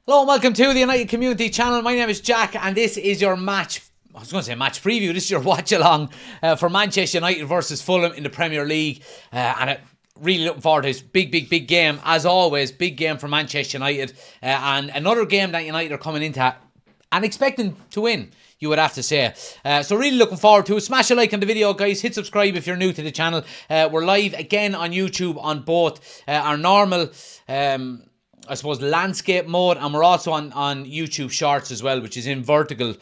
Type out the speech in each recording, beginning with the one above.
Hello and welcome to the United Community Channel. My name is Jack and this is your match preview. This is your watch along for Manchester United versus Fulham in the Premier League. Really looking forward to this big game. As always, big game for Manchester United. And another game that United are coming into and expecting to win, you would have to say. So really looking forward to it. Smash a like on the video, guys. Hit subscribe if you're new to the channel. We're live again on YouTube on both our normal landscape mode, and we're also on YouTube Shorts as well, which is in vertical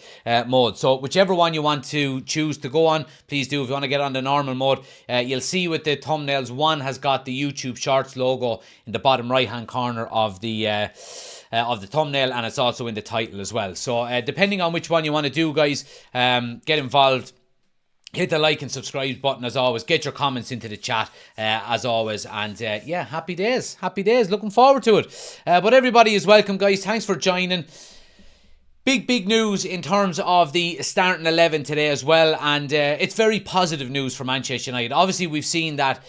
mode. So whichever one you want to choose to go on, please do. If you want to get on the normal mode, you'll see with the thumbnails, one has got the YouTube Shorts logo in the bottom right hand corner of the thumbnail, and it's also in the title as well. So depending on which one you want to do, guys, get involved. Hit the like and subscribe button as always. Get your comments into the chat as always. And yeah, happy days. Happy days. Looking forward to it. But everybody is welcome, guys. Thanks for joining. Big news in terms of the starting 11 today as well. And it's very positive news for Manchester United. Obviously, we've seen that...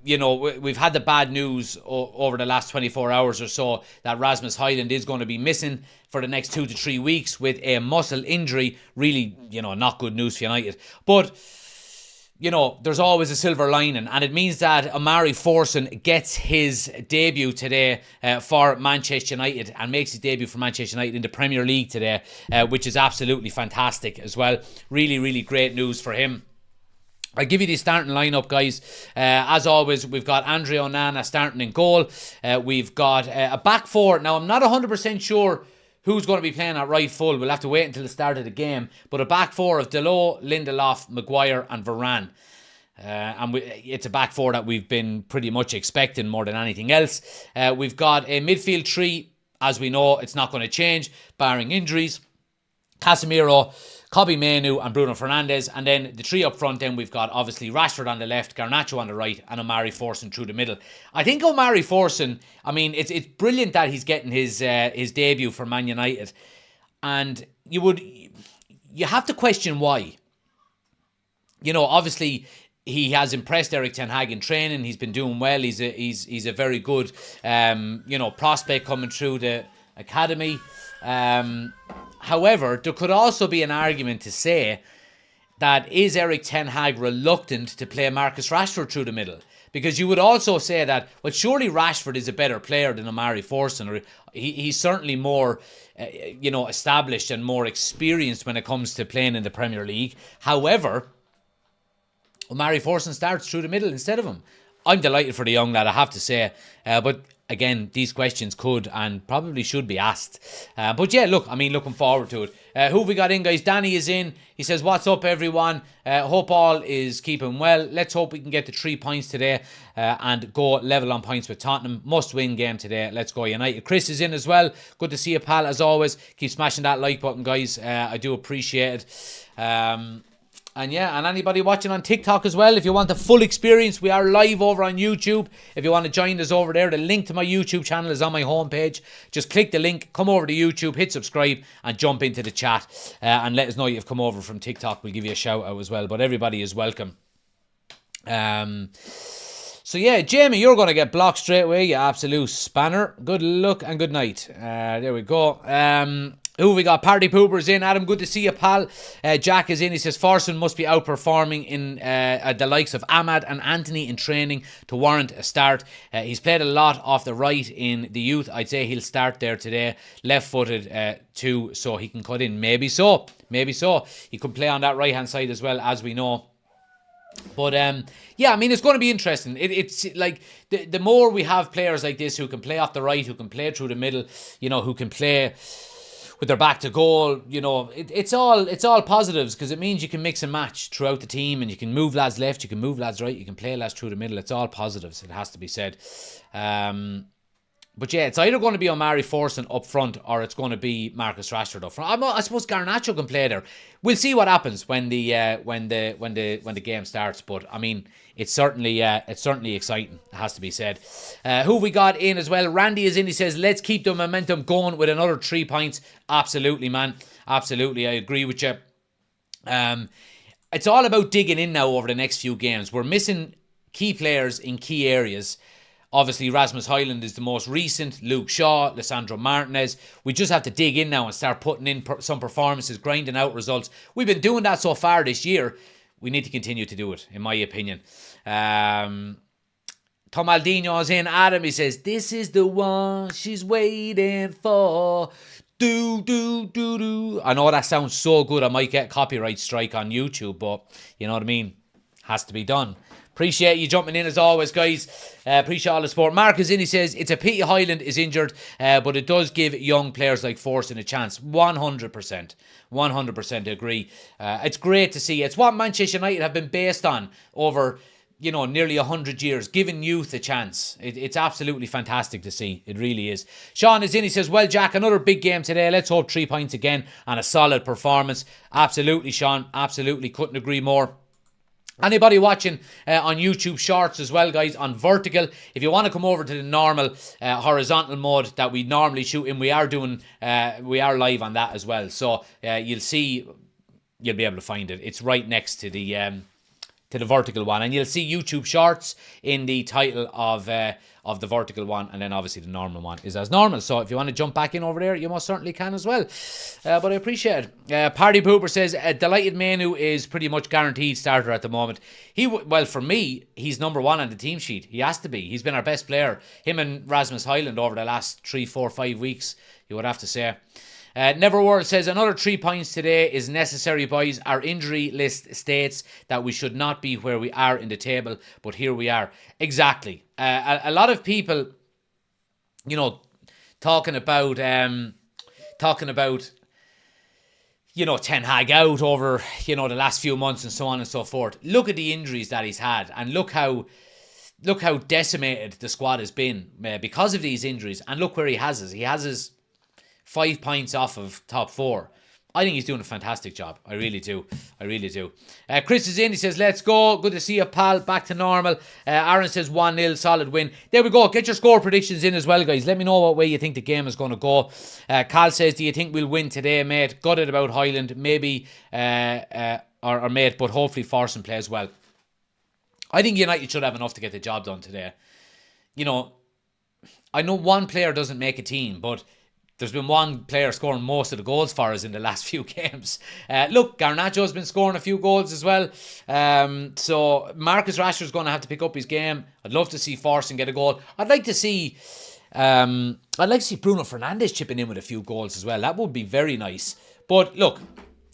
we've had the bad news over the last 24 hours or so that Rasmus Højlund is going to be missing for the next 2 to 3 weeks with a muscle injury. Really, not good news for United. But, there's always a silver lining, and it means that Omari Forson gets his debut today for Manchester United and makes his debut for Manchester United in the Premier League today, which is absolutely fantastic as well. Really great news for him. I'll give you the starting lineup, guys. As always, we've got Andre Onana starting in goal. We've got a back four. Now, I'm not 100% sure who's going to be playing at right full. We'll have to wait until the start of the game. But a back four of Dalot, Lindelof, Maguire and Varane. It's a back four that we've been pretty much expecting more than anything else. We've got a midfield three. As we know, it's not going to change, barring injuries. Casemiro, Kobbie Mainoo and Bruno Fernandes. And then the three up front, then we've got obviously Rashford on the left, Garnacho on the right, and Omari Forson through the middle. I think Omari Forson, it's brilliant that he's getting his debut for Man United. And you have to question why. Obviously he has impressed Erik ten Hag in training. He's been doing well. He's a very good prospect coming through the academy. However, there could also be an argument to say that is Erik ten Hag reluctant to play Marcus Rashford through the middle? Because you would also say that, well, surely Rashford is a better player than Omari Forson, or he's certainly more, established and more experienced when it comes to playing in the Premier League. However, Omari Forson starts through the middle instead of him. I'm delighted for the young lad, I have to say. But again, these questions could and probably should be asked. But yeah, looking forward to it. Who have we got in, guys? Danny is in. He says, what's up, everyone? Hope all is keeping well. Let's hope we can get the 3 points today and go level on points with Tottenham. Must-win game today. Let's go, United. Chris is in as well. Good to see you, pal, as always. Keep smashing that like button, guys. I do appreciate it. And anybody watching on TikTok as well, if you want the full experience, we are live over on YouTube. If you want to join us over there, the link to my YouTube channel is on my homepage. Just click the link, come over to YouTube, hit subscribe, and jump into the chat. And let us know you've come over from TikTok. We'll give you a shout out as well. But everybody is welcome. So yeah, Jamie, you're going to get blocked straight away, you absolute spanner. Good luck and good night. There we go. Who we got? Party Poopers in. Adam, good to see you, pal. Jack is in. He says Forson must be outperforming in the likes of Ahmad and Anthony in training to warrant a start. He's played a lot off the right in the youth. I'd say he'll start there today. Left-footed too, so he can cut in. Maybe so. He could play on that right-hand side as well, as we know. But it's going to be interesting. It's like the more we have players like this who can play off the right, who can play through the middle, who can play with their back to goal, it's all positives, because it means you can mix and match throughout the team, and you can move lads left, you can move lads right, you can play lads through the middle. It's all positives, it has to be said. But yeah, it's either going to be Omari Forson up front or it's going to be Marcus Rashford up front. I suppose Garnacho can play there. We'll see what happens when the game starts. But it's certainly exciting. It has to be said. Who we got in as well? Randy is in. He says, let's keep the momentum going with another 3 points. Absolutely, man. Absolutely, I agree with you. It's all about digging in now over the next few games. We're missing key players in key areas. Obviously, Rasmus Højlund is the most recent. Luke Shaw, Lisandro Martinez. We just have to dig in now and start putting in some performances, grinding out results. We've been doing that so far this year. We need to continue to do it, in my opinion. Tom Aldino's in. Adam, he says, this is the one she's waiting for. Do, do, do, do. I know that sounds so good. I might get copyright strike on YouTube, but you know what I mean? Has to be done. Appreciate you jumping in as always, guys. Appreciate all the support. Mark is in. He says, it's a pity Højlund is injured, but it does give young players like Forson a chance. 100%. 100% agree. It's great to see. It's what Manchester United have been based on over, nearly 100 years, giving youth a chance. It's absolutely fantastic to see. It really is. Sean is in. He says, well, Jack, another big game today. Let's hope 3 points again and a solid performance. Absolutely, Sean. Absolutely. Couldn't agree more. Anybody watching on YouTube Shorts as well, guys, on vertical, if you want to come over to the normal horizontal mode that we normally shoot in, we are live on that as well. So you'll be able to find it. It's right next to the vertical one, and you'll see YouTube Shorts in the title of the vertical one, and then obviously the normal one is as normal. So if you want to jump back in over there, you most certainly can as well. But I appreciate it. Party Pooper says, delighted Manu is pretty much guaranteed starter at the moment. For me, he's number one on the team sheet. He has to be. He's been our best player. Him and Rasmus Højlund over the last 3, 4, 5 weeks, you would have to say. Neverworld says, another 3 points today is necessary, boys. Our injury list states that we should not be where we are in the table, but here we are. Exactly. A lot of people, talking about Ten Hag out over, the last few months and so on and so forth. Look at the injuries that he's had, and look how decimated the squad has been because of these injuries. And look where he has us. He has us 5 points off of top 4. I think he's doing a fantastic job. I really do. Chris is in. He says, let's go. Good to see you, pal. Back to normal. Aaron says 1-0, solid win. There we go. Get your score predictions in as well, guys. Let me know what way you think the game is going to go. Cal says, do you think we'll win today, mate? Gutted about Højlund. Maybe, or mate, but hopefully Forson plays well. I think United should have enough to get the job done today. I know one player doesn't make a team, but there's been one player scoring most of the goals for us in the last few games. Look, Garnacho's been scoring a few goals as well. So Marcus Rashford's going to have to pick up his game. I'd love to see Forson get a goal. I'd like to see Bruno Fernandes chipping in with a few goals as well. That would be very nice. But look,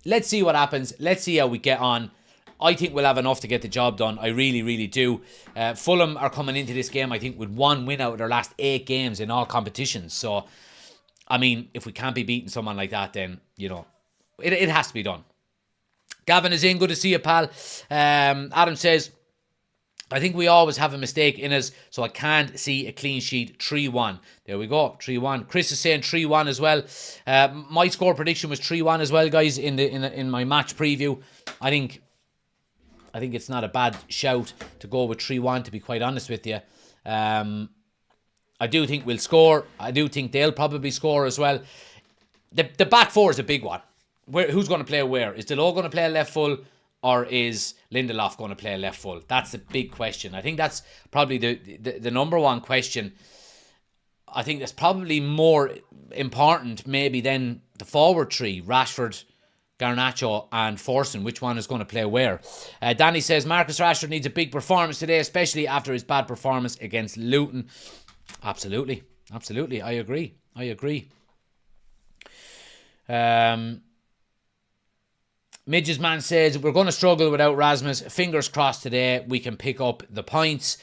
let's see what happens. Let's see how we get on. I think we'll have enough to get the job done. I really, really do. Fulham are coming into this game, I think, with 1 win out of their last 8 games in all competitions. So, I mean, if we can't be beating someone like that, then, it has to be done. Gavin is in. Good to see you, pal. Adam says, I think we always have a mistake in us, so I can't see a clean sheet. 3-1. There we go. 3-1. Chris is saying 3-1 as well. My score prediction was 3-1 as well, guys, in my match preview. I think it's not a bad shout to go with 3-1, to be quite honest with you. I do think we'll score. I do think they'll probably score as well. The back four is a big one. Who's going to play where? Is Delo going to play left full, or is Lindelof going to play left full? That's the big question. I think that's probably the number one question. I think that's probably more important maybe than the forward three, Rashford, Garnacho and Forson. Which one is going to play where? Danny says, Marcus Rashford needs a big performance today, especially after his bad performance against Luton. Absolutely. I agree. Midges Man says, we're going to struggle without Rasmus. Fingers crossed today we can pick up the points.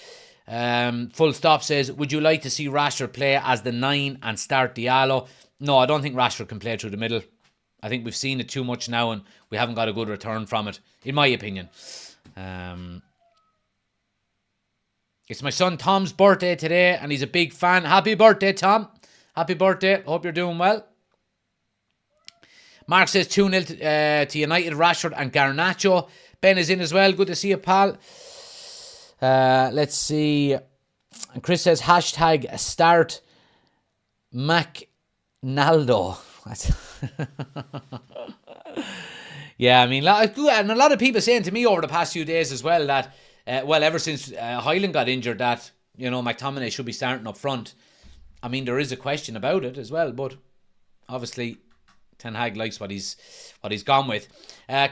Full Stop says, would you like to see Rashford play as the 9 and start Diallo? No, I don't think Rashford can play through the middle. I think we've seen it too much now and we haven't got a good return from it, in my opinion. It's my son Tom's birthday today and he's a big fan. Happy birthday, Tom. Happy birthday. Hope you're doing well. Mark says 2-0 to United, Rashford and Garnacho. Ben is in as well. Good to see you, pal. Let's see. And Chris says, hashtag start McNaldo. Yeah, I mean, and a lot of people saying to me over the past few days as well that, ever since Højlund got injured, that, McTominay should be starting up front. I mean, there is a question about it as well, but obviously Ten Hag likes what he's gone with.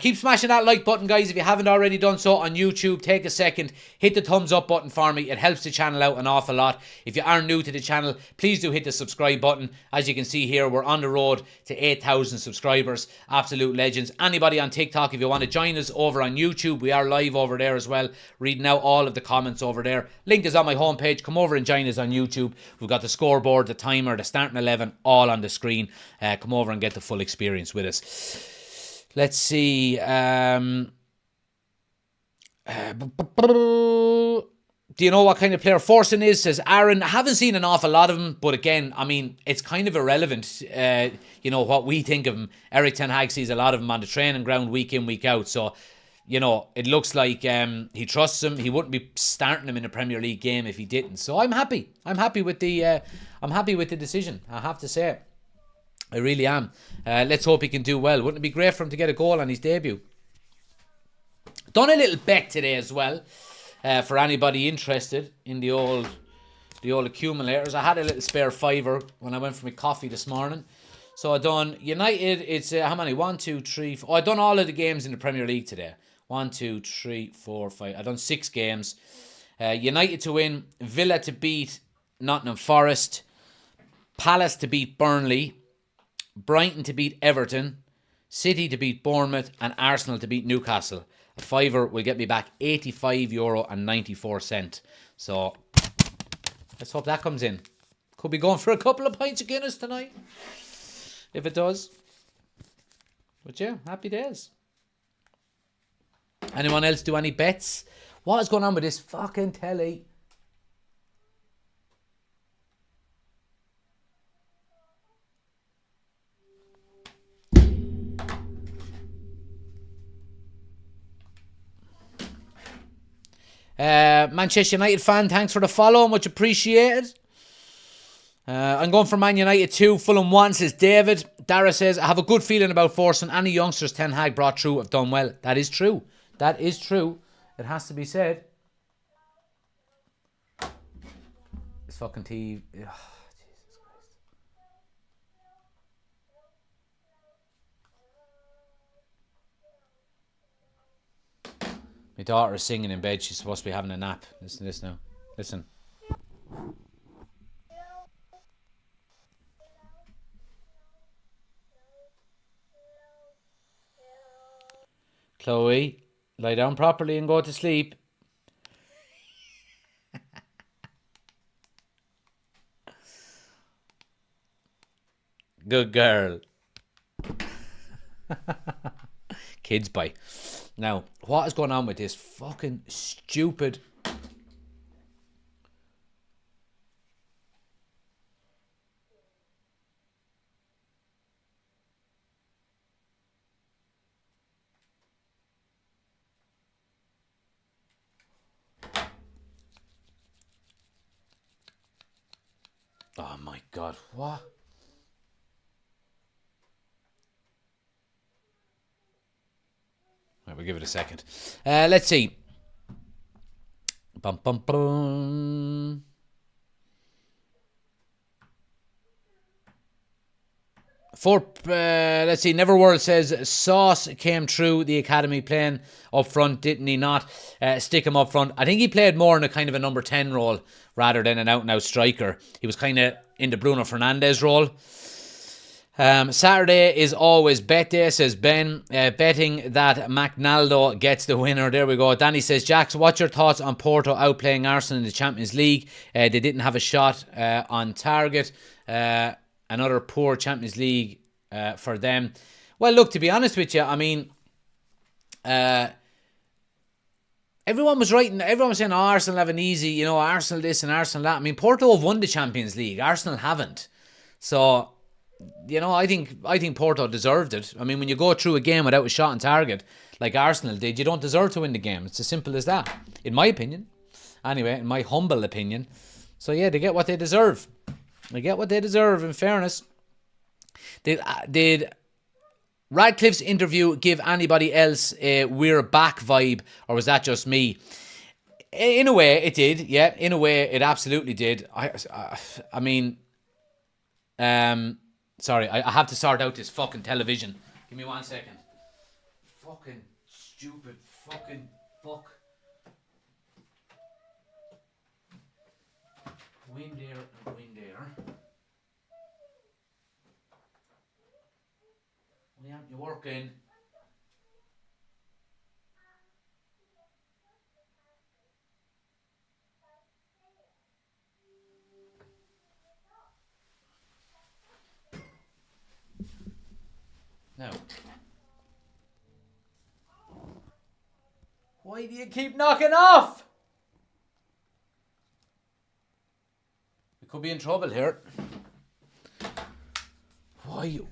Keep smashing that like button, guys. If you haven't already done so on YouTube, take a second, hit the thumbs up button for me. It helps the channel out an awful lot. If you are new to the channel, please do hit the subscribe button. As you can see here, we're on the road to 8,000 subscribers. Absolute legends. Anybody on TikTok, if you want to join us over on YouTube, we are live over there as well, reading out all of the comments over there. Link is on my homepage. Come over and join us on YouTube. We've got the scoreboard, the timer, the starting 11, all on the screen. Come over and get the full experience with us. Let's see. Do you know what kind of player Forsen is? Says Aaron. I haven't seen an awful lot of him, but again, I mean, it's kind of irrelevant. What we think of him. Eric Ten Hag sees a lot of him on the training ground week in, week out. So, it looks like he trusts him. He wouldn't be starting him in a Premier League game if he didn't. So I'm happy. I'm happy with the decision. I have to say it. I really am. Let's hope he can do well. Wouldn't it be great for him to get a goal on his debut? Done a little bet today as well. For anybody interested in the old accumulators. I had a little spare fiver when I went for my coffee this morning. So I done United. It's how many? 1, 2, 3, 4. I done all of the games in the Premier League today. 1, 2, 3, 4, 5. I done 6 games. United to win. Villa to beat Nottingham Forest. Palace to beat Burnley. Brighton to beat Everton, City to beat Bournemouth, and Arsenal to beat Newcastle. A fiver will get me back €85.94. So let's hope that comes in. Could be going for a couple of pints of Guinness tonight, if it does. But yeah, happy days. Anyone else do any bets? What is going on with this fucking telly? Manchester United fan, thanks for the follow, much appreciated. I'm going for Man United 2, Fulham 1, says David. Dara says, I have a good feeling about Forsen. Any youngsters Ten Hag brought through have done well. That is true. That is true. It has to be said. This fucking TV. Oh, Jesus Christ. My daughter is singing in bed. She's supposed to be having a nap. Listen to this now. Listen. Chloe, lie down properly and go to sleep. Good girl. Kids bye. Now, what is going on with this fucking stupid... Oh my God, what? Right, we'll give it a second. Let's see. Bum, bum, bum. Let's see. Neverworld says Sauce came through the academy playing up front, didn't he not? Stick him up front. I think he played more in a kind of a number 10 role rather than an out-and-out striker. He was kind of in the Bruno Fernandes role. Saturday is always bet day, says Ben. Betting that McNaldo gets the winner. There we go. Danny says, Jax, what's your thoughts on Porto outplaying Arsenal in the Champions League? They didn't have a shot on target. Another poor Champions League for them. Well, look, to be honest with you, I mean, everyone was writing, everyone was saying, oh, Arsenal have an easy, you know, Arsenal this and Arsenal that. I mean, Porto have won the Champions League. Arsenal haven't. So, you know, I think Porto deserved it. I mean, when you go through a game without a shot on target, like Arsenal did, you don't deserve to win the game. It's as simple as that, in my opinion. Anyway, in my humble opinion. So, yeah, they get what they deserve. They get what they deserve, in fairness. Did Radcliffe's interview give anybody else a we're back vibe, or was that just me? In a way, it did. Yeah, in a way, it absolutely did. I mean, sorry, I have to sort out this fucking television. Give me 1 second. Fucking stupid fucking fuck. Wind there and wind there. Why aren't you working? No. Why do you keep knocking off? We could be in trouble here. Why you...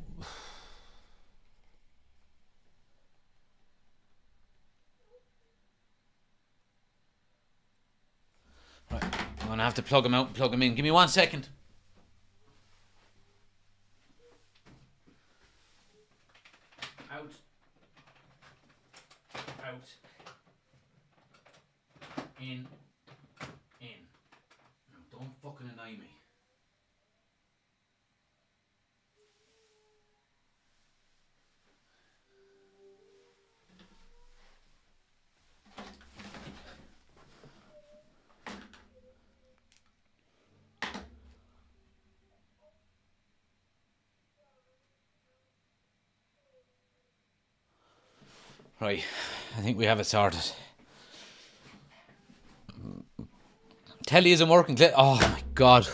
Right, I'm going to have to plug him out and plug him in. Give me 1 second. Out. Out. In. In. Now, don't fucking annoy me. Right, I think we have it sorted. Telly isn't working. Oh my god.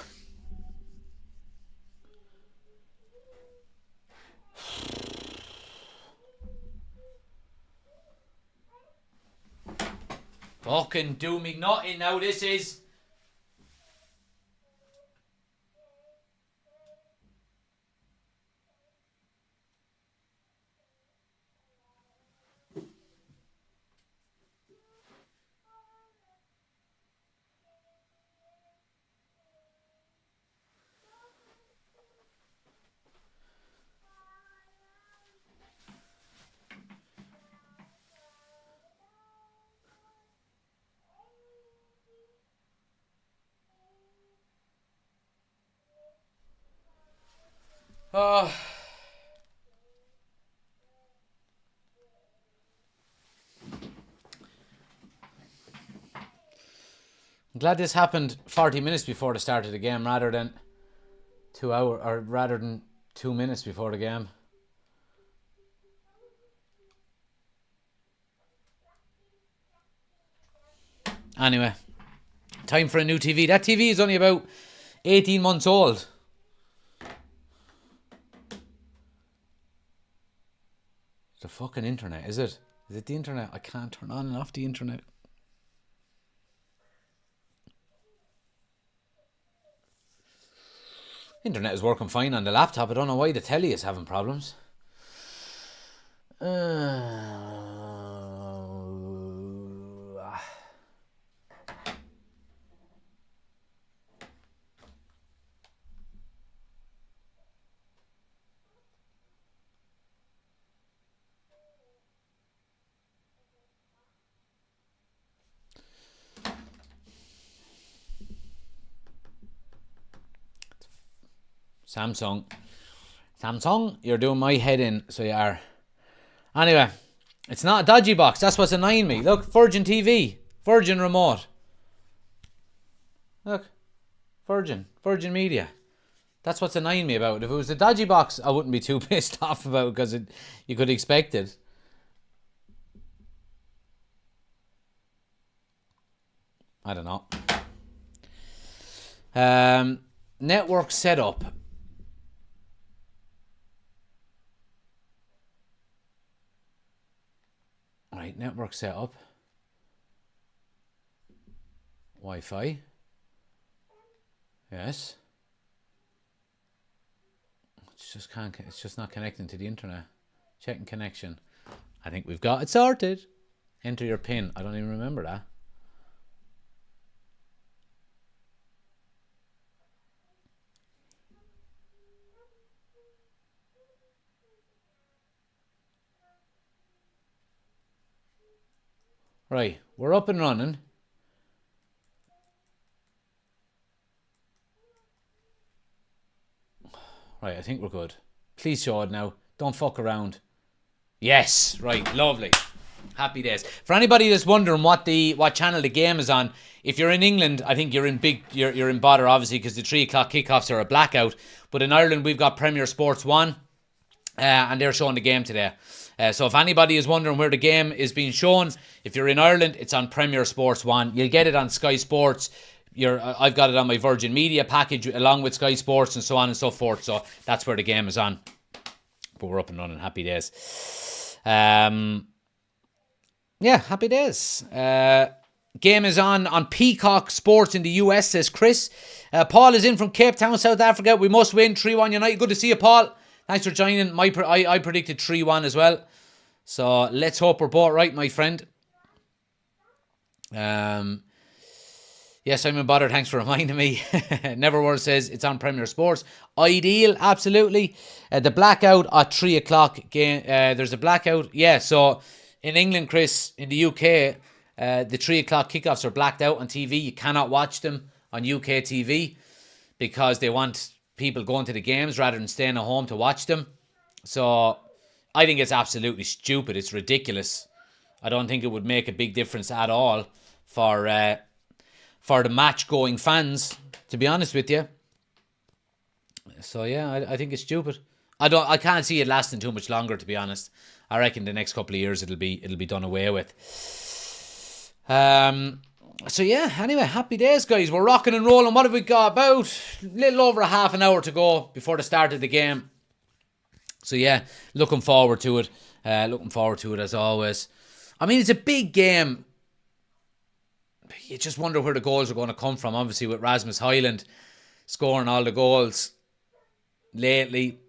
Fucking do me nothing now, this is. Oh. I'm glad this happened 40 minutes before the start of the game rather than 2 minutes before the game. Anyway, time for a new TV. That TV is only about 18 months old. The fucking internet, is it? Is it the internet? I can't turn on and off the internet. Internet is working fine on the laptop. I don't know why the telly is having problems. Samsung, you're doing my head in, so you are. Anyway, it's not a dodgy box. That's what's annoying me. Look, Virgin TV, Virgin remote. Look, Virgin Media. That's what's annoying me about it. If it was a dodgy box, I wouldn't be too pissed off about it because you could expect it. I don't know. Network setup. Right, network setup. Wi-Fi. Yes. It's just not connecting to the internet. Checking connection. I think we've got it sorted. Enter your PIN. I don't even remember that. Right, we're up and running. Right, I think we're good. Please show it now. Don't fuck around. Yes, right, lovely. Happy days. For anybody that's wondering what channel the game is on, if you're in England, I think you're in bother, obviously, because the 3 o'clock kickoffs are a blackout. But in Ireland, we've got Premier Sports 1, and they're showing the game today. So if anybody is wondering where the game is being shown, if you're in Ireland, it's on Premier Sports 1. You'll get it on Sky Sports. I've got it on my Virgin Media package along with Sky Sports and so on and so forth. So that's where the game is on. But we're up and running. Happy days. Yeah, happy days. Game is on Peacock Sports in the US, says Chris. Paul is in from Cape Town, South Africa. We must win 3-1 United. Good to see you, Paul. Thanks for joining. I predicted 3-1 as well. So let's hope we're both right, my friend. Yes, I'm bothered. Thanks for reminding me. Neverword says it's on Premier Sports. Ideal, absolutely. The blackout at 3 o'clock game. There's a blackout. Yeah, so in England, Chris, in the UK, the 3 o'clock kickoffs are blacked out on TV. You cannot watch them on UK TV because they want people going to the games rather than staying at home to watch them. So I think it's absolutely stupid. It's ridiculous. I don't think it would make a big difference at all for the match-going fans, to be honest with you. So yeah, I think it's stupid. I can't see it lasting too much longer, to be honest. I reckon the next couple of years it'll be done away with. So yeah, anyway, happy days, guys. We're rocking and rolling. What have we got? About a little over a half an hour to go before the start of the game. So yeah, looking forward to it. Looking forward to it as always. I mean, it's a big game. You just wonder where the goals are going to come from. Obviously, with Rasmus Højlund scoring all the goals lately.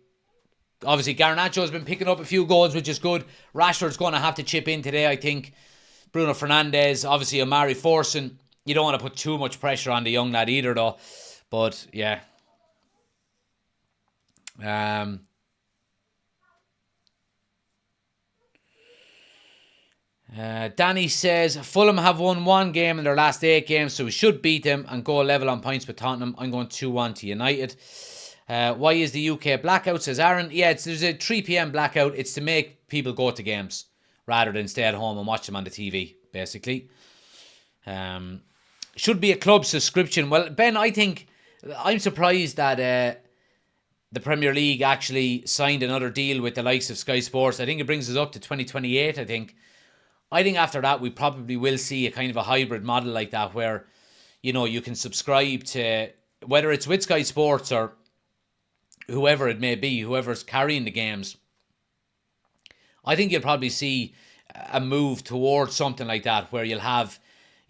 Obviously, Garnacho's been picking up a few goals, which is good. Rashford's going to have to chip in today, I think. Bruno Fernandes, obviously Omari Forson. You don't want to put too much pressure on the young lad either, though. But, yeah. Danny says, Fulham have won one game in their last 8 games, so we should beat them and go level on points with Tottenham. I'm going 2-1 to United. Why is the UK blackout, says Aaron? Yeah, there's a 3 p.m. blackout. It's to make people go to games rather than stay at home and watch them on the TV, basically. Should be a club subscription. Well, Ben, I'm surprised that the Premier League actually signed another deal with the likes of Sky Sports. I think it brings us up to 2028, I think. I think after that, we probably will see a kind of a hybrid model like that where, you can subscribe to, whether it's with Sky Sports or whoever it may be, whoever's carrying the games. I think you'll probably see a move towards something like that where you'll have,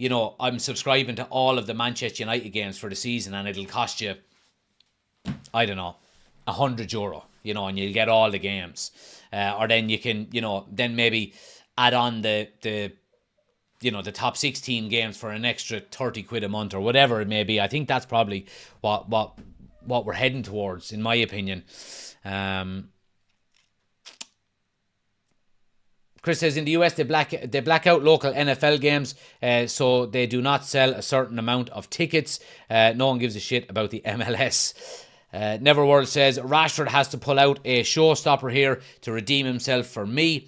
I'm subscribing to all of the Manchester United games for the season and it'll cost you, I don't know, €100, and you'll get all the games. Or then you can, then maybe add on the top 16 games for an extra 30 quid a month or whatever it may be. I think that's probably what we're heading towards, in my opinion. Chris says in the US they black out local NFL games, so they do not sell a certain amount of tickets. No one gives a shit about the MLS. Neverworld says Rashford has to pull out a showstopper here to redeem himself for me.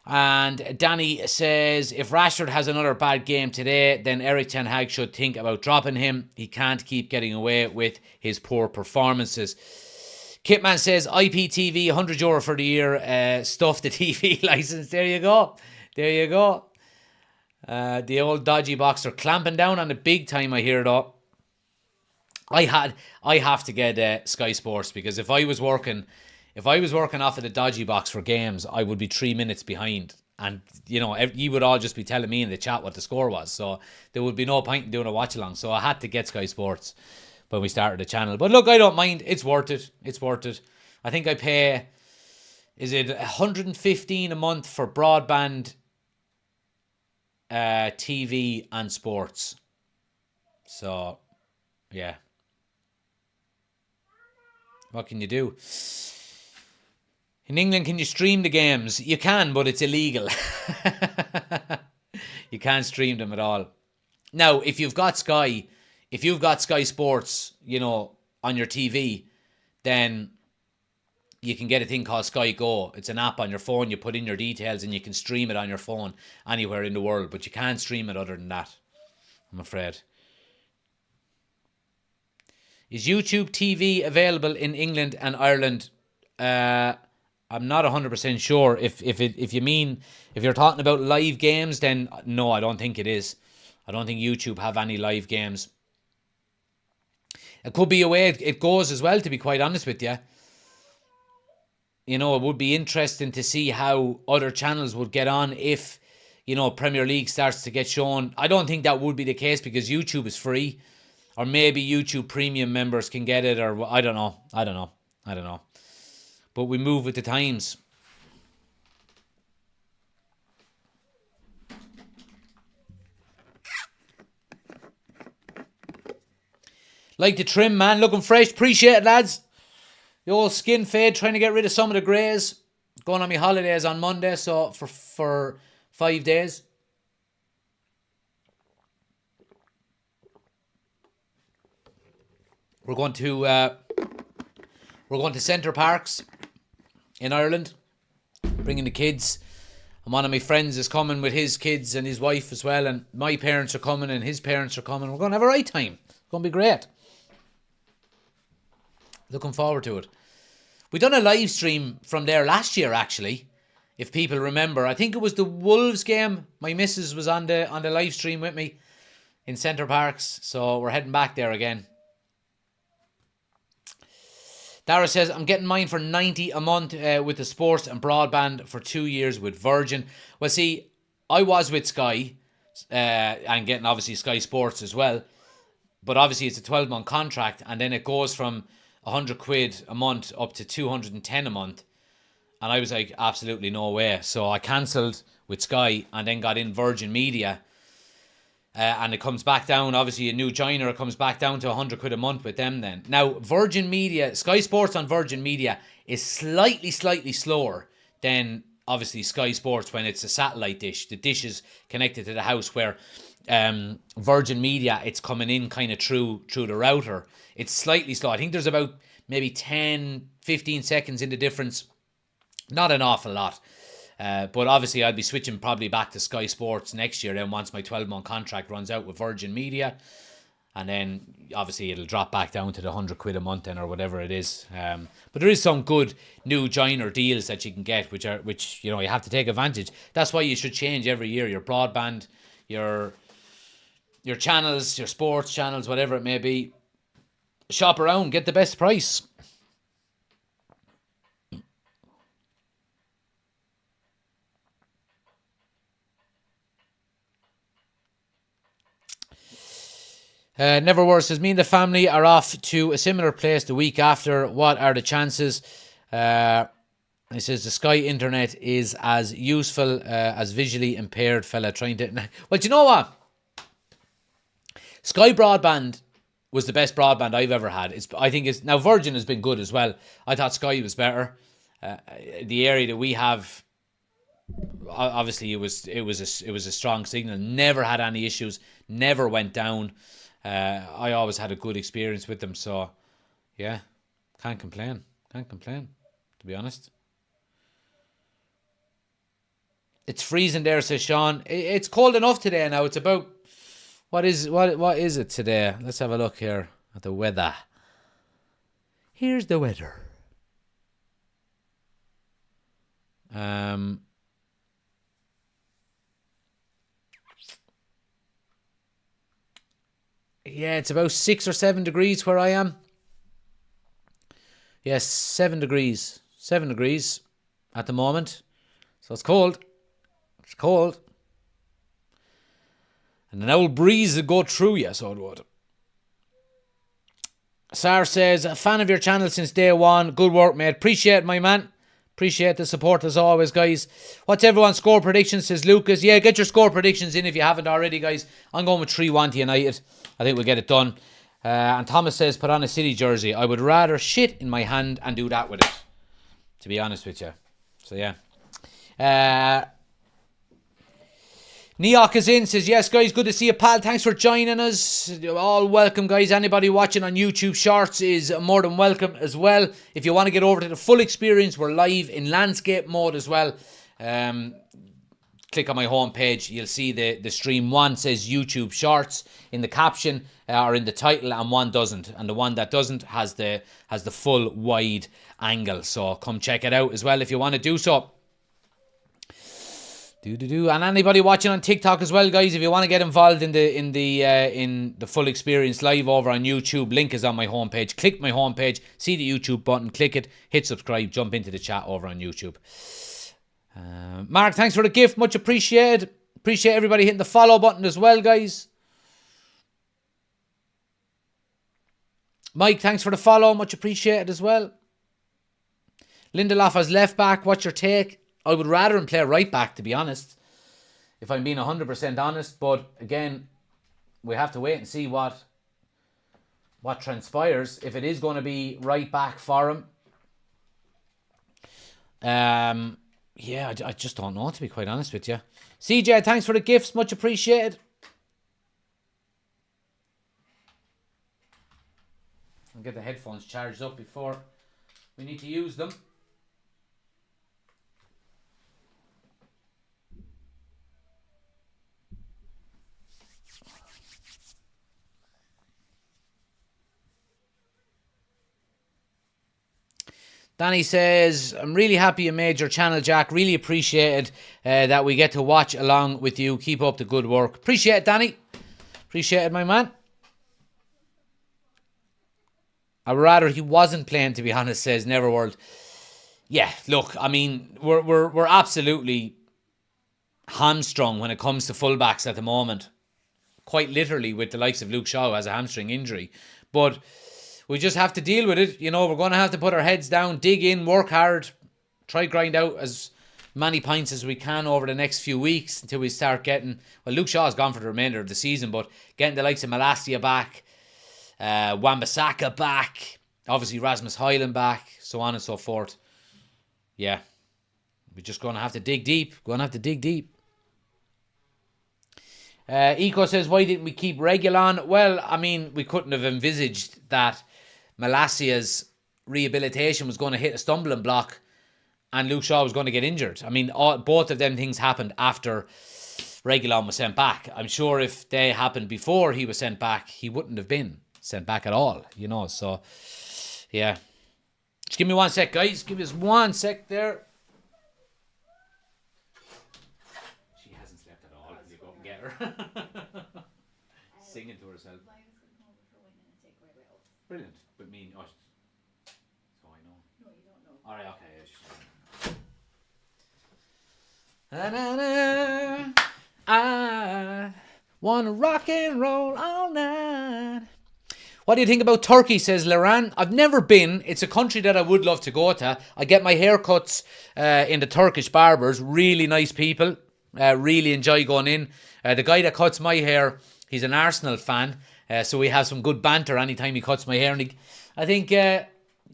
And Danny says if Rashford has another bad game today, then Erik ten Hag should think about dropping him. He can't keep getting away with his poor performances. Kitman says IPTV €100 for the year, stuff the TV license. There you go. The old dodgy box are clamping down on it big time, I hear, though. I have to get Sky Sports, because if I was working off of the dodgy box for games, I would be 3 minutes behind. And, you would all just be telling me in the chat what the score was. So there would be no point in doing a watch-along. So I had to get Sky Sports when we started the channel. But look, I don't mind. It's worth it. I think I pay, is it $115 a month for broadband, TV and sports. So, yeah. What can you do? In England, can you stream the games? You can, but it's illegal. You can't stream them at all. Now, if you've got Sky Sports, on your TV, then you can get a thing called Sky Go. It's an app on your phone. You put in your details and you can stream it on your phone anywhere in the world. But you can't stream it other than that, I'm afraid. Is YouTube TV available in England and Ireland? I'm not 100% sure. If you're talking about live games, then no, I don't think it is. I don't think YouTube have any live games. It could be a way it goes as well, to be quite honest with you. You know, it would be interesting to see how other channels would get on if, you know, Premier League starts to get shown. I don't think that would be the case because YouTube is free. Or maybe YouTube Premium members can get it, or I don't know. But we move with the times. Like the trim, man. Looking fresh. Appreciate it, lads. The old skin fade. Trying to get rid of some of the greys. Going on my holidays on Monday, so for 5 days. We're going to Centre Parks in Ireland, bringing the kids. And one of my friends is coming with his kids and his wife as well. And my parents are coming and his parents are coming. We're going to have a right time. It's going to be great. Looking forward to it. We done a live stream from there last year, actually. If people remember, I think it was the Wolves game. My missus was on the live stream with me in Centre Parks. So we're heading back there again. Dara says, I'm getting mine for 90 a month with the sports and broadband for 2 years with Virgin. Well, see, I was with Sky and getting obviously Sky Sports as well. But obviously it's a 12-month contract and then it goes from 100 quid a month up to 210 a month. And I was like, absolutely no way. So I cancelled with Sky and then got in Virgin Media. And it comes back down, obviously a new joiner, it comes back down to 100 quid a month with them then. Now, Virgin Media, Sky Sports on Virgin Media is slightly slower than obviously Sky Sports when it's a satellite dish. The dish is connected to the house where Virgin Media, it's coming in kind of through the router. It's slightly slow. I think there's about maybe 10, 15 seconds in the difference. Not an awful lot. But obviously I'll be switching probably back to Sky Sports next year then once my 12-month contract runs out with Virgin Media. And then obviously it'll drop back down to the 100 quid a month then or whatever it is. But there is some good new joiner deals that you can get which you know you have to take advantage. That's why you should change every year your broadband, your channels, your sports channels, whatever it may be. Shop around, get the best price. Never worse says, me and the family are off to a similar place the week after. What are the chances? He says the Sky internet is as useful as visually impaired fella trying to... Well, do you know what? Sky broadband was the best broadband I've ever had. I think it's now Virgin has been good as well. I thought Sky was better. The area that we have, obviously it was a strong signal. Never had any issues. Never went down. I always had a good experience with them, so yeah, can't complain, to be honest. It's freezing there, says Sean. It's cold enough today now. It's about, what is it today? Let's have a look here at the weather. Here's the weather. Yeah, it's about 6 or 7 degrees where I am. Yes, 7 degrees. 7 degrees at the moment. So it's cold. It's cold. And an old breeze would go through you, so it would. Sar says, a fan of your channel since day one. Good work, mate. Appreciate it, my man. Appreciate the support as always, guys. What's everyone's score prediction, says Lucas. Yeah, get your score predictions in if you haven't already, guys. I'm going with 3-1 to United. I think we'll get it done. And Thomas says, put on a City jersey. I would rather shit in my hand and do that with it, to be honest with you. So, yeah. Neok is in, says, yes, guys, good to see you, pal. Thanks for joining us. You're all welcome, guys. Anybody watching on YouTube Shorts is more than welcome as well. If you want to get over to the full experience, we're live in landscape mode as well. Click on my homepage. You'll see the stream. One says YouTube Shorts in the caption or in the title, and one doesn't. And the one that doesn't has the full wide angle. So come check it out as well if you want to do so. And anybody watching on TikTok as well, guys, if you want to get involved in the full experience live over on YouTube, link is on my homepage. Click my homepage, see the YouTube button, click it, hit subscribe, jump into the chat over on YouTube. Mark, thanks for the gift, much appreciated. Appreciate everybody hitting the follow button as well, guys. Mike, thanks for the follow, much appreciated as well. Lindelof as left back, what's your take? I would rather him play right back, to be honest, if I'm being 100% honest. But again, we have to wait and see what transpires. If it is going to be right back for him, yeah, I just don't know, to be quite honest with you. CJ, thanks for the gifts, much appreciated. I'll get the headphones charged up before we need to use them. Danny says, I'm really happy you made your channel, Jack. Really appreciate it that we get to watch along with you. Keep up the good work. Appreciate it, Danny. Appreciate it, my man. I'd rather he wasn't playing, to be honest, says Neverworld. Yeah, look, I mean, we're absolutely hamstrung when it comes to fullbacks at the moment. Quite literally with the likes of Luke Shaw, who has a hamstring injury. But we just have to deal with it. You know, we're going to have to put our heads down, dig in, work hard, try grind out as many points as we can over the next few weeks until we start getting... Well, Luke Shaw's gone for the remainder of the season, but getting the likes of Malacia back, Wan-Bissaka back, obviously Rasmus Højlund back, so on and so forth. Yeah, we're just going to have to dig deep. Eco says, why didn't we keep Reguilon? Well, I mean, we couldn't have envisaged that Malacia's rehabilitation was going to hit a stumbling block and Luke Shaw was going to get injured. I mean, both of them things happened after Reguilon was sent back. I'm sure if they happened before he was sent back, he wouldn't have been sent back at all, you know. So, yeah. Just give me 1 sec, guys. Give us 1 sec there. She hasn't slept at all. You go and get her. Singing to herself. Brilliant. But me, so I know. No, you don't know. Alright, okay. I wanna rock and roll all night. What do you think about Turkey, says Laran? I've never been. It's a country that I would love to go to. I get my haircuts in the Turkish barbers. Really nice people. Really enjoy going in. The guy that cuts my hair, he's an Arsenal fan. So we have some good banter anytime he cuts my hair. And I think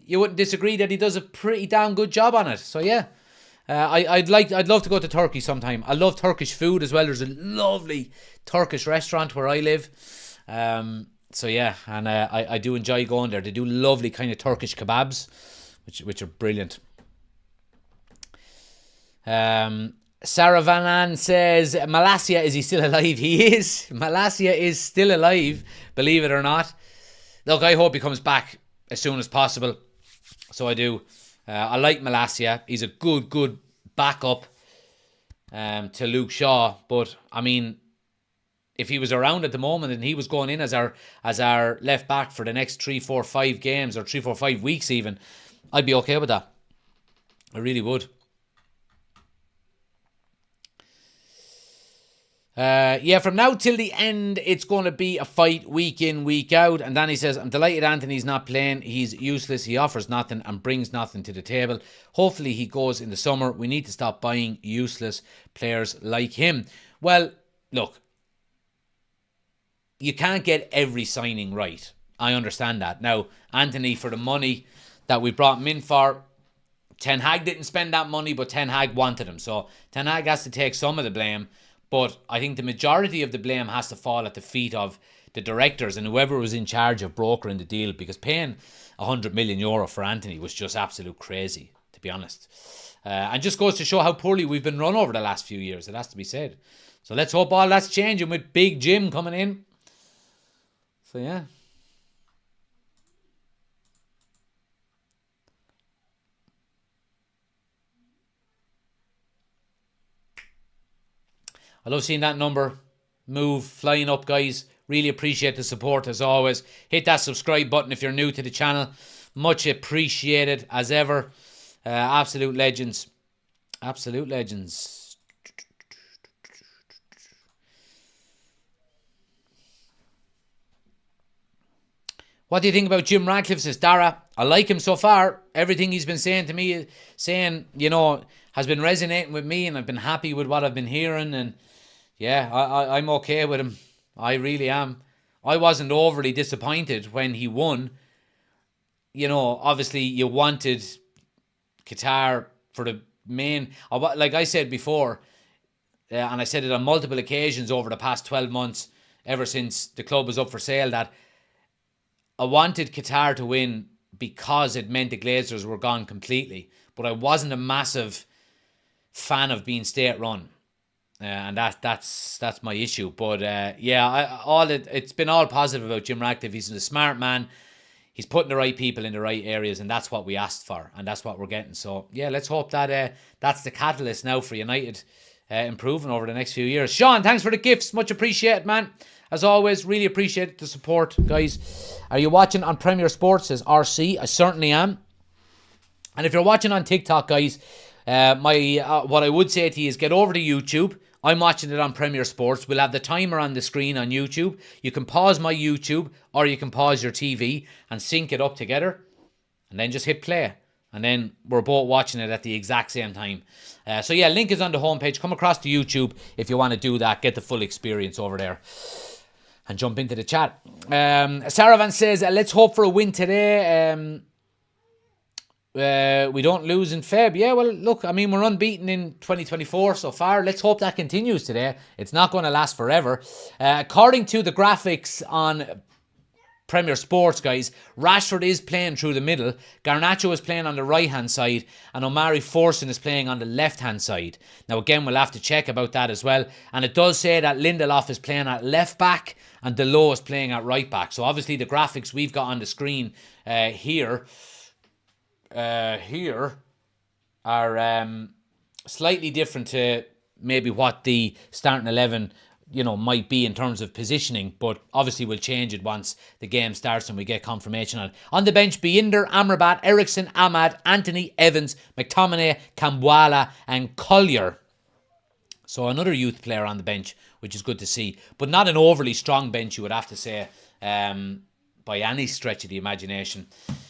you wouldn't disagree that he does a pretty damn good job on it. So yeah. I'd love to go to Turkey sometime. I love Turkish food as well. There's a lovely Turkish restaurant where I live. So yeah, and I do enjoy going there. They do lovely kind of Turkish kebabs, which are brilliant. Sarah Vanan says, Malacia, is he still alive? He is. Malacia is still alive, believe it or not. Look, I hope he comes back as soon as possible. So I do. I like Malacia. He's a good backup to Luke Shaw. But, I mean, if he was around at the moment and he was going in as our left back for the next 3, 4, 5 games or 3, 4, 5 weeks even, I'd be okay with that. I really would. Yeah, from now till the end, it's going to be a fight week in, week out. And Danny says, I'm delighted Anthony's not playing. He's useless. He offers nothing and brings nothing to the table. Hopefully he goes in the summer. We need to stop buying useless players like him. Well, look, you can't get every signing right. I understand that. Now, Anthony, for the money that we brought him in for, Ten Hag didn't spend that money, but Ten Hag wanted him. So Ten Hag has to take some of the blame. But I think the majority of the blame has to fall at the feet of the directors and whoever was in charge of brokering the deal, because paying €100 million for Anthony was just absolute crazy, to be honest. And just goes to show how poorly we've been run over the last few years. It has to be said. So let's hope all that's changing with Big Jim coming in. So yeah. I love seeing that number move, flying up, guys. Really appreciate the support as always. Hit that subscribe button if you're new to the channel. Much appreciated as ever. Absolute legends. Absolute legends. What do you think about Jim Radcliffe, says Dara? I like him so far. Everything he's been saying to me, has been resonating with me, and I've been happy with what I've been hearing. And yeah, I'm okay with him. I really am. I wasn't overly disappointed when he won. Obviously you wanted Qatar for the main... Like I said before, and I said it on multiple occasions over the past 12 months, ever since the club was up for sale, that I wanted Qatar to win because it meant the Glazers were gone completely. But I wasn't a massive fan of being state-run. And that's my issue. But it's been all positive about Jim Ratcliffe. He's a smart man. He's putting the right people in the right areas, and that's what we asked for, and that's what we're getting. So yeah, let's hope that that's the catalyst now for United improving over the next few years. Sean, thanks for the gifts, much appreciated, man. As always, really appreciate the support, guys. Are you watching on Premier Sports, says RC? I certainly am. And if you're watching on TikTok, guys, what I would say to you is get over to YouTube. I'm watching it on Premier Sports. We'll have the timer on the screen on YouTube. You can pause my YouTube, or you can pause your TV and sync it up together, and then just hit play. And then we're both watching it at the exact same time. So yeah, link is on the homepage. Come across to YouTube if you want to do that. Get the full experience over there and jump into the chat. Saravan says, let's hope for a win today. We don't lose in Feb. Yeah, well, look, I mean, we're unbeaten in 2024 so far. Let's hope that continues today. It's not going to last forever. According to the graphics on Premier Sports, guys, Rashford is playing through the middle. Garnacho is playing on the right-hand side, and Omari Forson is playing on the left-hand side. Now, again, we'll have to check about that as well. And it does say that Lindelof is playing at left-back and Delot is playing at right-back. So, obviously, the graphics we've got on the screen here are slightly different to maybe what the starting 11 might be in terms of positioning, but obviously we'll change it once the game starts and we get confirmation on it. On the bench, Binder, Amrabat, Ericsson, Ahmad, Anthony, Evans, McTominay, Kambwala and Collier. So another youth player on the bench, which is good to see, but not an overly strong bench, you would have to say, by any stretch of the imagination.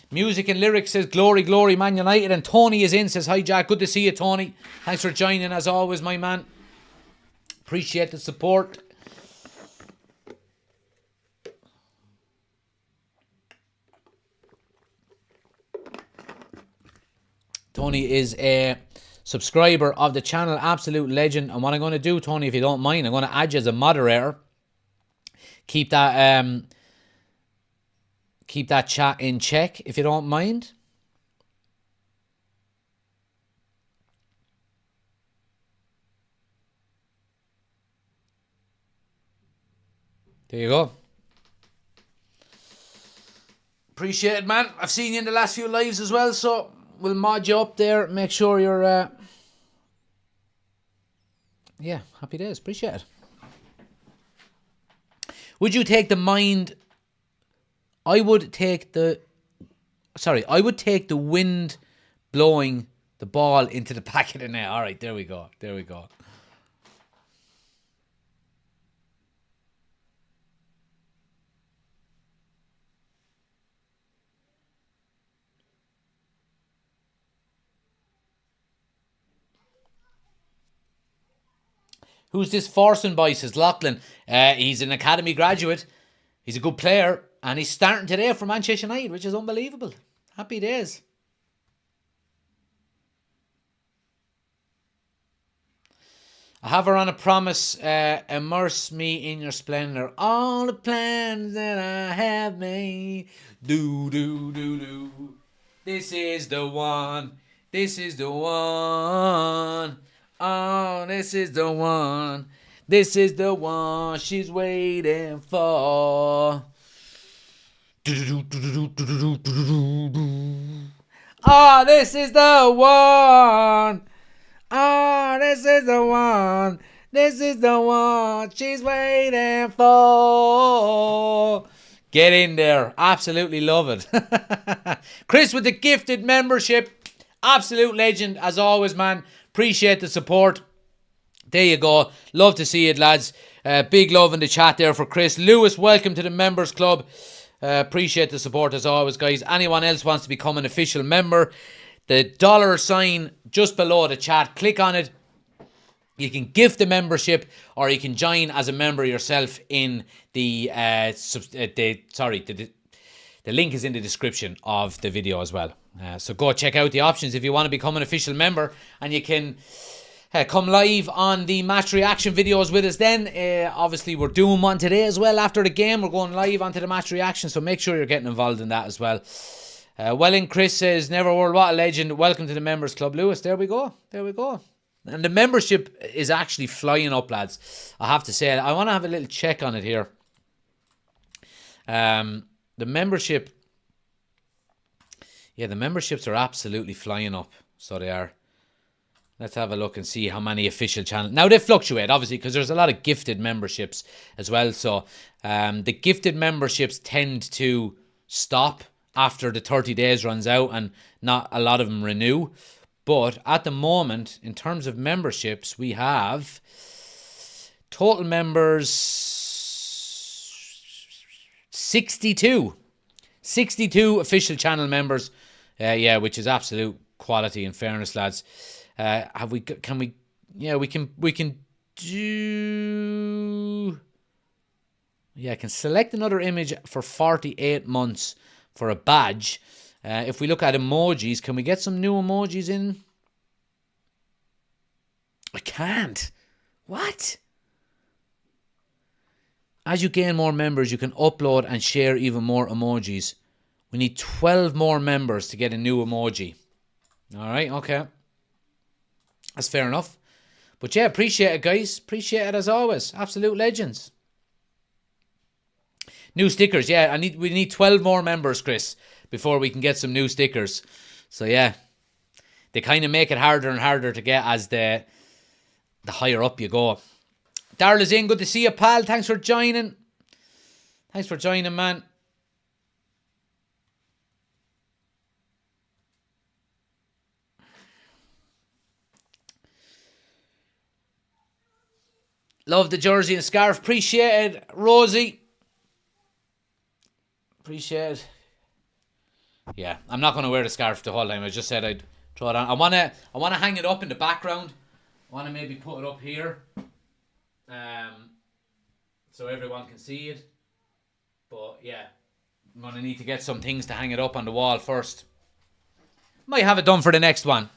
Music and Lyrics says, glory, glory, Man United. And Tony is in, says, hi, Jack. Good to see you, Tony. Thanks for joining, as always, my man. Appreciate the support. Tony is a subscriber of the channel, absolute legend. And what I'm going to do, Tony, if you don't mind, I'm going to add you as a moderator. Keep that chat in check, if you don't mind. There you go. Appreciate it, man. I've seen you in the last few lives as well, so we'll mod you up there. Make sure you're... yeah, happy days. Appreciate it. Would you take the mind... I would take the wind blowing the ball into the back of the net. All right, there we go. There we go. Who's this Forson boy, says Lachlan. He's an academy graduate. He's a good player. And he's starting today for Manchester United, which is unbelievable. Happy days. I have her on a promise. Immerse me in your splendor. All the plans that I have made. Do, do, do, do. This is the one. This is the one. Oh, this is the one. This is the one she's waiting for. Oh, this is the one. Oh, this is the one. This is the one she's waiting for. Get in there. Absolutely love it. Chris with the gifted membership. Absolute legend as always, man. Appreciate the support. There you go. Love to see it, lads. Big love in the chat there for Chris. Lewis, welcome to the members club. Appreciate the support as always, guys. Anyone else wants to become an official member, the dollar sign just below the chat, click on it. You can gift the membership or you can join as a member yourself in the link is in the description of the video as well. So go check out the options if you want to become an official member, and you can come live on the match reaction videos with us then. Obviously, we're doing one today as well after the game. We're going live onto the match reaction, so make sure you're getting involved in that as well. Chris says, never world, what a legend. Welcome to the members club, Lewis. There we go. There we go. And the membership is actually flying up, lads. I have to say it. I want to have a little check on it here. The membership... Yeah, the memberships are absolutely flying up. So they are. Let's have a look and see how many official channels. Now, they fluctuate, obviously, because there's a lot of gifted memberships as well. So the gifted memberships tend to stop after the 30 days runs out, and not a lot of them renew. But at the moment, in terms of memberships, we have total members 62. 62 official channel members. Yeah, which is absolute quality in fairness, lads. We can do... Yeah, I can select another image for 48 months for a badge. If we look at emojis, can we get some new emojis in? I can't. What? As you gain more members, you can upload and share even more emojis. We need 12 more members to get a new emoji. All right, okay. That's fair enough. But yeah, appreciate it, guys. Appreciate it as always. Absolute legends. New stickers, yeah. We need 12 more members, Chris, before we can get some new stickers. So yeah, they kind of make it harder and harder to get as the higher up you go. Darryl is in. Good to see you, pal. Thanks for joining. Thanks for joining, man. Love the jersey and scarf. Appreciate it, Rosie. Appreciate it. Yeah, I'm not going to wear the scarf the whole time. I just said I'd throw it on. I want to hang it up in the background. I want to maybe put it up here, so everyone can see it. But yeah, I'm going to need to get some things to hang it up on the wall first. Might have it done for the next one.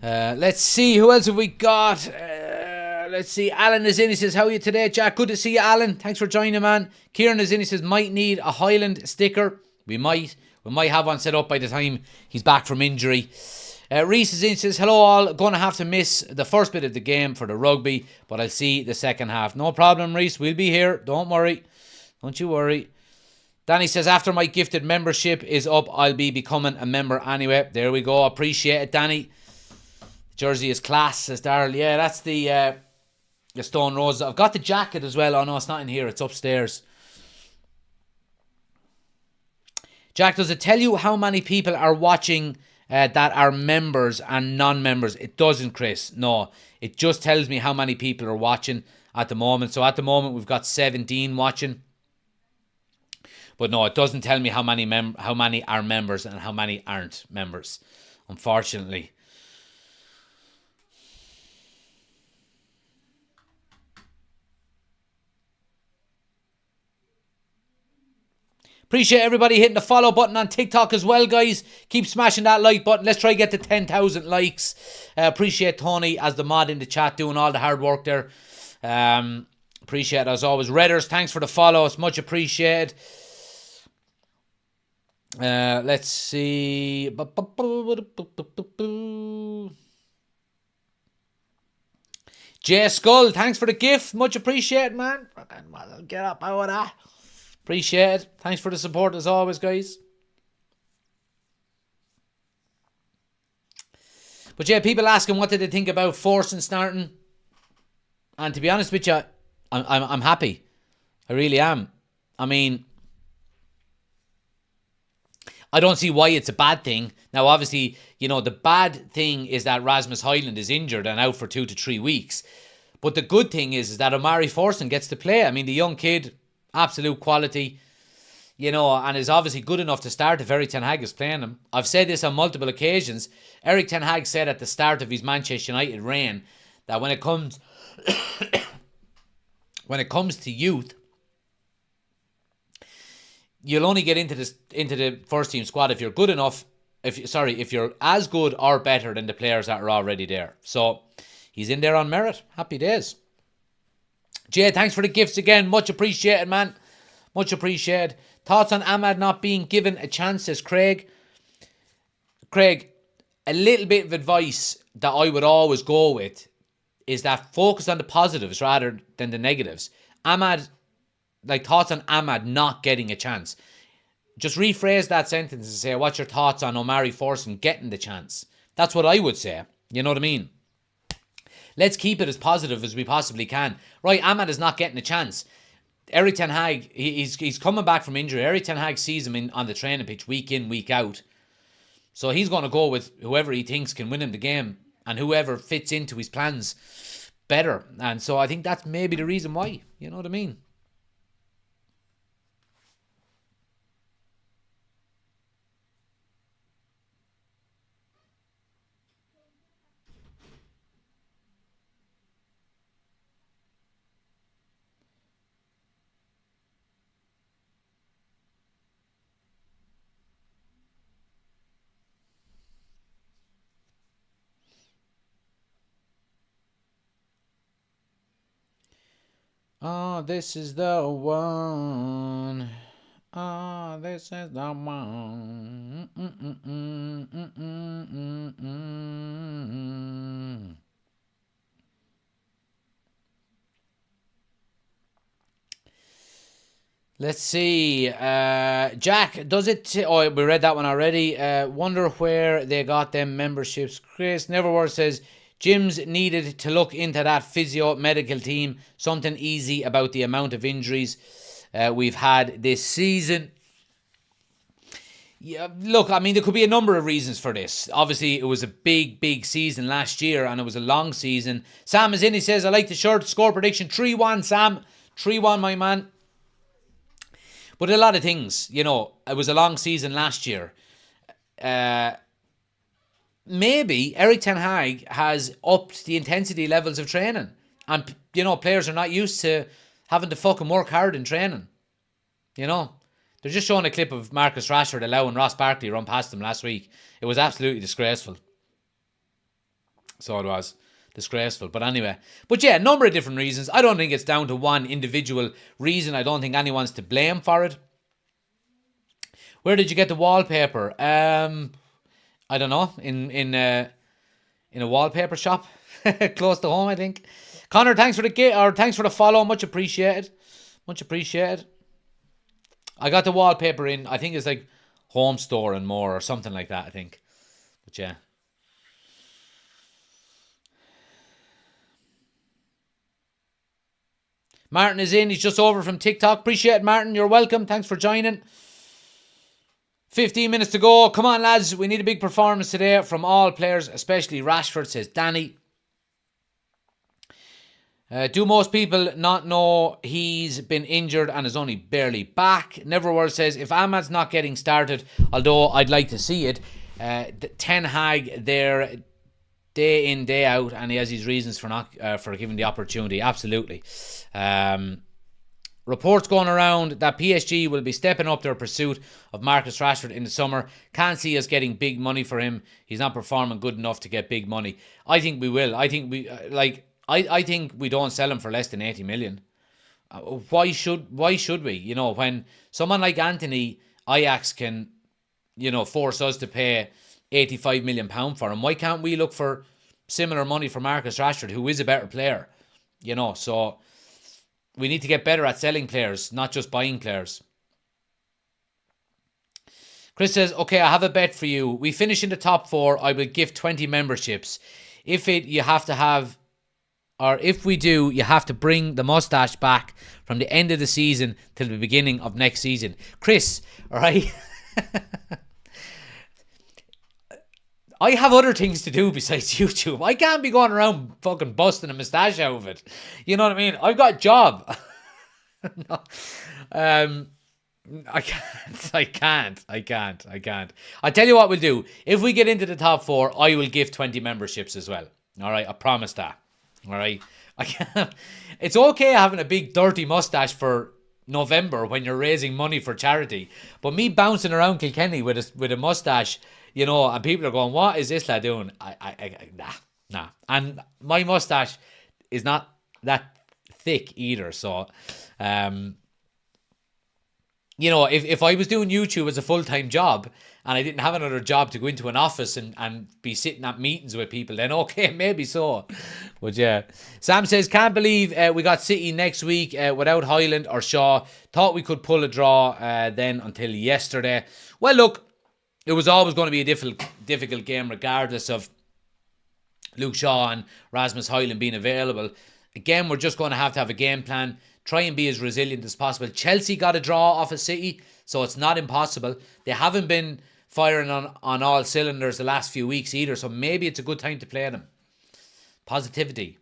Let's see, who else have we got? Let's see, Alan is in. He says, how are you today, Jack? Good to see you, Alan. Thanks for joining, man. Kieran is in. He says, might need a Highland sticker. We might have one set up by the time he's back from injury. Reese is in. He says, hello all. Going to have to miss the first bit of the game for the rugby, but I'll see the second half. No problem, Reese. We'll be here. Don't worry. Don't you worry. Danny says, after my gifted membership is up, I'll be becoming a member anyway. There we go. Appreciate it, Danny. Jersey is class, says Darryl. Yeah, that's the Stone Roses. I've got the jacket as well. Oh no, it's not in here. It's upstairs. Jack, does it tell you how many people are watching that are members and non-members? It doesn't, Chris. No, it just tells me how many people are watching at the moment. So at the moment we've got 17 watching. But no, it doesn't tell me how many are members and how many aren't members, unfortunately. Appreciate everybody hitting the follow button on TikTok as well, guys. Keep smashing that like button. Let's try to get to 10,000 likes. Appreciate Tony as the mod in the chat doing all the hard work there. Appreciate it as always. Redders, thanks for the follow. It's much appreciated. Let's see. Jay Skull, thanks for the gift. Much appreciated, man. Get up out of that. Appreciate it. Thanks for the support as always, guys. But yeah, people asking what did they think about Forson starting. And to be honest with you, I'm happy. I really am. I mean, I don't see why it's a bad thing. Now, obviously, you know, the bad thing is that Rasmus Højlund is injured and out for 2 to 3 weeks. But the good thing is that Omari Forson gets to play. I mean, the young kid, absolute quality, you know, and is obviously good enough to start if Erik ten Hag is playing him. I've said this on multiple occasions. Erik ten Hag said at the start of his Manchester United reign that when it comes to youth, you'll only get into the first team squad if you're good enough. If you're as good or better than the players that are already there. So he's in there on merit. Happy days. Jay, thanks for the gifts again. Much appreciated, man. Much appreciated. Thoughts on Ahmad not being given a chance, says Craig. Craig, a little bit of advice that I would always go with is that focus on the positives rather than the negatives. Ahmad, like thoughts on Ahmad not getting a chance. Just rephrase that sentence and say, what's your thoughts on Omari Forson getting the chance? That's what I would say. You know what I mean? Let's keep it as positive as we possibly can. Right, Ahmad is not getting a chance. Erik ten Hag, he's coming back from injury. Erik ten Hag sees him on the training pitch week in, week out. So he's going to go with whoever he thinks can win him the game and whoever fits into his plans better. And so I think that's maybe the reason why. You know what I mean? Oh, this is the one. Oh, this is the one. Let's see. Jack, does it... oh, we read that one already. Wonder where they got them memberships. Chris Neverword says... gyms needed to look into that physio medical team. Something easy about the amount of injuries we've had this season. Yeah, look, I mean, there could be a number of reasons for this. Obviously, it was a big season last year, and it was a long season. Sam is in. He says, I like the shirt. Score prediction 3-1, Sam. 3-1, my man. But a lot of things, you know, it was a long season last year. Maybe Erik ten Hag has upped the intensity levels of training. And, you know, players are not used to having to fucking work hard in training. You know? They're just showing a clip of Marcus Rashford allowing Ross Barkley run past him last week. It was absolutely disgraceful. So it was. Disgraceful. But anyway. But yeah, a number of different reasons. I don't think it's down to one individual reason. I don't think anyone's to blame for it. Where did you get the wallpaper? I don't know, in a wallpaper shop close to home, I think. Connor, thanks for the follow, much appreciated. Much appreciated. I got the wallpaper in, I think it's like Home Store and More or something like that, I think. But yeah. Martin is in, he's just over from TikTok. Appreciate it, Martin, you're welcome. Thanks for joining. 15 minutes to go. Come on, lads. We need a big performance today from all players, especially Rashford, says Danny. Do most people not know he's been injured and is only barely back? Neverword says, if Ahmad's not getting started, although I'd like to see it, Ten Hag there day in, day out, and he has his reasons for not for giving the opportunity. Absolutely. Reports going around that PSG will be stepping up their pursuit of Marcus Rashford in the summer. Can't see us getting big money for him. He's not performing good enough to get big money. I think we will. I think we I think we don't sell him for less than 80 million. Why should we? You know, when someone like Anthony, Ajax can, you know, force us to pay £85 million for him. Why can't we look for similar money for Marcus Rashford, who is a better player? You know, so we need to get better at selling players, not just buying players. Chris says, okay, I have a bet for you. We finish in the top 4, I will give 20 memberships. If we do, you have to bring the mustache back from the end of the season till the beginning of next season. Chris, all right? I have other things to do besides YouTube. I can't be going around fucking busting a moustache out of it. You know what I mean? I've got a job. No. I can't. I tell you what we'll do. If we get into the top 4, I will give 20 memberships as well. All right? I promise that. All right? I can't. It's okay having a big dirty mustache for November when you're raising money for charity. But me bouncing around Kilkenny with a mustache, you know, and people are going, what is this lad doing? Nah. And my mustache is not that thick either. So, you know, if I was doing YouTube as a full-time job and I didn't have another job to go into an office and be sitting at meetings with people, then okay, maybe so. But yeah. Sam says, can't believe we got City next week without Highland or Shaw. Thought we could pull a draw then until yesterday. Well, look, it was always going to be a difficult game regardless of Luke Shaw and Rasmus Highland being available. Again, we're just going to have a game plan. Try and be as resilient as possible. Chelsea got a draw off of City, so it's not impossible. They haven't been firing on all cylinders the last few weeks either, so maybe it's a good time to play them. Positivity.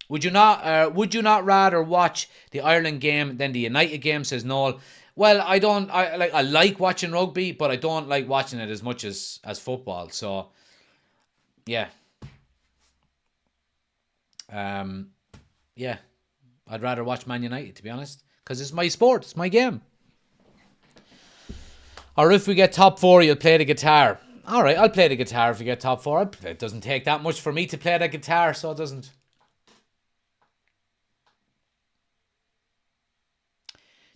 Would you not rather watch the Ireland game than the United game, says Noel? Well, I like watching rugby, but I don't like watching it as much as football. So, yeah. Yeah. I'd rather watch Man United, to be honest, because it's my sport, it's my game. Or if we get top 4, you'll play the guitar. All right, I'll play the guitar if we get top 4. It doesn't take that much for me to play the guitar, so it doesn't.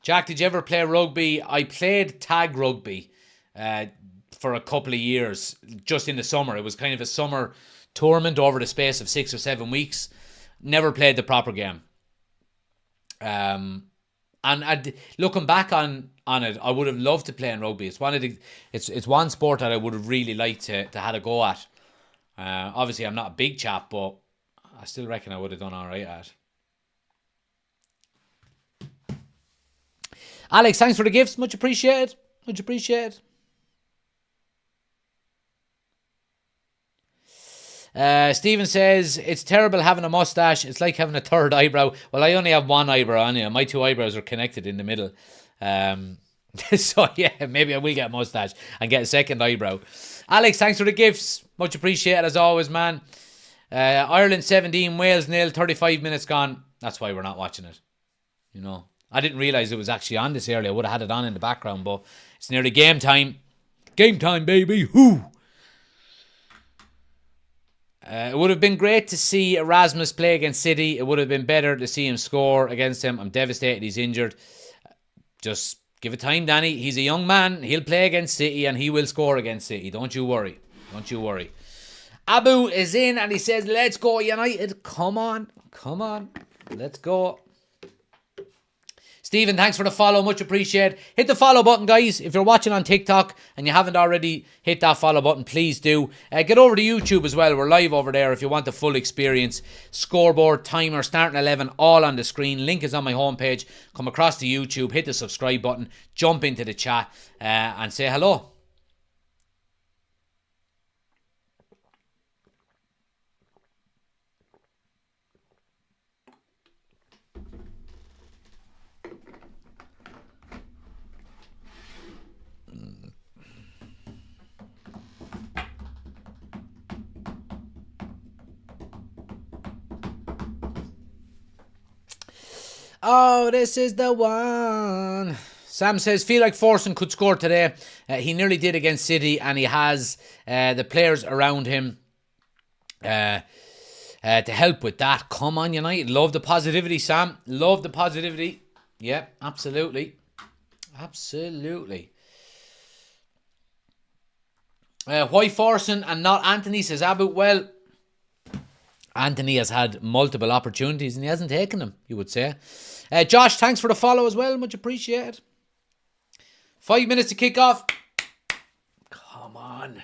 Jack, did you ever play rugby? I played tag rugby for a couple of years, just in the summer. It was kind of a summer tournament over the space of 6 or 7 weeks. Never played the proper game. And looking back on it, I would have loved to play in rugby. It's one sport that I would have really liked to have a go at. Obviously, I'm not a big chap, but I still reckon I would have done all right at it. Alex, thanks for the gifts. Much appreciated. Much appreciated. Stephen says, it's terrible having a mustache. It's like having a third eyebrow. Well, I only have one eyebrow on here. My 2 eyebrows are connected in the middle. So, yeah, maybe I will get a mustache and get a second eyebrow. Alex, thanks for the gifts. Much appreciated as always, man. Ireland 17, Wales 0, 35 minutes gone. That's why we're not watching it. You know, I didn't realise it was actually on this early. I would have had it on in the background, but it's nearly game time. Game time, baby. Whoo! It would have been great to see Erasmus play against City. It would have been better to see him score against him. I'm devastated he's injured. Just give it time, Danny. He's a young man. He'll play against City and he will score against City. Don't you worry. Don't you worry. Abu is in and he says, let's go United. Come on. Come on. Let's go. Stephen, thanks for the follow. Much appreciated. Hit the follow button, guys. If you're watching on TikTok and you haven't already hit that follow button, please do. Get over to YouTube as well. We're live over there if you want the full experience. Scoreboard, timer, starting 11, all on the screen. Link is on my homepage. Come across to YouTube, hit the subscribe button, jump into the chat and say hello. Oh, this is the one. Sam says, feel like Forson could score today. He nearly did against City, and he has the players around him to help with that. Come on, United. Love the positivity, Sam. Love the positivity. Yeah, absolutely. Absolutely. Why Forson and not Anthony, says Abu? Well, Anthony has had multiple opportunities and he hasn't taken them, you would say. Josh, thanks for the follow as well. Much appreciated. 5 minutes to kick off. Come on.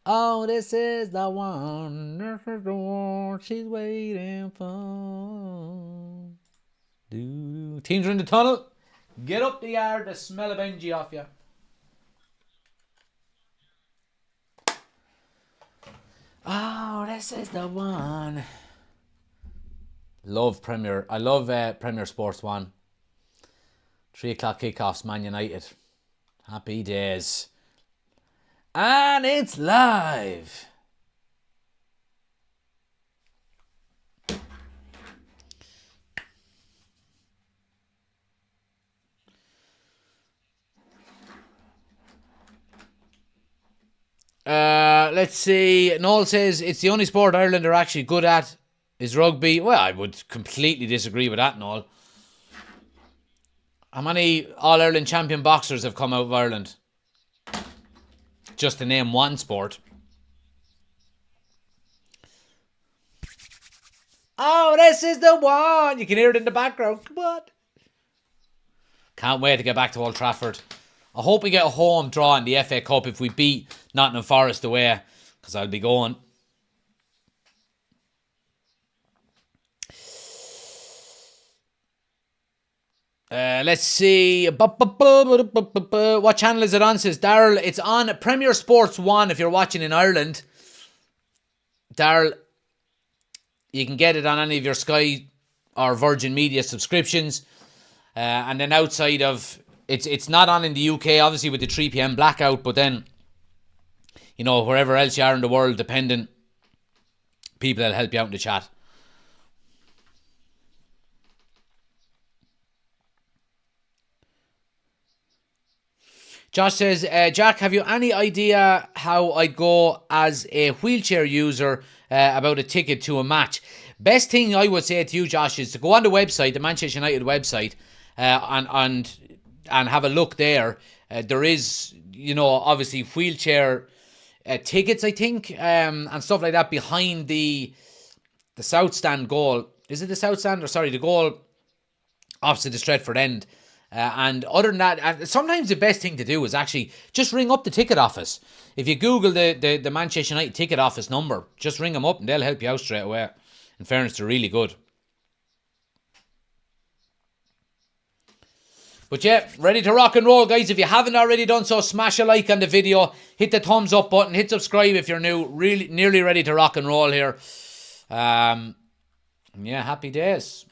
Oh, this is the one. This is the one she's waiting for. Teams are in the tunnel. Get up the yard. The smell of Benji off you. Oh, this is the one. Love Premier. I love Premier Sports 1. 3 o'clock kickoffs, Man United. Happy days. And it's live. Let's see. Noel says it's the only sport Ireland are actually good at is rugby. Well, I would completely disagree with that, Noel. How many All-Ireland champion boxers have come out of Ireland? Just to name one sport. Oh, this is the one. You can hear it in the background. Come on. Can't wait to get back to Old Trafford. I hope we get a home draw in the FA Cup if we beat Nottingham Forest away, because I'll be going. Let's see. What channel is it on, says Daryl? It's on Premier Sports 1 if you're watching in Ireland. Daryl, you can get it on any of your Sky or Virgin Media subscriptions. And then outside of... It's not on in the UK, obviously, with the 3 p.m. blackout, but then, you know, wherever else you are in the world, depending, people that'll help you out in the chat. Josh says, Jack, have you any idea how I'd go as a wheelchair user about a ticket to a match? Best thing I would say to you, Josh, is to go on the website, the Manchester United website, and have a look there. There is, you know, obviously wheelchair tickets, I think, and stuff like that behind the South Stand goal. Is it the South Stand? Or sorry, the goal opposite the Stretford end. And other than that, sometimes the best thing to do is actually just ring up the ticket office. If you Google the Manchester United ticket office number, just ring them up and they'll help you out straight away. In fairness, they're really good. But yeah, ready to rock and roll, guys. If you haven't already done so, smash a like on the video. Hit the thumbs up button. Hit subscribe if you're new. Really, nearly ready to rock and roll here. Yeah, happy days.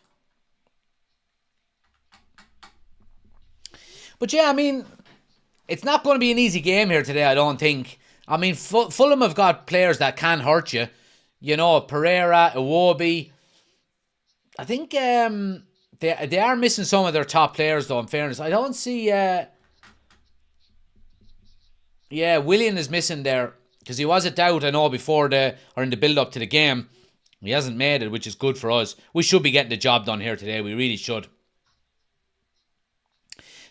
But yeah, I mean, it's not going to be an easy game here today, I don't think. I mean, Fulham have got players that can hurt you. You know, Pereira, Iwobi. I think they are missing some of their top players, though, in fairness. I don't see... Yeah, Willian is missing there. Because he was a doubt, I know, before or in the build-up to the game. He hasn't made it, which is good for us. We should be getting the job done here today. We really should.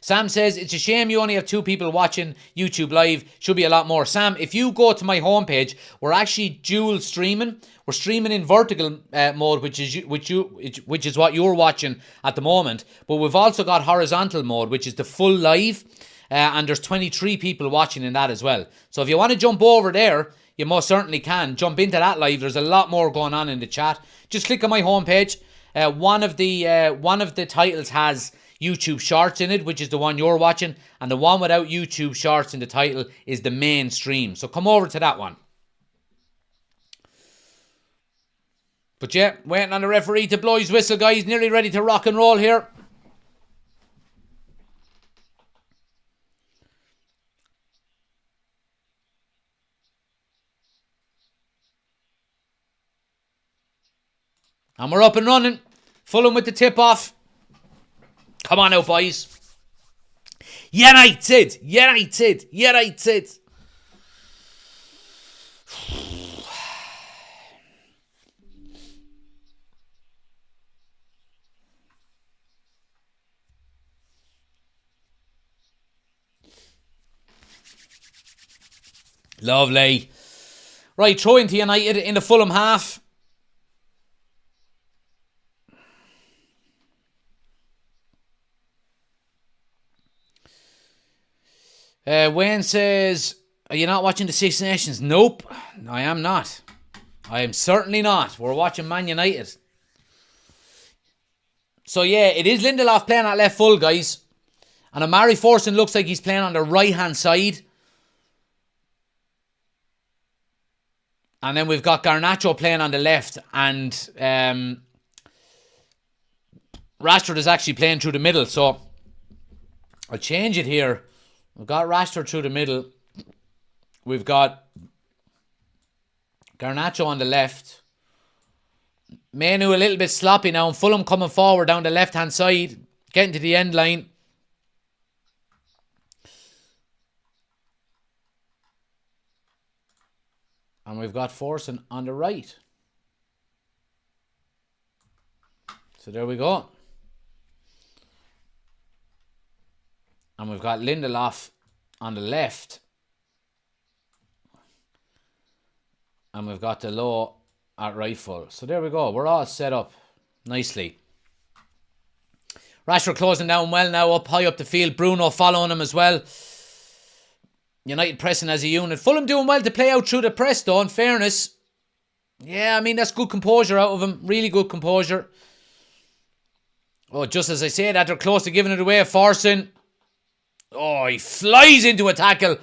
Sam says, it's a shame you only have 2 people watching YouTube Live. Should be a lot more. Sam, if you go to my homepage, we're actually dual streaming. We're streaming in vertical mode, which is what you're watching at the moment. But we've also got horizontal mode, which is the full live. And there's 23 people watching in that as well. So if you want to jump over there, you most certainly can. Jump into that live. There's a lot more going on in the chat. Just click on my homepage. One of the titles has YouTube Shorts in it, which is the one you're watching, and the one without YouTube Shorts in the title is the main stream. So come over to that one. But yeah, waiting on the referee to blow his whistle, guys. Nearly ready to rock and roll here. And we're up and running. Fulham with the tip off. Come on out, boys. United. Lovely. Right, throw into United in the Fulham half. Wayne says, are you not watching the Six Nations? Nope, I am not. I am certainly not. We're watching Man United. So yeah, it is Lindelof playing at left full, guys. And Amari Forson looks like he's playing on the right-hand side. And then we've got Garnacho playing on the left. And Rashford is actually playing through the middle. So I'll change it here. We've got Rashford through the middle. We've got Garnacho on the left. Manu a little bit sloppy now. And Fulham coming forward down the left-hand side. Getting to the end line. And we've got Forson on the right. So there we go. And we've got Lindelof on the left. And we've got Delort at right full. So there we go. We're all set up nicely. Rashford closing down well now, up high up the field. Bruno following him as well. United pressing as a unit. Fulham doing well to play out through the press though, in fairness. Yeah, I mean, that's good composure out of him. Really good composure. Oh, just as I say that, they're close to giving it away. Forson. Oh, he flies into a tackle.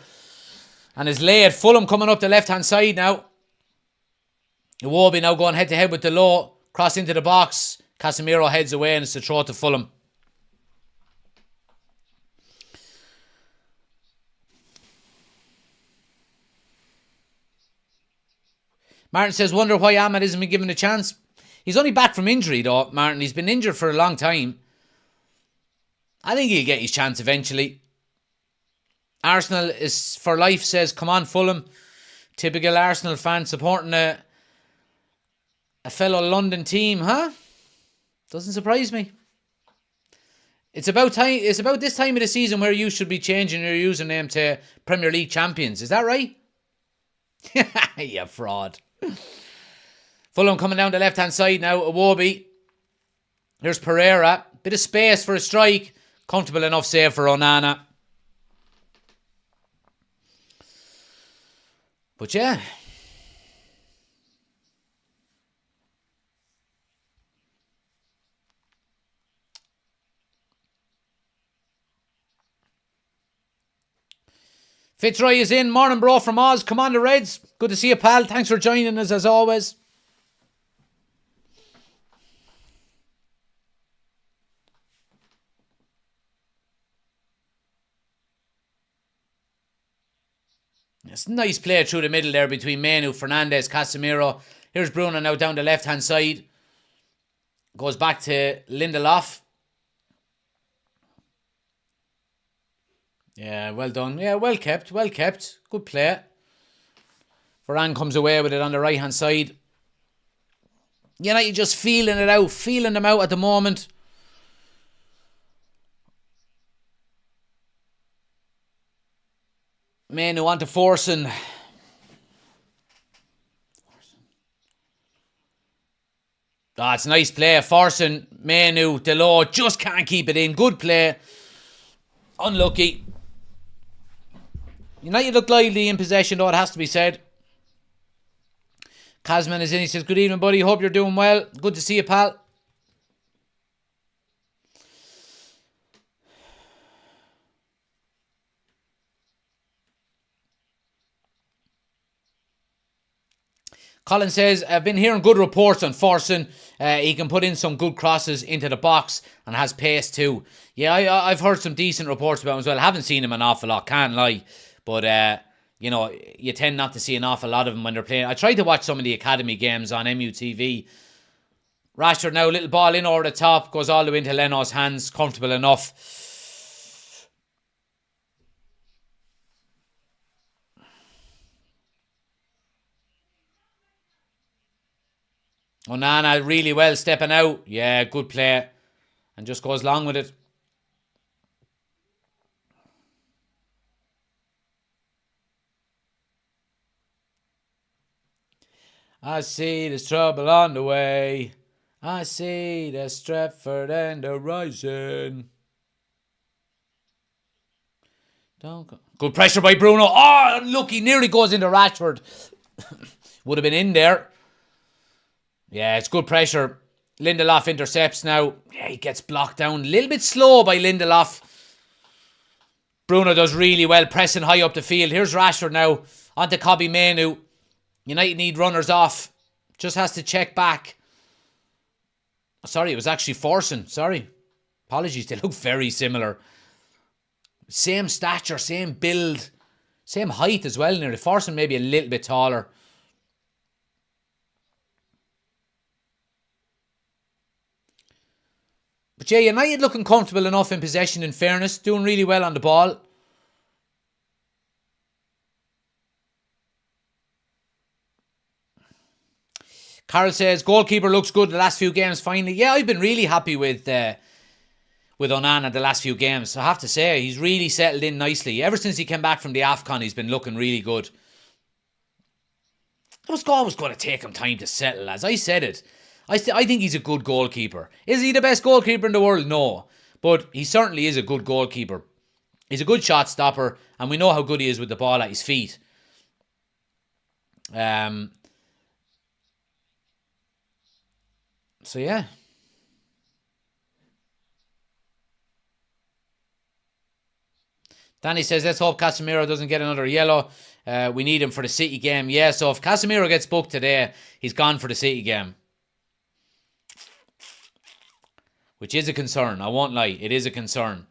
And is laid. Fulham coming up the left-hand side now. Iwobi now going head-to-head with Delort. Cross into the box. Casemiro heads away and it's a throw to Fulham. Martin says, wonder why Ahmed isn't been given a chance. He's only back from injury though, Martin. He's been injured for a long time. I think he'll get his chance eventually. Arsenal is for life says, come on Fulham. Typical Arsenal fan supporting a fellow London team, huh? Doesn't surprise me. It's about time. It's about this time of the season where you should be changing your username to Premier League champions. Is that right? You fraud. Fulham coming down the left-hand side now. Iwobi. Here's Pereira. Bit of space for a strike. Comfortable enough save for Onana. But yeah. Fitzroy is in. Morning, bro, from Oz. Come on, the Reds. Good to see you, pal. Thanks for joining us, as always. It's a nice play through the middle there between Manu, Fernandes, Casemiro. Here's Bruno now down the left-hand side. Goes back to Lindelof. Yeah, well done. Yeah, well kept. Well kept. Good play. Varane comes away with it on the right-hand side. United just feeling it out. Feeling them out at the moment. Manu on to Forson. Ah, it's a nice play. Forson, Manu, Delort just can't keep it in. Good play. Unlucky. United look lively in possession though, it has to be said. Kazman is in. He says, good evening, buddy. Hope you're doing well. Good to see you, pal. Colin says, I've been hearing good reports on Forson. He can put in some good crosses into the box and has pace too. Yeah, I've heard some decent reports about him as well. I haven't seen him an awful lot, can't lie. But, you know, you tend not to see an awful lot of them when they're playing. I tried to watch some of the academy games on MUTV Rashford now, little ball in over the top, goes all the way into Leno's hands, comfortable enough. Onana really well stepping out. Yeah, good play. And just goes long with it. I see there's trouble on the way. I see the Stratford and the Rising. Good pressure by Bruno. Oh, look, he nearly goes into Rashford. Would have been in there. Yeah, it's good pressure. Lindelof intercepts now. Yeah, he gets blocked down. A little bit slow by Lindelof. Bruno does really well, pressing high up the field. Here's Rashford now. On to Kobbie Mainoo. United need runners off. Just has to check back. Sorry, it was actually Forson. Sorry. Apologies, they look very similar. Same stature, same build, same height as well. Nearly Forson maybe a little bit taller. But yeah, United looking comfortable enough in possession, in fairness. Doing really well on the ball. Carl says, goalkeeper looks good the last few games, finally. Yeah, I've been really happy with Onana the last few games. I have to say, he's really settled in nicely. Ever since he came back from the AFCON, he's been looking really good. It was always going to take him time to settle, as I said it. I think he's a good goalkeeper. Is he the best goalkeeper in the world? No. But he certainly is a good goalkeeper. He's a good shot stopper, and we know how good he is with the ball at his feet. So, yeah. Danny says, let's hope Casemiro doesn't get another yellow. We need him for the City game. Yeah, so if Casemiro gets booked today, he's gone for the City game. Which is a concern. I won't lie. It is a concern.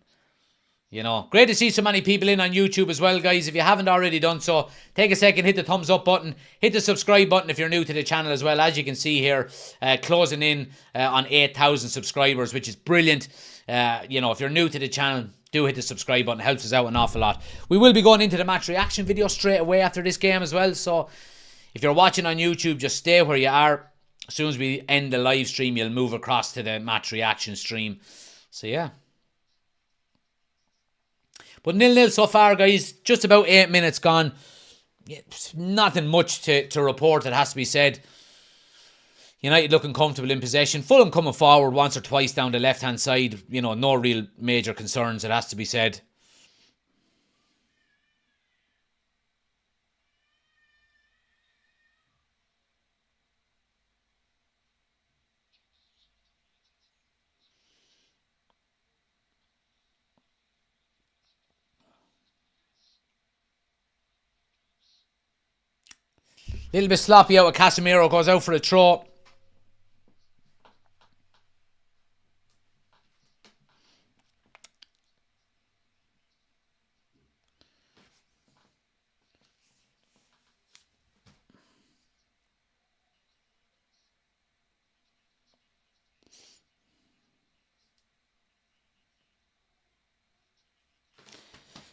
You know, great to see so many people in on YouTube as well, guys. If you haven't already done so, take a second, hit the thumbs up button, hit the subscribe button if you're new to the channel as well. As you can see here, closing in on 8,000 subscribers, which is brilliant. You know, if you're new to the channel, do hit the subscribe button. It helps us out an awful lot. We will be going into the match reaction video straight away after this game as well. So if you're watching on YouTube, just stay where you are. As soon as we end the live stream, you'll move across to the match reaction stream. So yeah. But 0-0 so far, guys. Just about 8 minutes gone. Nothing much to report, it has to be said. United looking comfortable in possession. Fulham coming forward once or twice down the left-hand side. You know, no real major concerns, it has to be said. Little bit sloppy out with Casemiro. Goes out for a throw.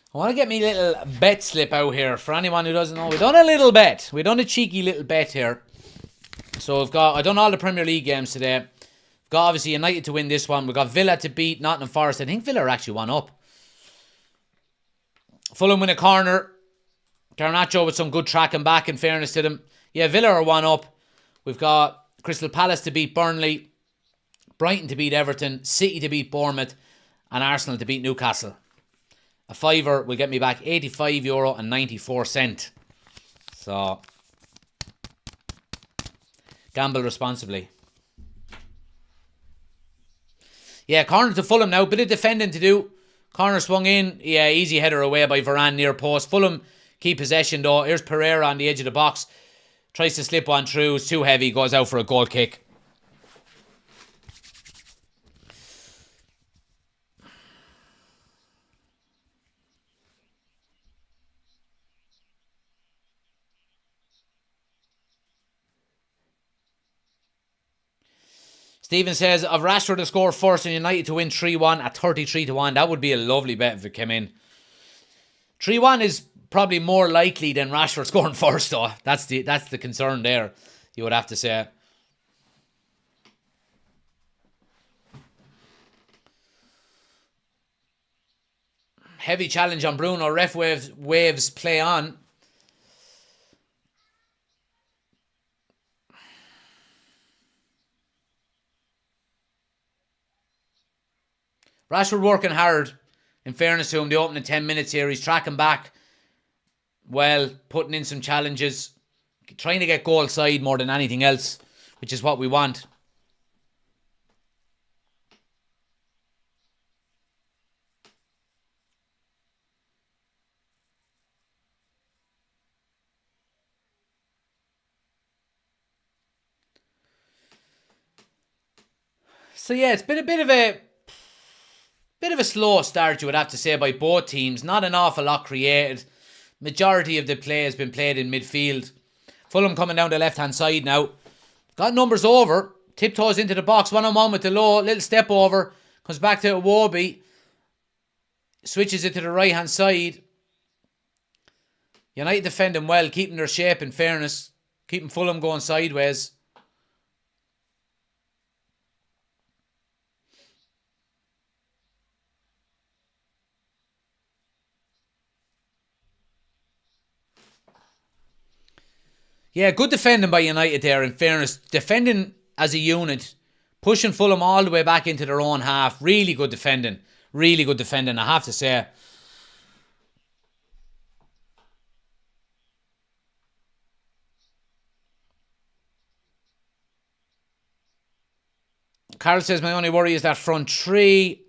I want to get me little bet slip out here. For anyone who doesn't know, we've done a little bet. We've done a cheeky little bet here. So I've done all the Premier League games today. We've got obviously United to win this one. We've got Villa to beat Nottingham Forest. I think Villa are actually 1 up. Fulham win a corner. Garnacho with some good tracking back, in fairness to them. Yeah, Villa are 1 up. We've got Crystal Palace to beat Burnley. Brighton to beat Everton. City to beat Bournemouth. And Arsenal to beat Newcastle. A fiver will get me back €85.94. So, gamble responsibly. Yeah, corner to Fulham now. Bit of defending to do. Corner swung in. Yeah, easy header away by Varane near post. Fulham keep possession though. Here's Pereira on the edge of the box. Tries to slip one through. It's too heavy. Goes out for a goal kick. Stephen says, of Rashford to score first and United to win 3-1 at 33-1. That would be a lovely bet if it came in. 3-1 is probably more likely than Rashford scoring first, though. That's the concern there, you would have to say. Heavy challenge on Bruno. Ref waves play on. Rashford working hard, in fairness to him, the opening 10 minutes here. He's tracking back well, putting in some challenges, trying to get goal side more than anything else, which is what we want. So yeah, it's been a bit of a slow start, you would have to say, by both teams. Not an awful lot created. Majority of the play has been played in midfield. Fulham coming down the left-hand side now. Got numbers over. Tiptoes into the box. 1-on-1 with the low. Little step over. Comes back to Iwobi. Switches it to the right-hand side. United defending well. Keeping their shape, in fairness. Keeping Fulham going sideways. Yeah, good defending by United there, in fairness. Defending as a unit. Pushing Fulham all the way back into their own half. Really good defending. Really good defending, I have to say. Carl says, my only worry is that front three.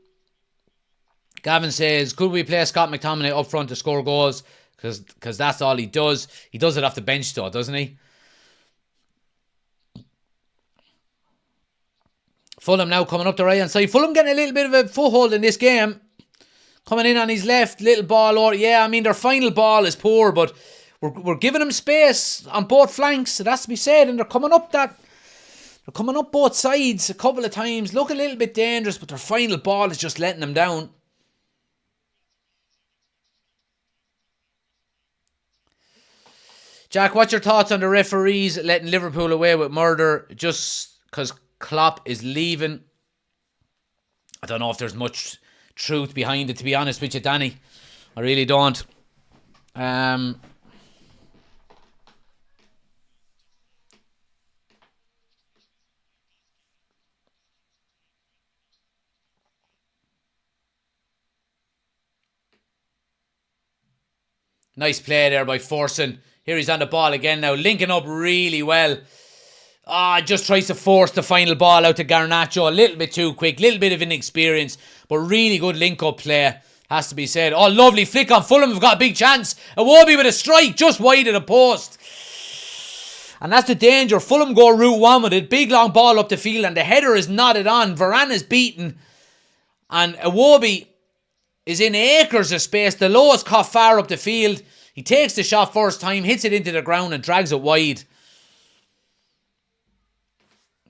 Gavin says, could we play Scott McTominay up front to score goals? Because that's all he does. He does it off the bench though, doesn't he? Fulham now coming up the right hand side. Fulham getting a little bit of a foothold in this game. Coming in on his left, little ball over. Yeah, I mean their final ball is poor, but we're giving them space on both flanks. It has to be said, and they're coming up both sides a couple of times. Look a little bit dangerous, but their final ball is just letting them down. Jack, what's your thoughts on the referees letting Liverpool away with murder just because Klopp is leaving? I don't know if there's much truth behind it, to be honest with you, Danny. I really don't. Nice play there by Forson. Here he's on the ball again now, linking up really well. Just tries to force the final ball out to Garnacho. A little bit too quick, little bit of inexperience, but really good link-up play, has to be said. Oh, lovely flick on Fulham. Have got a big chance. Iwobi with a strike just wide of the post. And that's the danger. Fulham go route one with it. Big long ball up the field and the header is knotted on. Varane is beaten. And Iwobi is in acres of space. The low is caught far up the field. He takes the shot first time, hits it into the ground and drags it wide.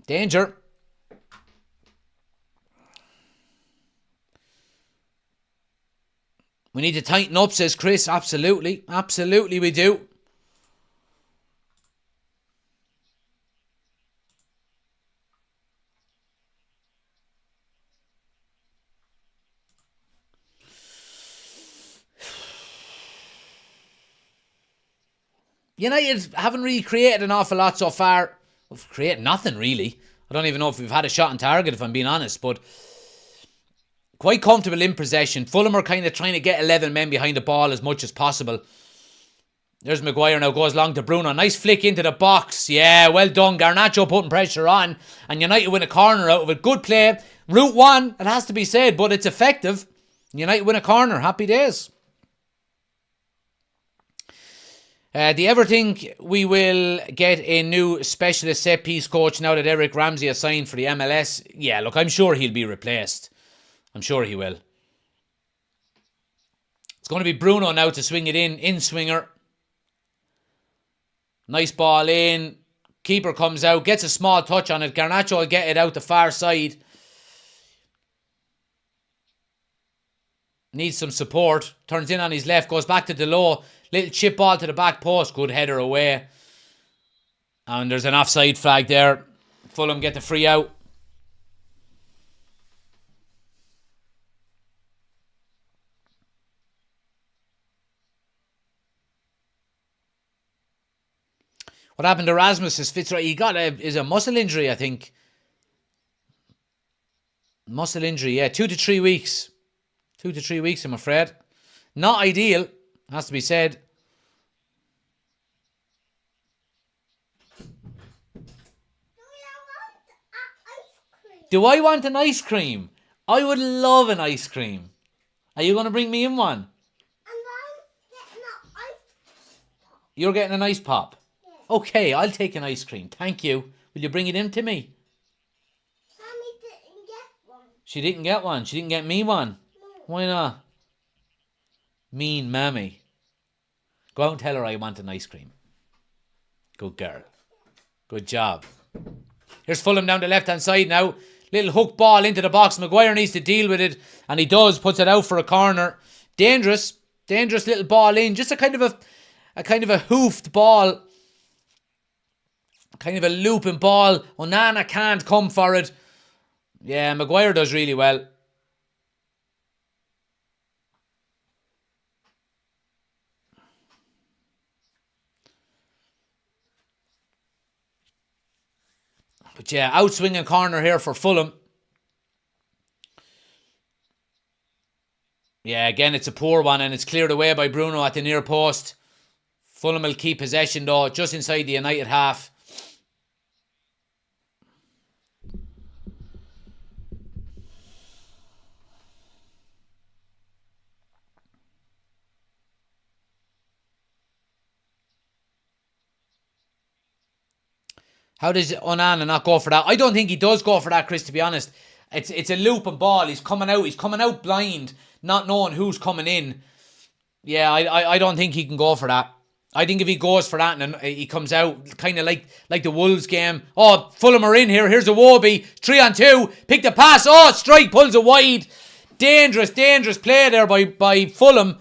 Danger. We need to tighten up, says Chris. Absolutely. Absolutely we do. United haven't really created an awful lot so far. We've created nothing, really. I don't even know if we've had a shot on target, if I'm being honest, but quite comfortable in possession. Fulham are kind of trying to get 11 men behind the ball as much as possible. There's Maguire now, goes long to Bruno. Nice flick into the box. Yeah, well done. Garnacho putting pressure on, and United win a corner out of it. Good play. Route one, it has to be said, but it's effective. United win a corner. Happy days. Do you ever think we will get a new specialist set-piece coach now that Eric Ramsey has signed for the MLS? Yeah, look, I'm sure he'll be replaced. I'm sure he will. It's going to be Bruno now to swing it in swinger. Nice ball in. Keeper comes out, gets a small touch on it. Garnacho will get it out the far side. Needs some support. Turns in on his left. Goes back to Delo. Little chip ball to the back post. Good header away. And there's an offside flag there. Fulham get the free out. What happened to Rasmus is Fitzroy? He got a muscle injury, I think. Muscle injury, yeah. 2 to 3 weeks. 2 to 3 weeks, I'm afraid. Not ideal, has to be said. Do I want an ice cream? I would love an ice cream. Are you going to bring me in one? You're getting an ice pop? Okay, I'll take an ice cream. Thank you. Will you bring it in to me? Mommy didn't get one. She didn't get one. She didn't get me one. No. Why not? Mean mammy. Go out and tell her I want an ice cream. Good girl. Good job. Here's Fulham down the left-hand side now. Little hook ball into the box. Maguire needs to deal with it. And he does. Puts it out for a corner. Dangerous. Dangerous little ball in. Just a kind of a hoofed ball. Kind of a looping ball. Onana can't come for it. Yeah, Maguire does really well. But yeah, outswinging corner here for Fulham. Yeah, again, it's a poor one and it's cleared away by Bruno at the near post. Fulham will keep possession though, just inside the United half. How does Onana not go for that? I don't think he does go for that, Chris, to be honest. It's a looping ball. He's coming out blind, not knowing who's coming in. Yeah, I don't think he can go for that. I think if he goes for that and he comes out kind of like the Wolves game. Oh, Fulham are in here. Here's a Wobie. 3-on-2. Pick the pass. Oh, strike. Pulls it wide. Dangerous play there by Fulham.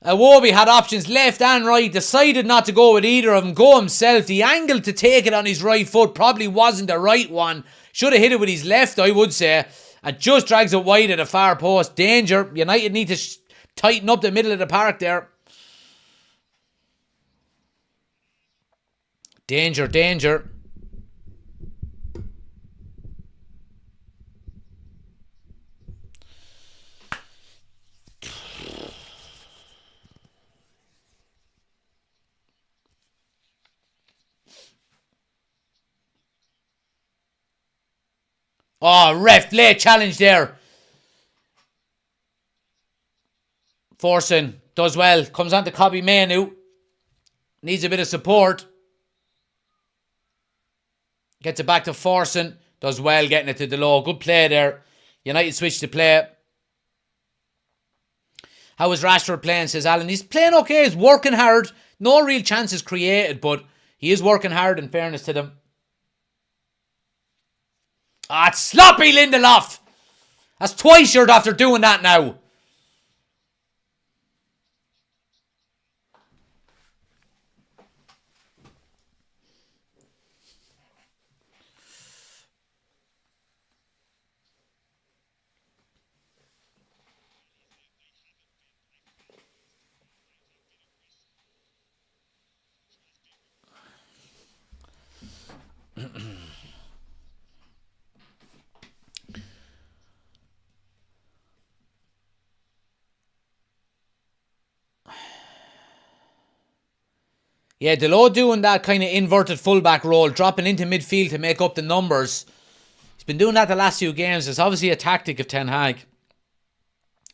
Wobie had options left and right. Decided not to go with either of them. Go himself. The angle to take it on his right foot probably wasn't the right one. Should have hit it with his left, I would say. And just drags it wide at the far post. Danger. United need to tighten up the middle of the park there. Danger. Oh, ref, late challenge there. Forson does well. Comes on to Kobbie Mainoo. Needs a bit of support. Gets it back to Forson. Does well getting it to Delo. Good play there. United switch to play. How is Rashford playing, says Alan. He's playing okay. He's working hard. No real chances created, but he is working hard in fairness to them. Ah, it's sloppy, Lindelof. That's twice you're after doing that now. Yeah, Delo doing that kind of inverted fullback role, dropping into midfield to make up the numbers. He's been doing that the last few games. It's obviously a tactic of Ten Hag.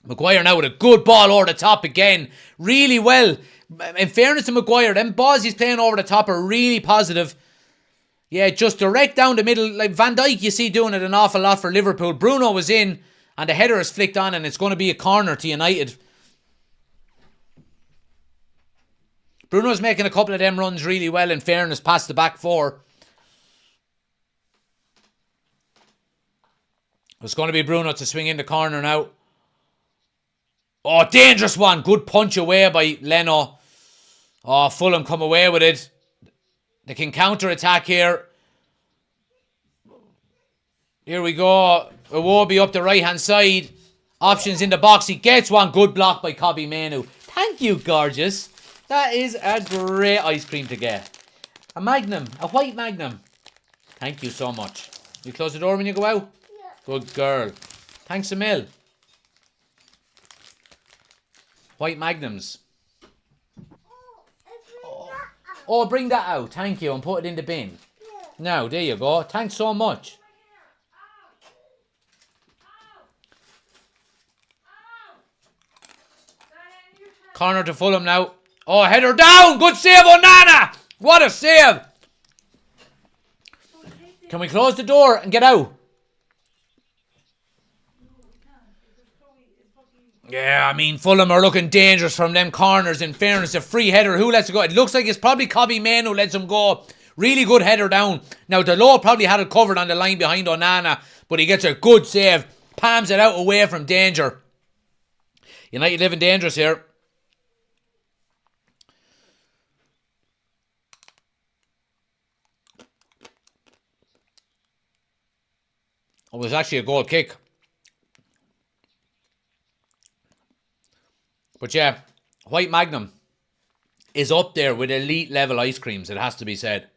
Maguire now with a good ball over the top again. Really well. In fairness to Maguire, them balls he's playing over the top are really positive. Yeah, just direct down the middle. Like Van Dijk, you see doing it an awful lot for Liverpool. Bruno was in, and the header is flicked on, and it's going to be a corner to United. Bruno's making a couple of them runs really well, in fairness, past the back four. It's going to be Bruno to swing in the corner now. Oh, dangerous one. Good punch away by Leno. Oh, Fulham come away with it. They can counter-attack here. Here we go. Iwobi up the right-hand side. Options in the box. He gets one. Good block by Kobbie Mainoo. Thank you, gorgeous. That is a great ice cream to get. A Magnum. A white Magnum. Thank you so much. You close the door when you go out? Yeah. Good girl. Thanks a mil. White Magnums. Oh, bring that out. Thank you. And put it in the bin. Yeah. Now, there you go. Thanks so much. Corner to Fulham now. Oh, header down. Good save, Onana. What a save. Can we close the door and get out? Yeah, I mean, Fulham are looking dangerous from them corners. In fairness, a free header. Who lets it go? It looks like it's probably Kobbie Mainoo who lets him go. Really good header down. Now, Delo probably had it covered on the line behind Onana, but he gets a good save. Palms it out away from danger. United living dangerous here. It was actually a goal kick. But yeah, White Magnum is up there with elite level ice creams, it has to be said.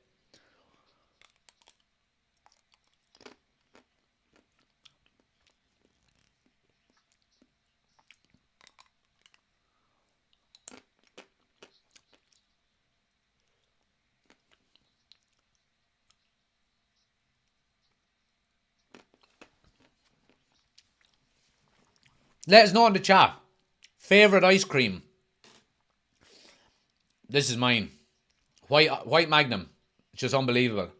Let us know in the chat. Favourite ice cream. This is mine. White Magnum. It's just unbelievable.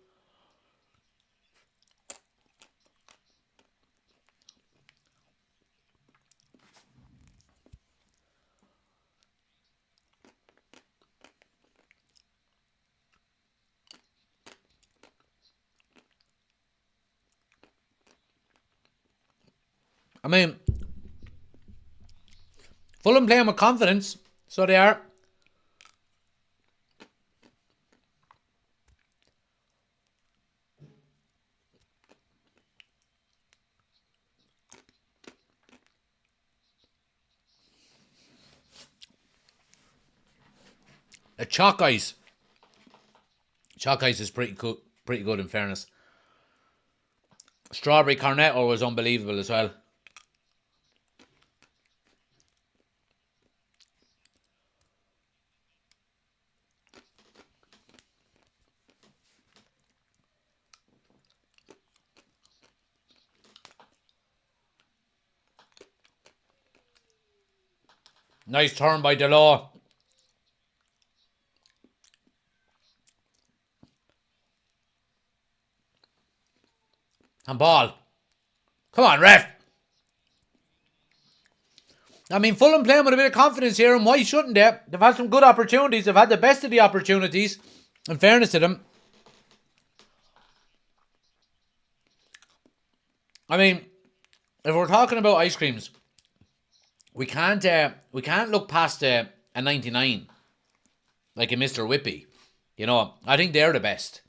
I mean, Fulham playing with confidence, so they are. A chalk ice. Chalk ice is pretty good in fairness. Strawberry cornetto was unbelievable as well. Nice turn by Delo. And ball. Come on, ref. I mean, Fulham playing with a bit of confidence here, and why shouldn't they? They've had some good opportunities. They've had the best of the opportunities, in fairness to them. I mean, if we're talking about ice creams, we can't look past a 99 like a Mr. Whippy. You know, I think they're the best.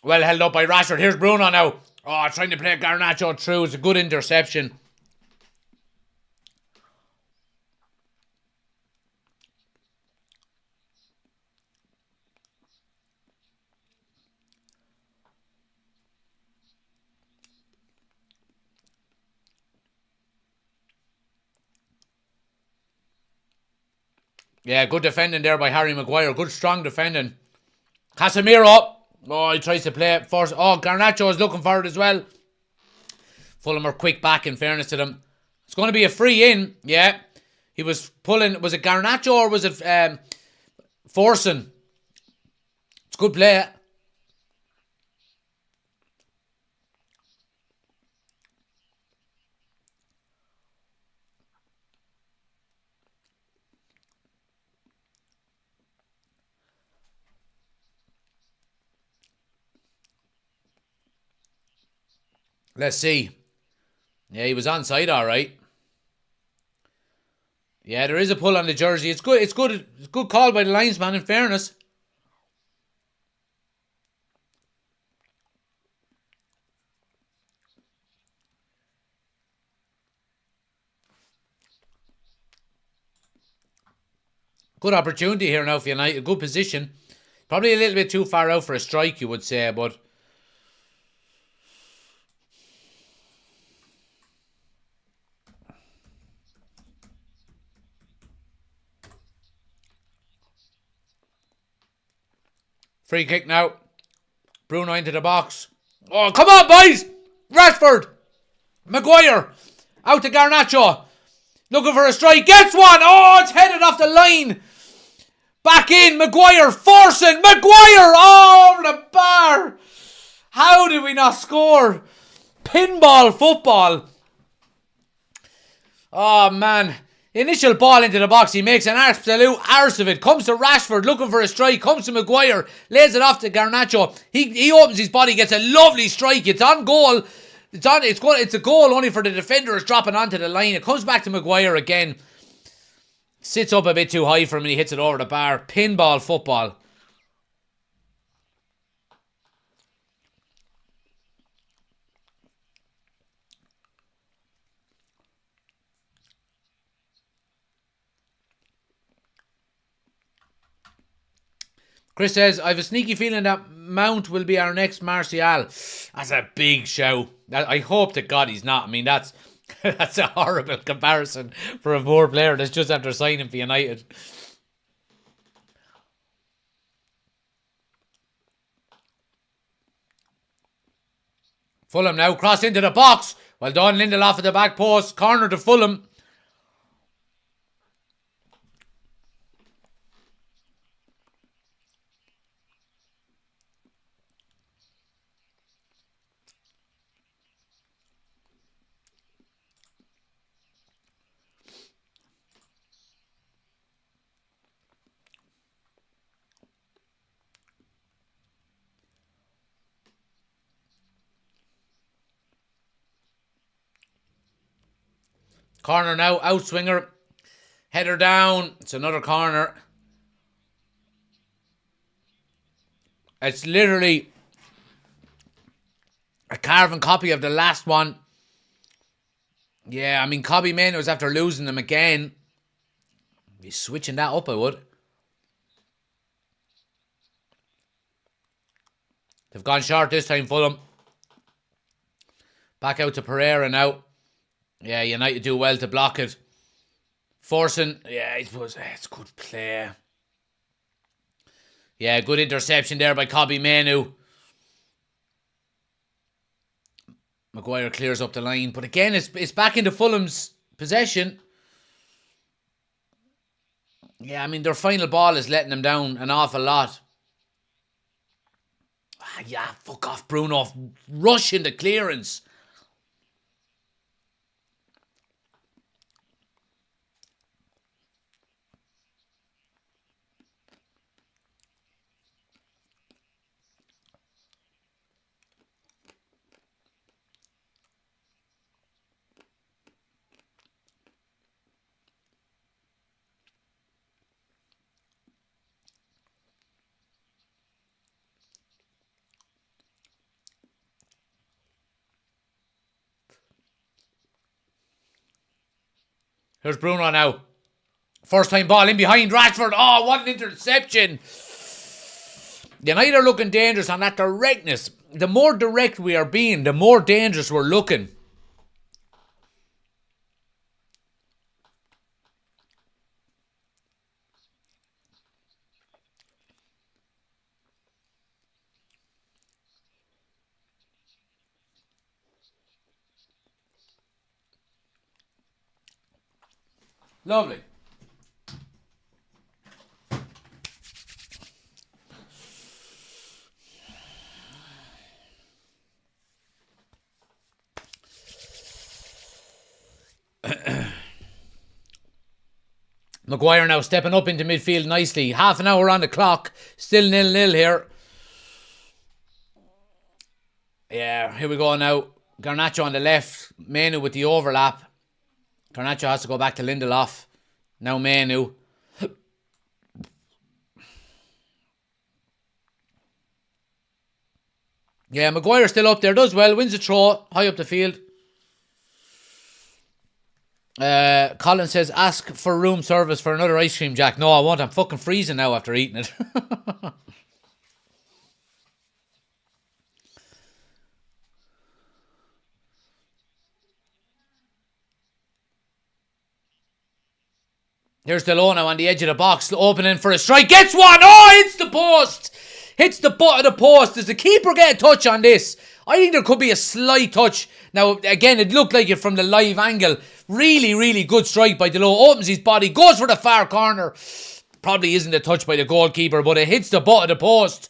Well held up by Rashford. Here's Bruno now. Oh, trying to play Garnacho through. It's a good interception. Yeah, good defending there by Harry Maguire. Good strong defending. Casemiro. Oh, he tries to play it first. Oh, Garnacho is looking for it as well. Fulham are quick back, in fairness to them. It's going to be a free in. Yeah. He was pulling. Was it Garnacho or was it Forson? It's good play. Let's see. Yeah, he was onside, all right. Yeah, there is a pull on the jersey. It's good. It's good. It's a good call by the linesman, in fairness. Good opportunity here now for United. Good position. Probably a little bit too far out for a strike, you would say, but... Free kick now. Bruno into the box. Oh, come on, boys! Rashford! Maguire! Out to Garnacho. Looking for a strike. Gets one! Oh, it's headed off the line! Back in, Maguire forcing! Maguire! Oh, over the bar! How did we not score? Pinball football. Oh, man. Initial ball into the box. He makes an absolute arse of it. Comes to Rashford looking for a strike. Comes to Maguire. Lays it off to Garnacho. He opens his body. Gets a lovely strike. It's on goal. It's a goal only for the defender is dropping onto the line. It comes back to Maguire again. Sits up a bit too high for him and he hits it over the bar. Pinball football. Chris says, I have a sneaky feeling that Mount will be our next Martial. That's a big show. I hope to God he's not. I mean, that's a horrible comparison for a poor player that's just after signing for United. Fulham now cross into the box. Well done, Lindelof at the back post. Corner to Fulham. Corner now, outswinger. Header down. It's another corner. It's literally a carbon copy of the last one. Yeah, I mean, Kobbie Mainoo was after losing them again. Be switching that up, I would. They've gone short this time, Fulham. Back out to Pereira now. Yeah, United do well to block it. Forcing. Yeah, it's good play. Yeah, good interception there by Kobbie Mainoo. Maguire clears up the line. But again, it's back into Fulham's possession. Yeah, I mean, their final ball is letting them down an awful lot. Yeah, fuck off, Bruno. Rushing the clearance. Here's Bruno now. First time ball in behind Rashford. Oh, what an interception. United are looking dangerous on that directness. The more direct we are being, the more dangerous we're looking. Lovely. Maguire now stepping up into midfield nicely. Half an hour on the clock. Still 0-0 here. Yeah, here we go now. Garnacho on the left. Manu with the overlap. Garnacho has to go back to Lindelof. Now Manu. Yeah, Maguire still up there. Does well. Wins the throw. High up the field. Colin says, ask for room service for another ice cream, Jack. No, I won't. I'm fucking freezing now after eating it. Here's Delona on the edge of the box, opening for a strike. Gets one. Oh, hits the post. Hits the butt of the post. Does the keeper get a touch on this? I think there could be a slight touch. Now, again, it looked like it from the live angle. Really, really good strike by Delo. Opens his body, goes for the far corner. Probably isn't a touch by the goalkeeper, but it hits the butt of the post.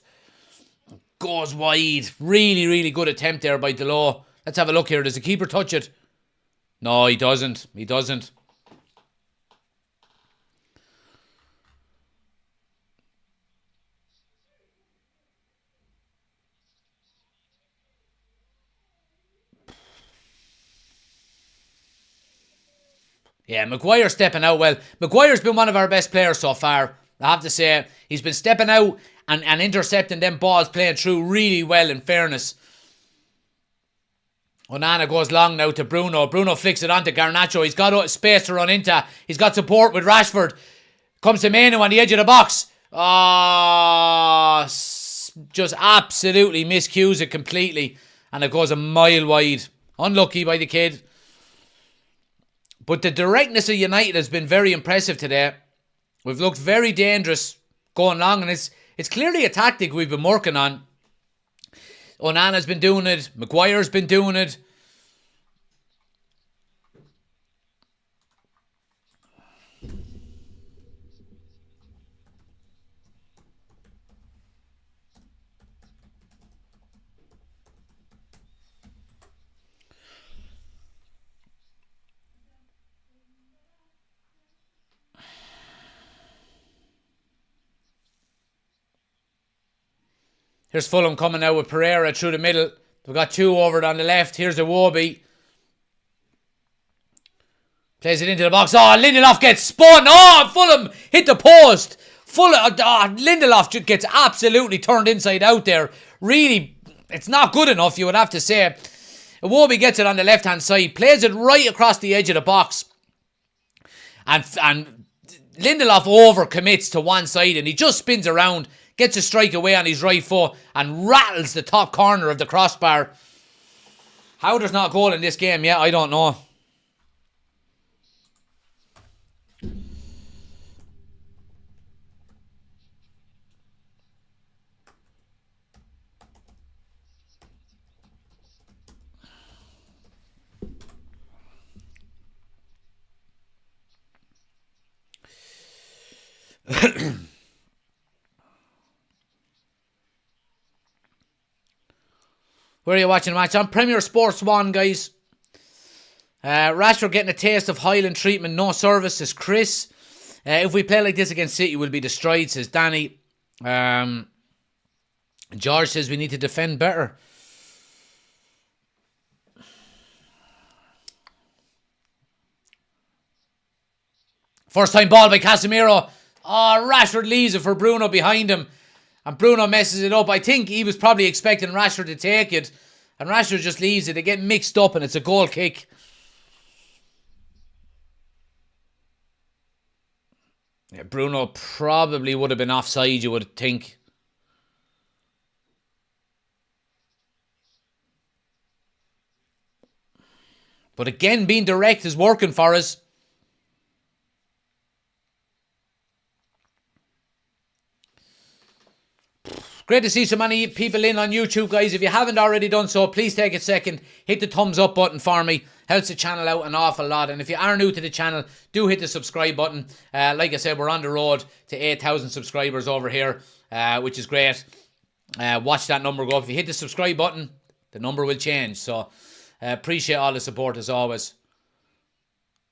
Goes wide. Really, really good attempt there by Delo. Let's have a look here. Does the keeper touch it? No, he doesn't. He doesn't. Yeah, Maguire stepping out well. Maguire's been one of our best players so far. I have to say, he's been stepping out and intercepting them balls, playing through really well, in fairness. Onana goes long now to Bruno. Bruno flicks it onto Garnacho. He's got space to run into. He's got support with Rashford. Comes to Manu on the edge of the box. Oh, just absolutely miscues it completely. And it goes a mile wide. Unlucky by the kid. But the directness of United has been very impressive today. We've looked very dangerous going long, and it's clearly a tactic we've been working on. Onana's been doing it. Maguire's been doing it. Here's Fulham coming out with Pereira through the middle. We've got two over on the left. Here's Iwobi. Plays it into the box. Oh, Lindelof gets spun. Oh, Fulham hit the post. Lindelof gets absolutely turned inside out there. Really, it's not good enough, you would have to say. Iwobi gets it on the left-hand side. Plays it right across the edge of the box. And Lindelof overcommits to one side and he just spins around. Gets a strike away on his right foot and rattles the top corner of the crossbar. How there's not a goal in this game yet, I don't know. Where are you watching the match? On Premier Sports 1, guys. Rashford getting a taste of Highland treatment. No service, says Chris. If we play like this against City, we'll be destroyed, says Danny. George says we need to defend better. First time ball by Casemiro. Oh, Rashford leaves it for Bruno behind him. And Bruno messes it up. I think he was probably expecting Rashford to take it. And Rashford just leaves it. They get mixed up and it's a goal kick. Yeah, Bruno probably would have been offside, you would think. But again, being direct is working for us. Great to see so many people in on YouTube, guys. If you haven't already done so, please take a second. Hit the thumbs up button for me. Helps the channel out an awful lot. And if you are new to the channel, do hit the subscribe button. Like I said, we're on the road to 8,000 subscribers over here, which is great. Watch that number go up. If you hit the subscribe button, the number will change. So, appreciate all the support as always.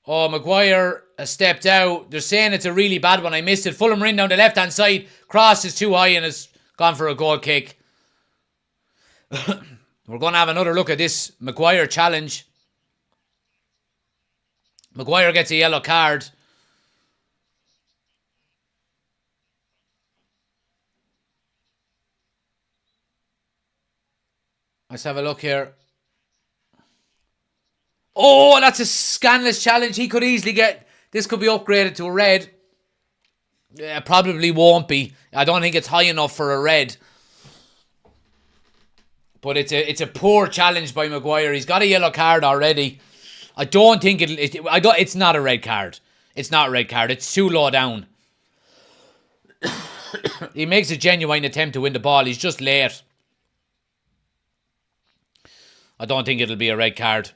Oh, Maguire has stepped out. They're saying it's a really bad one. I missed it. Fulham ring down the left-hand side. Cross is too high and it's gone for a goal kick. We're going to have another look at this Maguire challenge. Maguire gets a yellow card. Let's have a look here. Oh, that's a scandalous challenge. He could easily get... This could be upgraded to a red. Yeah, probably won't be. I don't think it's high enough for a red. But it's a poor challenge by Maguire. He's got a yellow card already. I don't think it's not a red card. It's not a red card. It's too low down. He makes a genuine attempt to win the ball. He's just late. I don't think it'll be a red card.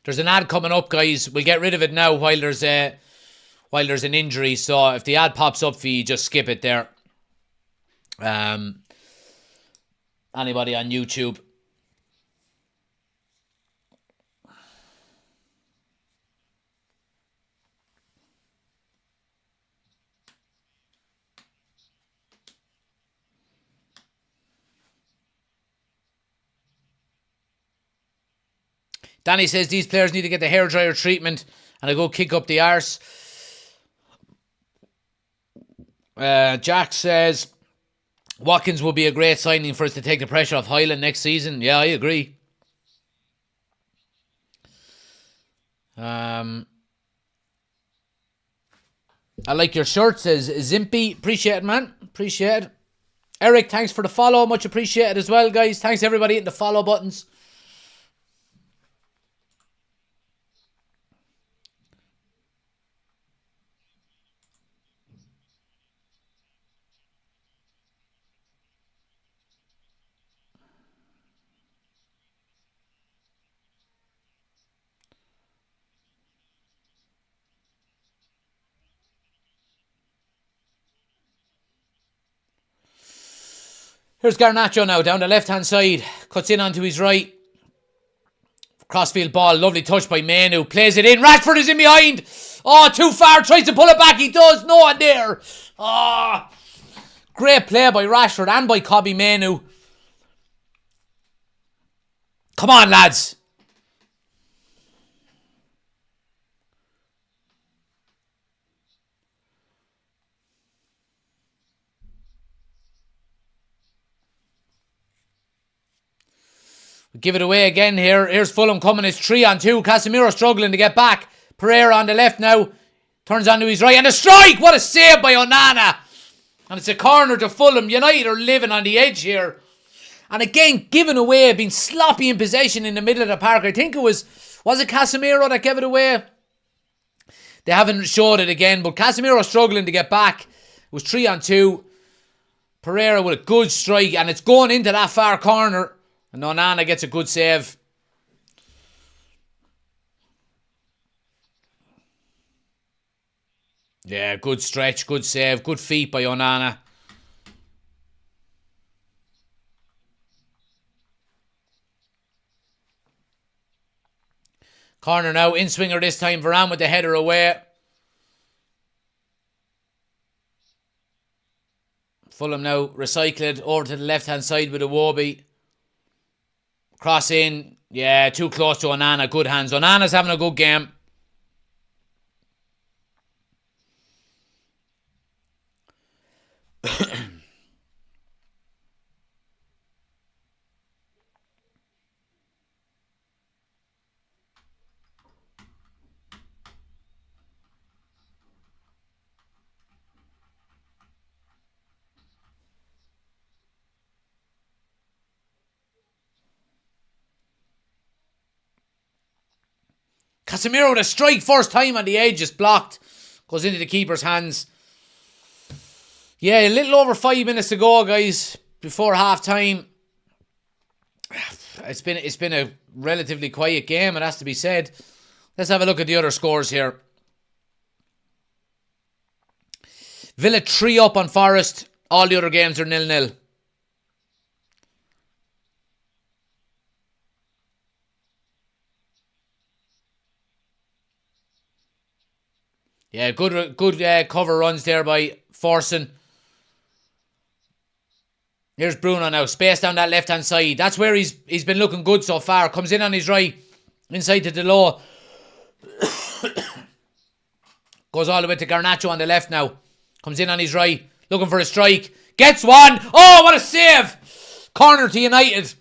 There's an ad coming up, guys. We'll get rid of it now while there's an injury. So if the ad pops up for you, just skip it there. Anybody on YouTube? Danny says these players need to get the hairdryer treatment and I go kick up the arse. Jack says Watkins will be a great signing for us to take the pressure off Highland next season. Yeah, I agree. I like your shirt, says Zimpy. Appreciate it, man. Appreciate it. Eric, thanks for the follow. Much appreciated as well, guys. Thanks everybody hitting the follow buttons. Here's Garnacho now, down the left-hand side. Cuts in onto his right. Crossfield ball, lovely touch by Manu. Plays it in, Rashford is in behind. Oh, too far, tries to pull it back. He does, no one there. Oh, great play by Rashford and by Kobbie Manu. Come on, lads. Give it away again here. Here's Fulham coming. It's 3-on-2. Casemiro struggling to get back. Pereira on the left now. Turns onto his right. And a strike! What a save by Onana. And it's a corner to Fulham. United are living on the edge here. And again, given away. Being sloppy in possession in the middle of the park. I think it was it Casemiro that gave it away? They haven't showed it again. But Casemiro struggling to get back. It was 3-on-2. Pereira with a good strike. And it's going into that far corner. And Onana gets a good save. Yeah, good stretch, good save, good feet by Onana. Corner now, in-swinger this time. Varane with the header away. Fulham now recycled over to the left-hand side with Iwobi. Cross in. Yeah, too close to Onana. Good hands. Onana's having a good game. Casemiro with a strike, first time on the edge, is blocked. Goes into the keeper's hands. Yeah, a little over 5 minutes to go, guys, before half time. It's been a relatively quiet game, it has to be said. Let's have a look at the other scores here. Villa 3 up on Forest. All the other games are 0-0. Yeah, good cover runs there by Forson. Here's Bruno now, space down that left-hand side. That's where he's been looking good so far. Comes in on his right, inside to Delo. Goes all the way to Garnacho on the left now. Comes in on his right, looking for a strike. Gets one. Oh, what a save! Corner to United.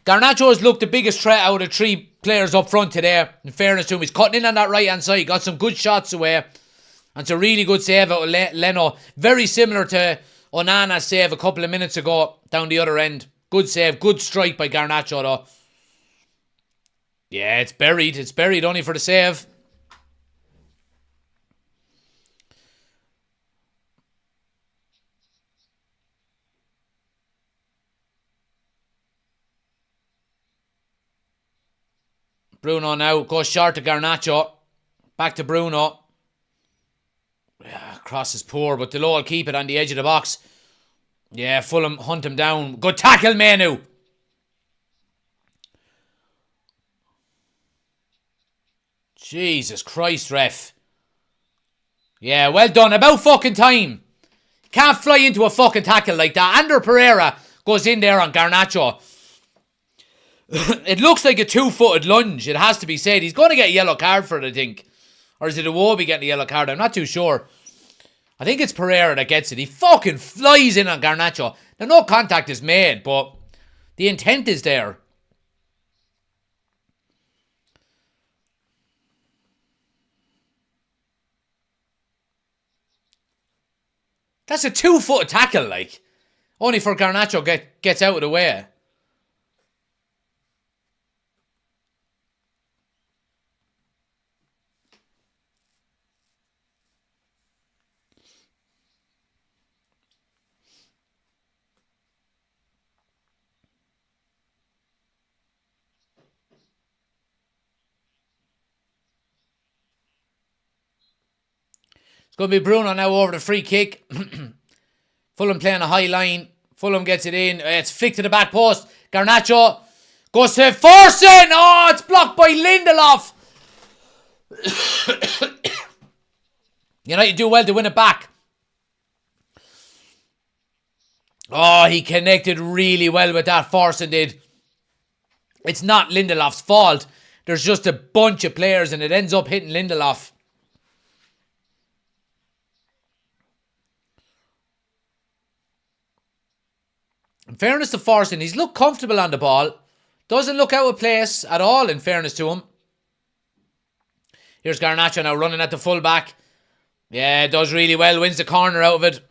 Garnacho has looked the biggest threat out of three players up front today. In fairness to him, he's cutting in on that right-hand side. Got some good shots away. And it's a really good save out of Leno. Very similar to Onana's save a couple of minutes ago down the other end. Good save. Good strike by Garnacho though. Yeah, it's buried. It's buried only for the save. Bruno now goes short to Garnacho. Back to Bruno. Yeah, cross is poor, but Delo will keep it on the edge of the box. Yeah, Fulham hunt him down. Good tackle, Manu. Jesus Christ, ref. Yeah, well done. About fucking time. Can't fly into a fucking tackle like that. Ander Pereira goes in there on Garnacho. It looks like a two-footed lunge, it has to be said. He's going to get a yellow card for it, I think. Or is it Iwobi getting a yellow card? I'm not too sure. I think it's Pereira that gets it. He fucking flies in on Garnacho. Now, no contact is made, but the intent is there. That's a two-footed tackle, like. Only for Garnacho gets out of the way. It's going to be Bruno now over the free kick. Fulham playing a high line. Fulham gets it in. It's flicked to the back post. Garnacho goes to Forson. Oh, it's blocked by Lindelof. United do well to win it back. Oh, he connected really well with that. Forson did. It's not Lindelof's fault. There's just a bunch of players and it ends up hitting Lindelof. In fairness to Forson, he's looked comfortable on the ball. Doesn't look out of place at all, in fairness to him. Here's Garnacho now running at the fullback. Yeah, does really well. Wins the corner out of it.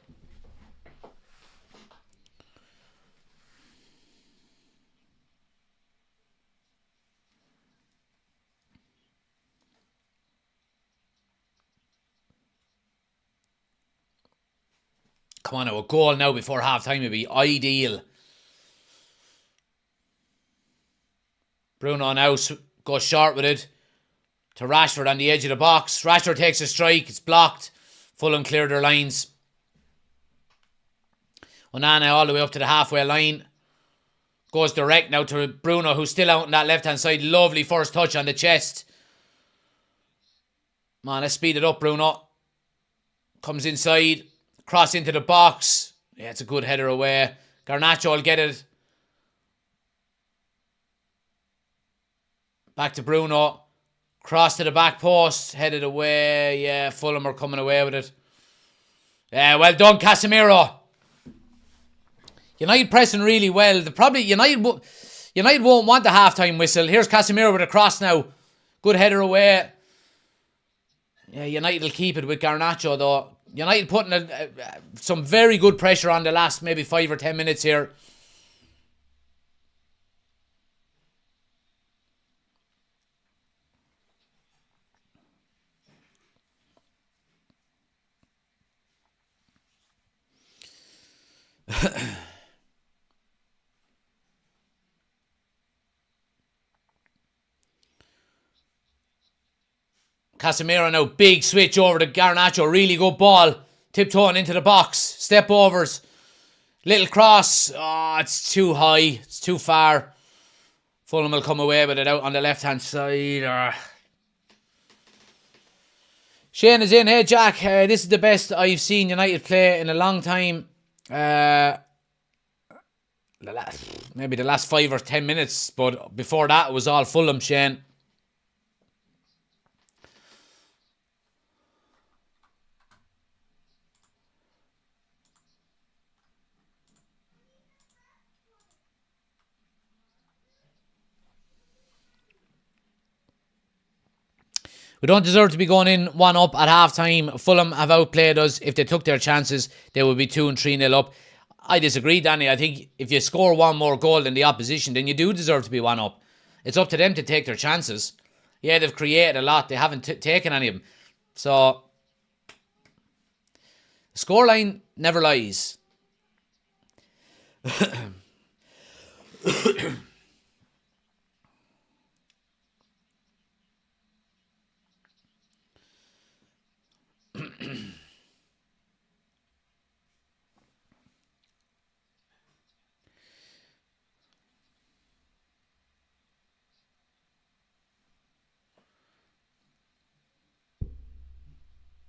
Come on now, a goal now before half-time would be ideal. Bruno now goes short with it to Rashford on the edge of the box. Rashford takes a strike. It's blocked. Fulham clear their lines. Onana all the way up to the halfway line. Goes direct now to Bruno, who's still out on that left-hand side. Lovely first touch on the chest. Man, let's speed it up, Bruno. Comes inside. Cross into the box. Yeah, it's a good header away. Garnacho will get it. Back to Bruno. Cross to the back post. Headed away. Yeah, Fulham are coming away with it. Yeah, well done, Casemiro. United pressing really well. United won't want the halftime whistle. Here's Casemiro with a cross now. Good header away. Yeah, United will keep it with Garnacho though. United putting some very good pressure on the last maybe 5 or 10 minutes here. Casemiro now, big switch over to Garnacho. Really good ball. Tiptoeing into the box. Step overs. Little cross. Oh, it's too high. It's too far. Fulham will come away with it out on the left-hand side. Shane is in. Hey, Jack, this is the best I've seen United play in a long time. Maybe the last 5 or 10 minutes, but before that, it was all Fulham, Shane. We don't deserve to be going in 1-up at half-time. Fulham have outplayed us. If they took their chances, they would be 2 and 3-0 up. I disagree, Danny. I think if you score one more goal than the opposition, then you do deserve to be 1-up. It's up to them to take their chances. Yeah, they've created a lot. They haven't taken any of them. So, the scoreline never lies.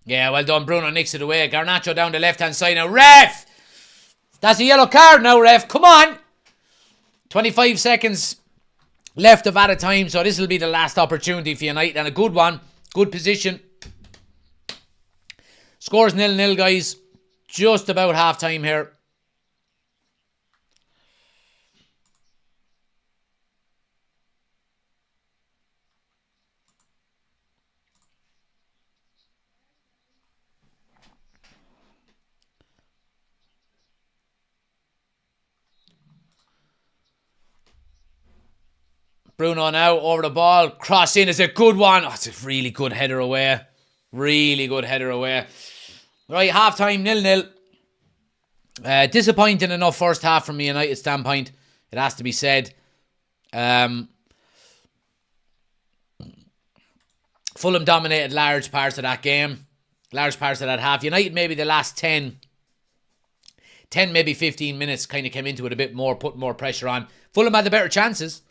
Yeah, well done. Bruno nicks it away. Garnacho down the left-hand side now. Ref! That's a yellow card now, ref. Come on! 25 seconds left of added time, so this will be the last opportunity for United, and a good one. Good position. Scores 0-0, guys. Just about half-time here. Bruno now over the ball. Cross in is a good one. Oh, it's a really good header away. Really good header away. Right, half time 0-0. Disappointing enough first half from a United standpoint. It has to be said. Fulham dominated large parts of that game. Large parts of that half. United maybe the last 10 maybe 15 minutes kind of came into it a bit more, put more pressure on. Fulham had the better chances.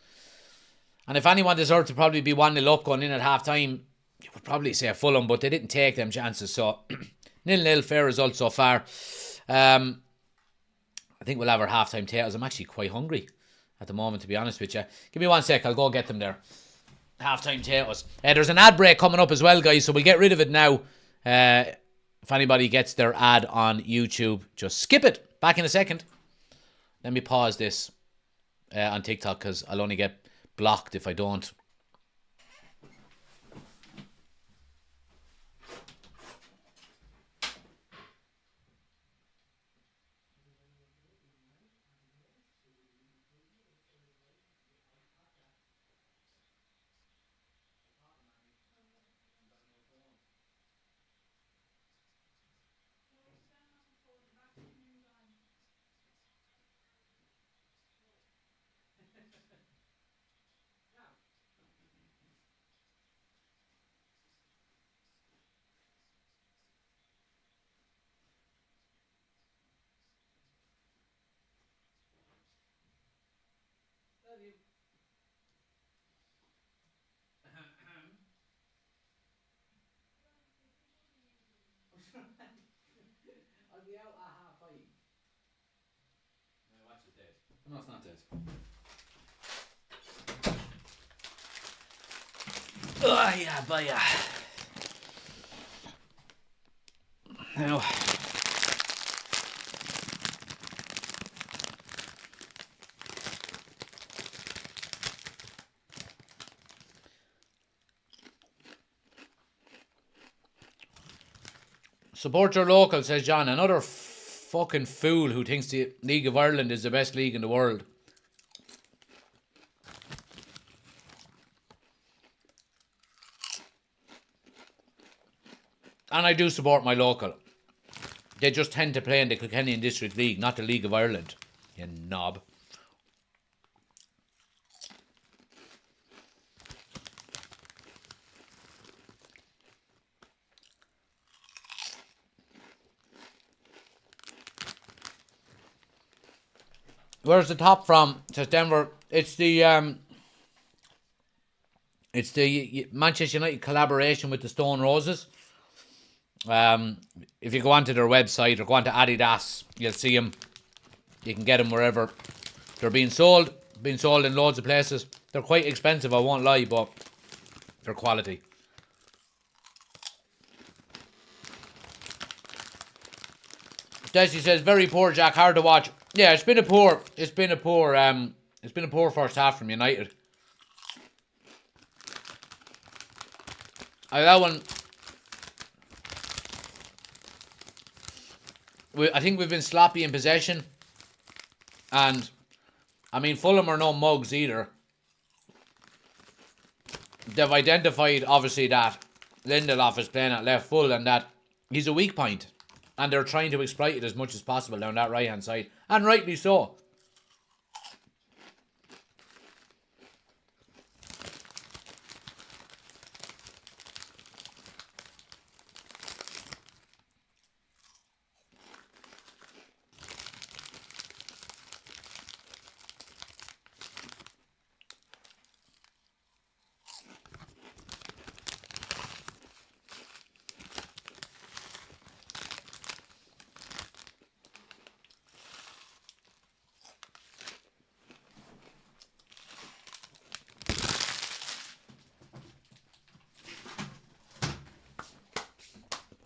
And if anyone deserved to probably be 1-0 up going in at half-time, you would probably say Fulham, but they didn't take them chances. So, 0-0, fair result so far. I think we'll have our half-time taters. I'm actually quite hungry at the moment, to be honest with you. Give me 1 sec, I'll go get them there. Half-time taters. There's an ad break coming up as well, guys, so we'll get rid of it now. If anybody gets their ad on YouTube, just skip it. Back in a second. Let me pause this on TikTok, because I'll only get blocked if I don't. I'll be out at 5:30. My watch is dead. No, it's not dead. Oh, yeah, but yeah. Now. Support your local, says John. Another fucking fool who thinks the League of Ireland is the best league in the world. And I do support my local. They just tend to play in the Kilkenny District League, not the League of Ireland. You knob. Where's the top from? Says Denver. It's the Manchester United collaboration with the Stone Roses. If you go onto their website or go onto Adidas, you'll see them. You can get them wherever they're being sold. Being sold in loads of places. They're quite expensive, I won't lie, but they're quality. Desi says, very poor, Jack, hard to watch. Yeah, it's been a poor first half from United. That one, I think we've been sloppy in possession. And, I mean, Fulham are no mugs either. They've identified, obviously, that Lindelof is playing at left full and that he's a weak point. And they're trying to exploit it as much as possible down that right-hand side. And rightly so.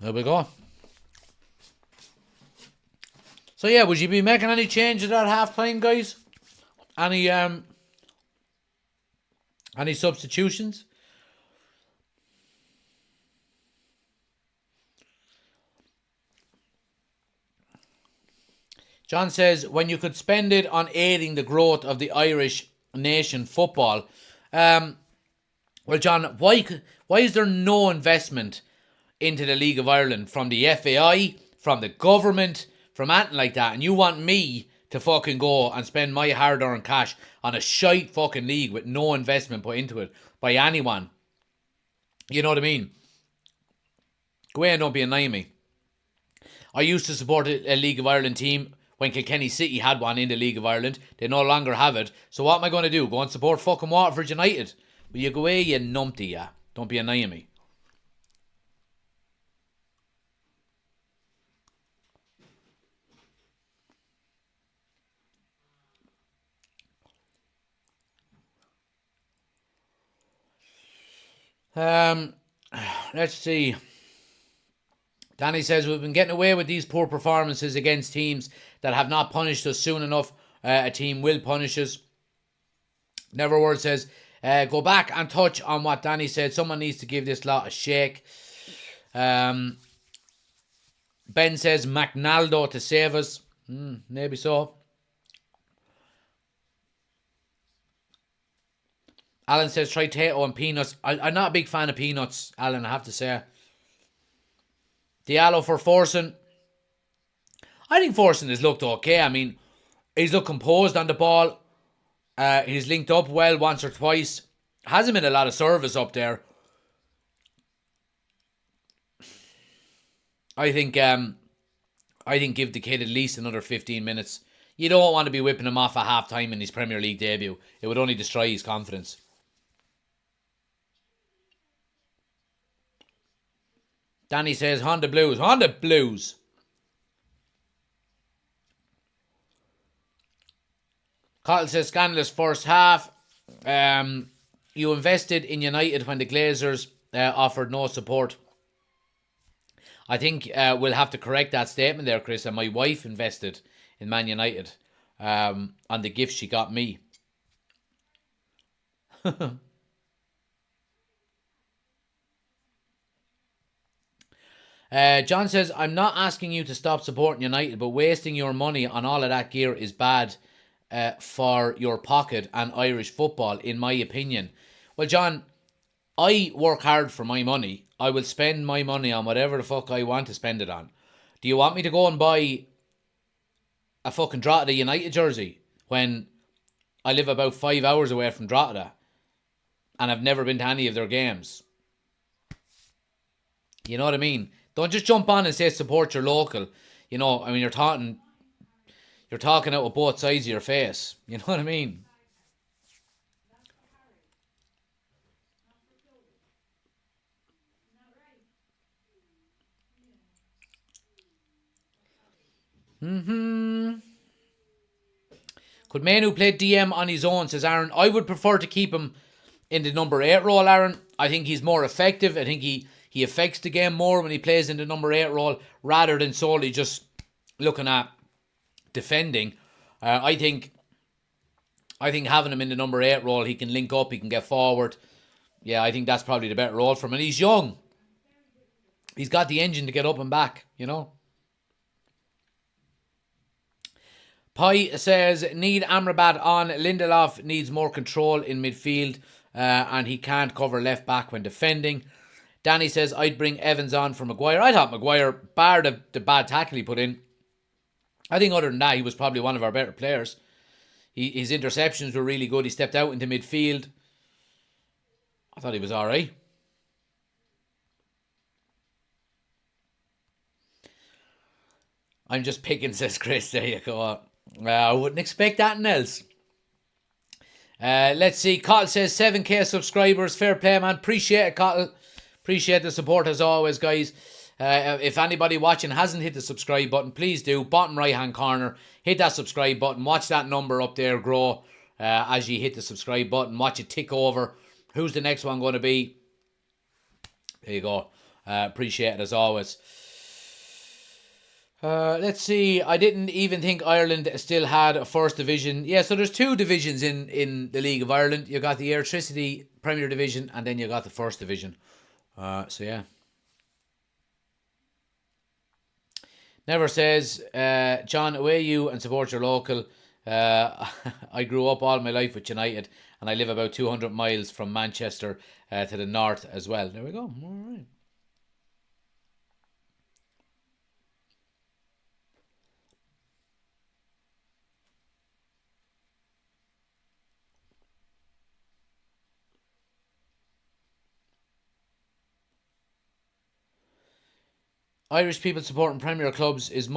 There we go. So yeah, would you be making any changes at half time, guys? Any substitutions? John says, when you could spend it on aiding the growth of the Irish nation football. Well, John, why is there no investment into the League of Ireland from the FAI, from the government, from anything like that? And you want me to fucking go and spend my hard-earned cash on a shite fucking league with no investment put into it by anyone? You know what I mean? Go away and don't be annoying me. I used to support a League of Ireland team when Kilkenny City had one in the League of Ireland. They no longer have it. So what am I going to do? Go and support fucking Waterford United? Will you go away, you numpty, yeah? Don't be annoying me. Let's see. Danny says, we've been getting away with these poor performances against teams that have not punished us soon enough. A team will punish us. Neverword says, go back and touch on what Danny said. Someone needs to give this lot a shake. Ben says, McNaldo to save us. Maybe so. Alan says, try Tato and peanuts. I'm not a big fan of peanuts, Alan, I have to say. Diallo for Forson. I think Forson has looked okay. I mean, he's looked composed on the ball. He's linked up well once or twice. Hasn't been a lot of service up there. I think give the kid at least another 15 minutes. You don't want to be whipping him off at half time in his Premier League debut. It would only destroy his confidence. Danny says, Honda Blues. Honda Blues. Cottle says, scandalous first half. You invested in United when the Glazers offered no support. I think we'll have to correct that statement there, Chris. And my wife invested in Man United on the gift she got me. John says, I'm not asking you to stop supporting United, but wasting your money on all of that gear is bad for your pocket and Irish football, in my opinion. Well, John, I work hard for my money. I will spend my money on whatever the fuck I want to spend it on. Do you want me to go and buy a fucking Drogheda United jersey when I live about 5 hours away from Drogheda and I've never been to any of their games? You know what I mean? Don't just jump on and say support your local. You know, I mean, you're talking out with both sides of your face. You know what I mean? Could Manu play DM on his own, says Aaron. I would prefer to keep him in the number 8 role, Aaron. I think he's more effective. I think he affects the game more when he plays in the number 8 role rather than solely just looking at defending. I think having him in the number 8 role, he can link up, he can get forward. Yeah, I think that's probably the better role for him. And he's young. He's got the engine to get up and back, you know. Pi says, need Amrabat on. Lindelof needs more control in midfield and he can't cover left back when defending. Danny says, I'd bring Evans on for Maguire. I thought Maguire, bar the bad tackle he put in, I think other than that, he was probably one of our better players. His interceptions were really good. He stepped out into midfield. I thought he was all right. I'm just picking, says Chris. There you go. I wouldn't expect that else. Let's see. Cottle says 7k subscribers. Fair play, man. Appreciate it, Cottle. Appreciate the support as always, guys. If anybody watching hasn't hit the subscribe button, please do. Bottom right hand corner. Hit that subscribe button. Watch that number up there grow as you hit the subscribe button. Watch it tick over. Who's the next one going to be? There you go. Appreciate it as always. Let's see. I didn't even think Ireland still had a first division. Yeah, so there's 2 divisions in the League of Ireland. You got the Electricity Premier Division and then you got the first division. So yeah. Never says, John, away you and support your local. I grew up all my life with United and I live about 200 miles from Manchester to the north as well. There we go. All right. Irish people supporting Premier clubs is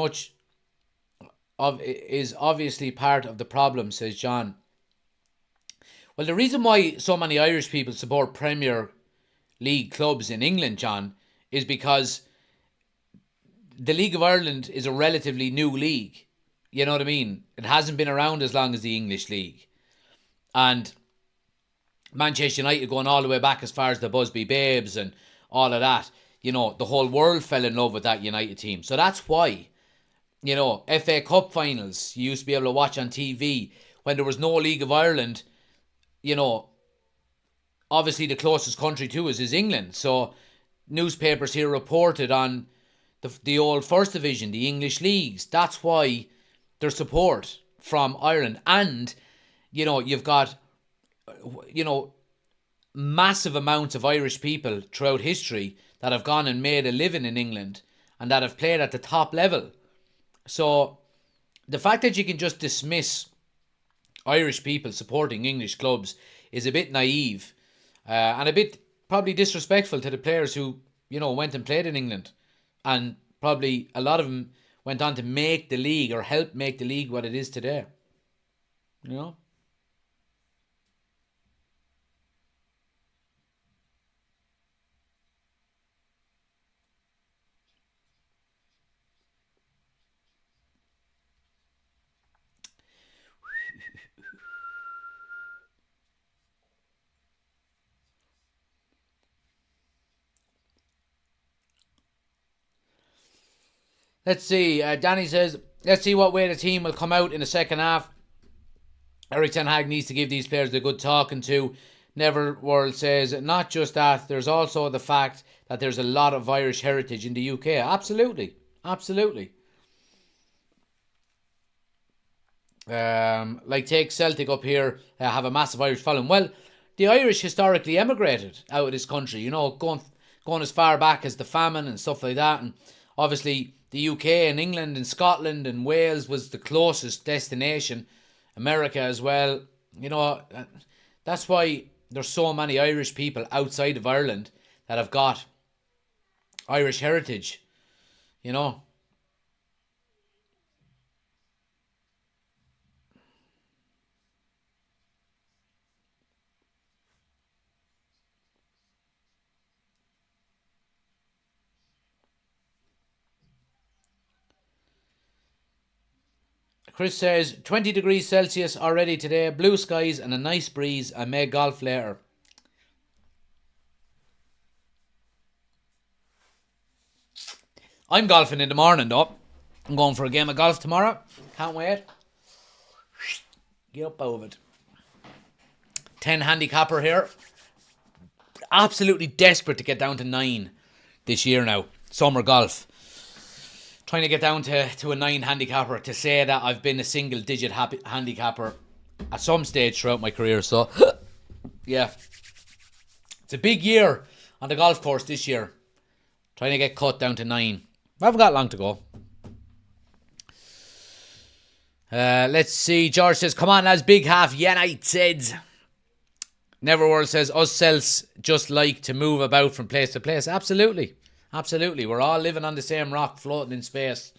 obviously part of the problem, says John. Well, the reason why so many Irish people support Premier League clubs in England, John, is because the League of Ireland is a relatively new league. You know what I mean? It hasn't been around as long as the English League. And Manchester United going all the way back as far as the Busby Babes and all of that. You know, the whole world fell in love with that United team. So that's why, you know, FA Cup finals you used to be able to watch on TV when there was no League of Ireland. You know, obviously the closest country to us is England. So newspapers here reported on the old First Division, the English leagues. That's why there's support from Ireland. And, you know, you've got, you know, massive amounts of Irish people throughout history that have gone and made a living in England and that have played at the top level. So the fact that you can just dismiss Irish people supporting English clubs is a bit naive and a bit probably disrespectful to the players who, you know, went and played in England. And probably a lot of them went on to make the league or help make the league what it is today. You know? Let's see. Danny says, let's see what way the team will come out in the second half. Eric Ten Hag needs to give these players a good talking to. Neverworld says, not just that, there's also the fact that there's a lot of Irish heritage in the UK. Absolutely. Absolutely. Like take Celtic up here, have a massive Irish following. Well, the Irish historically emigrated out of this country, you know, going as far back as the famine and stuff like that. And obviously the UK and England and Scotland and Wales was the closest destination. America as well. You know, that's why there's so many Irish people outside of Ireland that have got Irish heritage, you know. Chris says 20 degrees Celsius already today, blue skies and a nice breeze. I may golf later. I'm golfing in the morning though. I'm going for a game of golf tomorrow. Can't wait. Get up out of it. 10 handicapper here. Absolutely desperate to get down to 9 this year now. Summer golf. Trying to get down to a 9 handicapper. To say that I've been a single digit handicapper at some stage throughout my career. So, yeah. It's a big year on the golf course this year. Trying to get cut down to 9. I haven't got long to go. Let's see. George says, come on lads, big half. United. Neverworld says, us cells just like to move about from place to place. Absolutely. Absolutely. We're all living on the same rock, floating in space.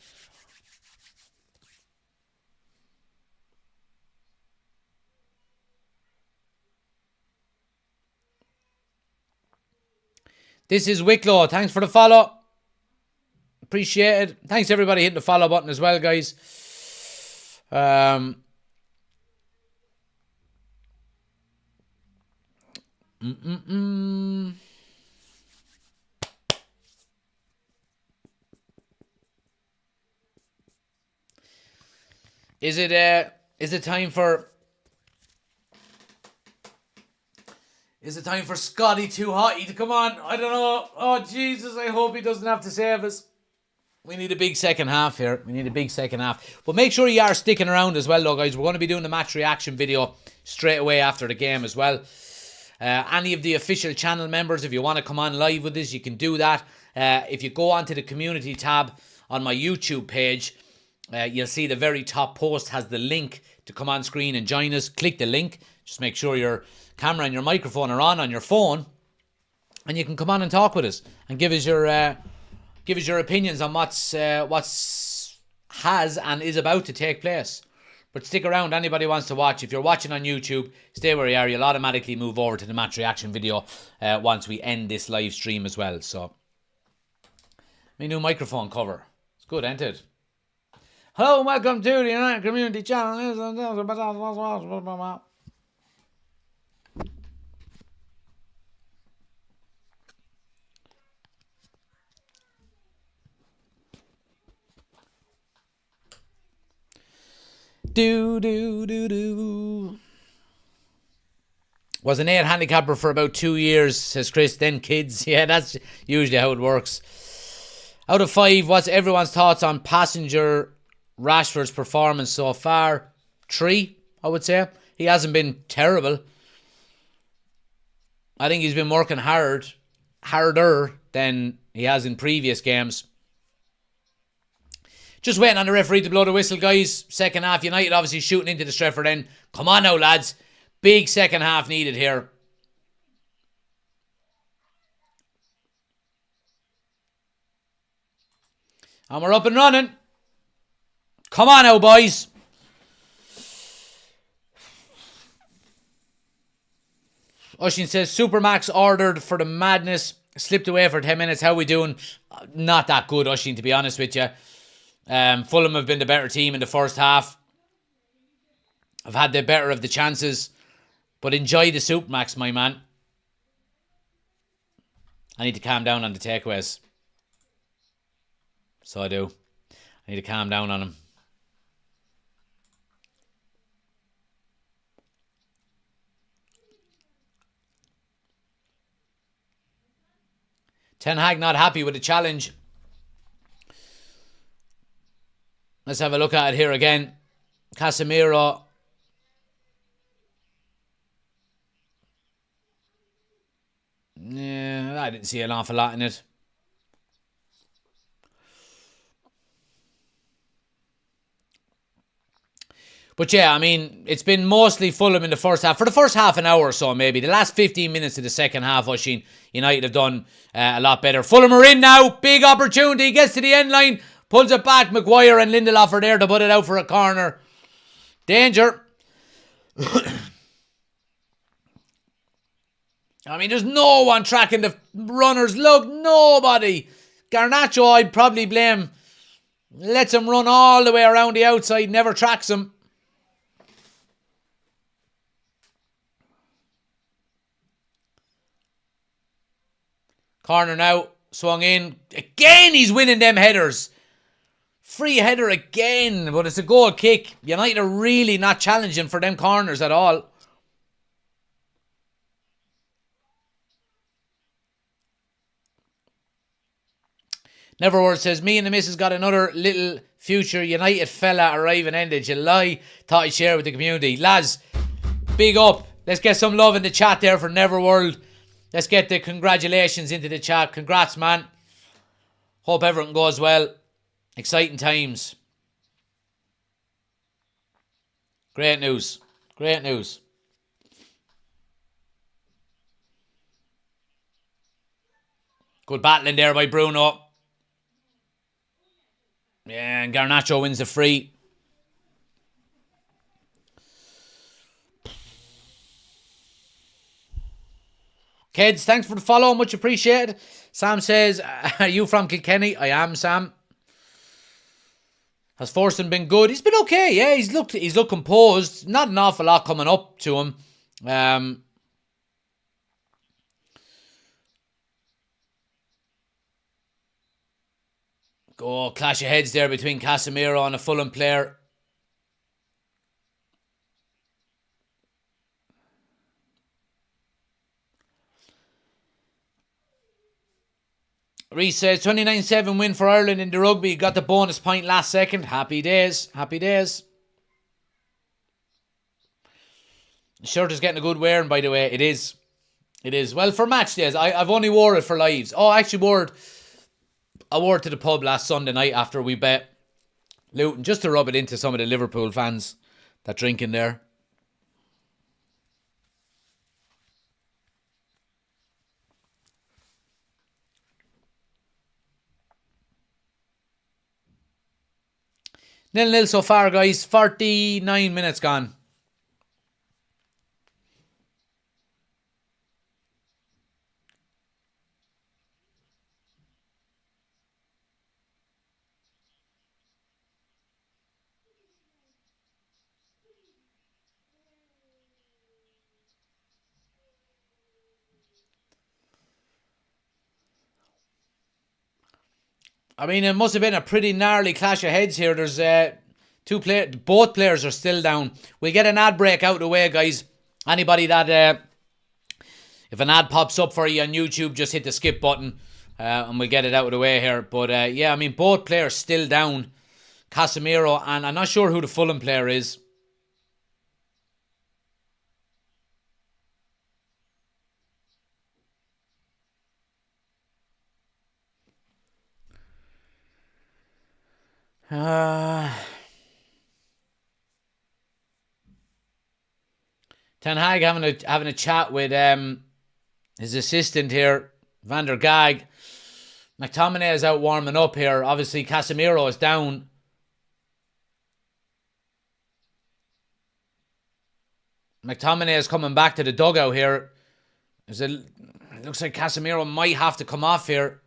This is Wicklow. Thanks for the follow. Appreciate it. Thanks everybody hitting the follow button as well, guys. Is it time for Scotty Too Hotty to come on? I don't know. Oh Jesus, I hope he doesn't have to save us. We need a big second half here. But make sure you are sticking around as well, though, guys. We're going to be doing the match reaction video straight away after the game as well. Any of the official channel members, if you want to come on live with us, you can do that. If you go onto the community tab on my YouTube page, you'll see the very top post has the link to come on screen and join us. Click the link. Just make sure your camera and your microphone are on your phone, and you can come on and talk with us and give us your opinions on what's has and is about to take place. But stick around, anybody wants to watch. If you're watching on YouTube, stay where you are. You'll automatically move over to the match reaction video once we end this live stream as well. So, my new microphone cover. It's good, ain't it? Hello and welcome to the United Community Channel. Was an 8 handicapper for about 2 years, says Chris, then kids. Yeah, that's usually how it works. Out of 5, what's everyone's thoughts on passenger Rashford's performance so far? 3, I would say. He hasn't been terrible. I think he's been working harder than he has in previous games. Just waiting on the referee to blow the whistle, guys. Second half, United obviously shooting into the Stretford end. Come on now, lads. Big second half needed here. And we're up and running. Come on now, boys. Oshin says, Supermax ordered for the madness. Slipped away for 10 minutes. How we doing? Not that good, Oshin, to be honest with you. Fulham have been the better team in the first half. I've had the better of the chances. But enjoy the Supermax, my man. I need to calm down on the takeaways. So I do. I need to calm down on them. Ten Hag not happy with the challenge. Let's have a look at it here again. Casemiro. Yeah, I didn't see an awful lot in it. But yeah, I mean, it's been mostly Fulham in the first half. For the first half an hour or so, maybe. The last 15 minutes of the second half, Oisín, United have done a lot better. Fulham are in now. Big opportunity. Gets to the end line. Pulls it back. Maguire and Lindelof are there to put it out for a corner. Danger. I mean, there's no one tracking the runners. Look, nobody. Garnacho, I'd probably blame Lets him run all the way around the outside, never tracks him. Corner now, swung in. Again, he's winning them headers. Free header again, but it's a goal kick. United are really not challenging for them corners at all. Neverword says, me and the missus got another little future United fella arriving end of July. Thought I'd share with the community. Lads, big up. Let's get some love in the chat there for Neverworld. Let's get the congratulations into the chat. Congrats, man. Hope everything goes well. Exciting times. Great news. Great news. Good battling there by Bruno. Yeah, and Garnacho wins the free. Kids, thanks for the follow. Much appreciated. Sam says, are you from Kilkenny? I am, Sam. Has Forson been good? He's been okay, yeah. He's looked composed. Not an awful lot coming up to him. Clash of heads there between Casemiro and a Fulham player. Reece says 29-7 win for Ireland in the rugby. Got the bonus point last second. Happy days. Happy days. The shirt is getting a good wearing, by the way. It is. It is. Well, for match days, I've only wore it for lives. Oh, I actually I wore it to the pub last Sunday night after we bet Luton, just to rub it into some of the Liverpool fans that drink in there. Nil-nil so far, guys. 49 minutes gone. I mean, it must have been a pretty gnarly clash of heads here. There's both players are still down. We'll get an ad break out of the way, guys. Anybody that, if an ad pops up for you on YouTube, just hit the skip button and we'll get it out of the way here. But yeah, I mean, both players still down. Casemiro, and I'm not sure who the Fulham player is. Ten Hag having a chat with his assistant here, Van der Gaag. McTominay is out warming up here. Obviously, Casemiro is down. McTominay is coming back to the dugout here. It looks like Casemiro might have to come off here.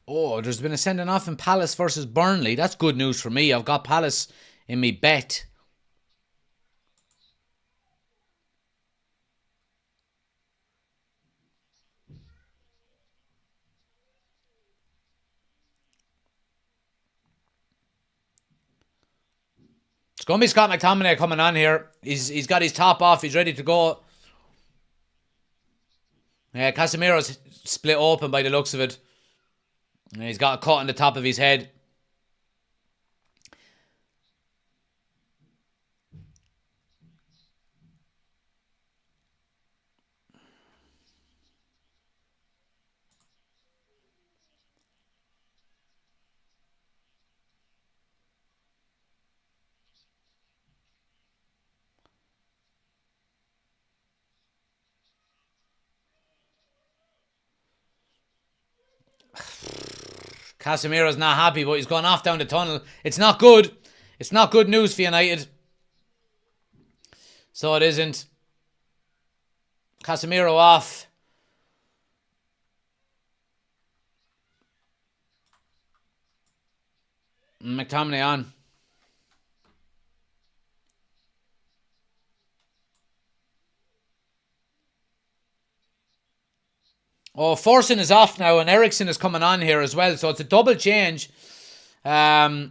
Oh, there's been a sending off in Palace versus Burnley. That's good news for me. I've got Palace in me bet. It's going to be Scott McTominay coming on here. He's got his top off. He's ready to go. Yeah, Casemiro's split open by the looks of it. And he's got a cut on the top of his head. Casemiro's not happy, but he's gone off down the tunnel. It's not good. It's not good news for United. So it isn't. Casemiro off. McTominay on. Oh, Forson is off now, and Ericsson is coming on here as well. So it's a double change. Forson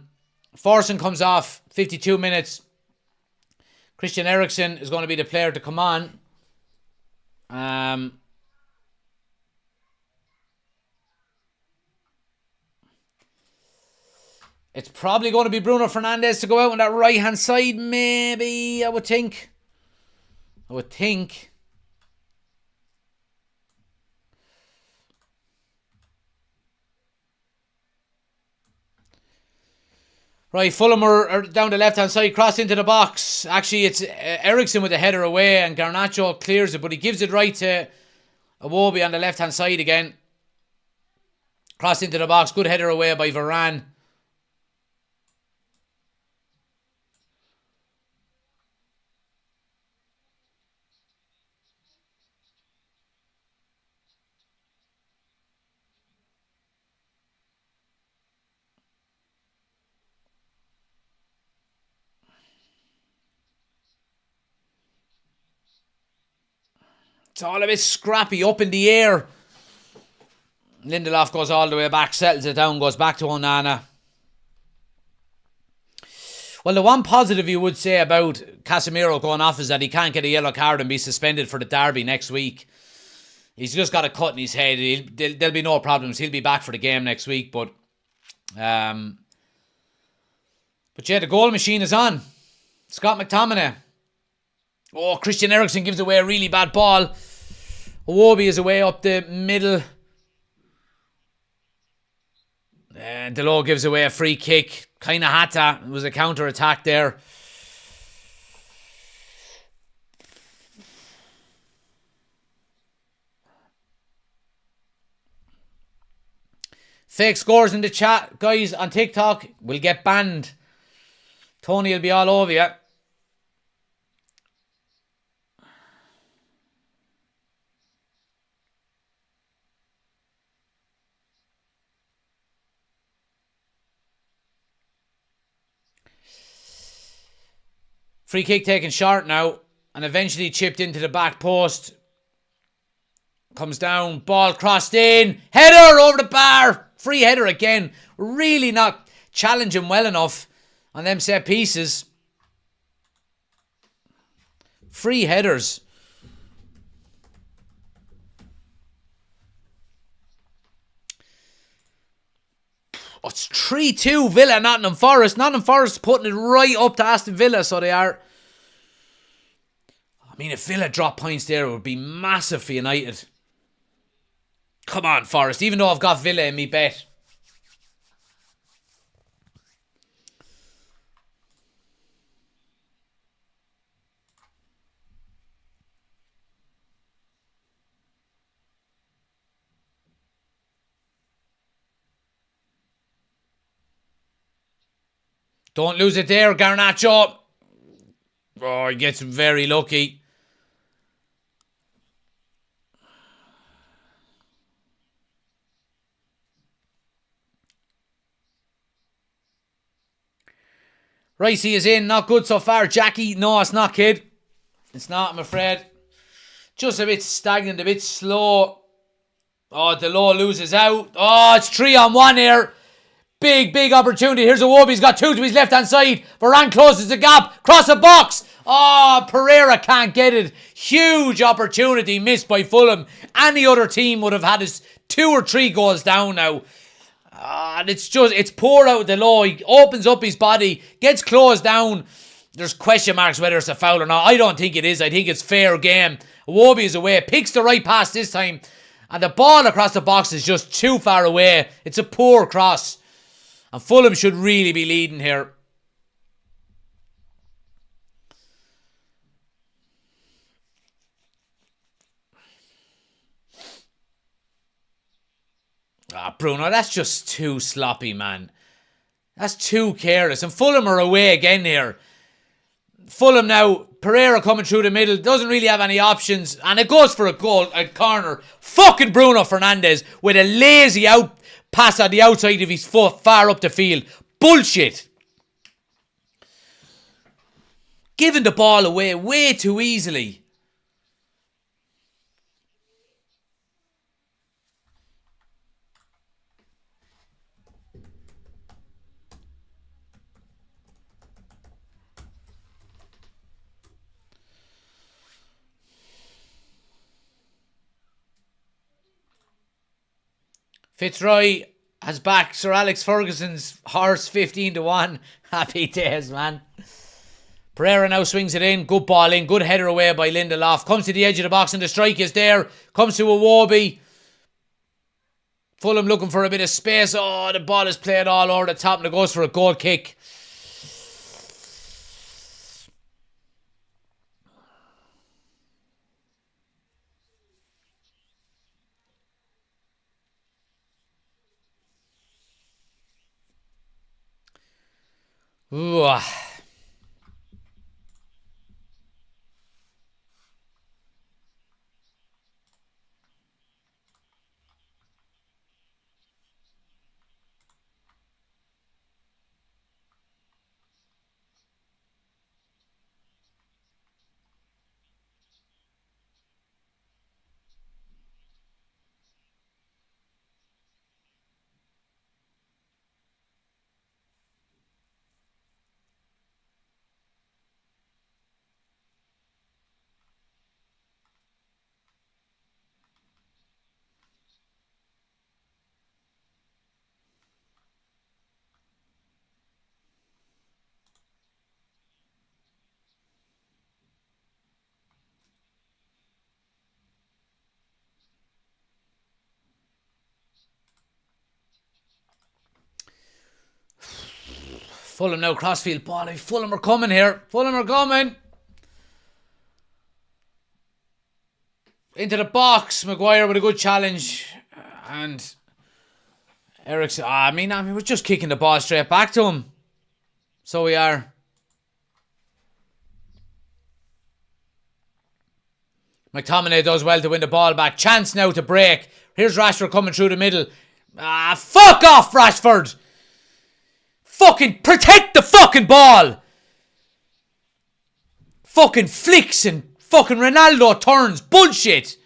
comes off 52 minutes. Christian Eriksen is going to be the player to come on. It's probably going to be Bruno Fernandes to go out on that right-hand side, maybe, I would think. Right, Fulham are down the left-hand side, cross into the box. Actually, it's Ericsson with the header away, and Garnacho clears it, but he gives it right to Iwobi on the left-hand side again. Cross into the box, good header away by Varane. It's all a bit scrappy, up in the air. Lindelof goes all the way back, settles it down, goes back to Onana. Well, the one positive you would say about Casemiro going off is that he can't get a yellow card and be suspended for the derby next week. He's just got a cut in his head. There'll be no problems. He'll be back for the game next week. But yeah, the goal machine is on. Scott McTominay. Oh, Christian Eriksen gives away a really bad ball. Iwobi is away up the middle. And Delo gives away a free kick. Kind of had to. It was a counter-attack there. Fake scores in the chat. Guys, on TikTok will get banned. Tony will be all over you. Free kick taken short now, and eventually chipped into the back post. Comes down, ball crossed in, header over the bar, free header again. Really not challenging well enough on them set pieces. Free headers. Oh, it's 3-2 Villa, Nottingham Forest. Nottingham Forest putting it right up to Aston Villa, so they are. I mean, if Villa drop points there, it would be massive for United. Come on, Forest, even though I've got Villa in me bet. Don't lose it there, Garnacho. Oh, he gets very lucky. Ricey is in, not good so far. Jackie, no, it's not, kid. It's not, I'm afraid. Just a bit stagnant, a bit slow. Oh, Delo loses out. Oh, it's 3-on-1 here. Big opportunity. Here's Iwobi. He's got two to his left-hand side. Varane closes the gap. Cross the box. Oh, Pereira can't get it. Huge opportunity missed by Fulham. Any other team would have had his 2 or 3 goals down now. And it's poured out the low. He opens up his body, gets closed down. There's question marks whether it's a foul or not. I don't think it is. I think it's fair game. Iwobi is away. Picks the right pass this time. And the ball across the box is just too far away. It's a poor cross. And Fulham should really be leading here. Bruno. That's just too sloppy, man. That's too careless. And Fulham are away again here. Fulham now, Pereira coming through the middle, doesn't really have any options, and it goes for a goal, a corner. Fucking Bruno Fernandes with a lazy out pass on the outside of his foot, far up the field. Bullshit. Giving the ball away way too easily. Fitzroy has backed Sir Alex Ferguson's horse 15-1. Happy days, man. Pereira now swings it in. Good ball in. Good header away by Lindelof. Comes to the edge of the box and the strike is there. Comes to Iwobi. Fulham looking for a bit of space. Oh, the ball is played all over the top and it goes for a goal kick. Ooh. Fulham now crossfield ball. Fulham are coming here. Fulham are coming. Into the box. Maguire with a good challenge. And Ericsson. I mean, we're just kicking the ball straight back to him. So we are. McTominay does well to win the ball back. Chance now to break. Here's Rashford coming through the middle. Fuck off, Rashford. Fucking protect the fucking ball. Fucking flicks and fucking Ronaldo turns. Bullshit.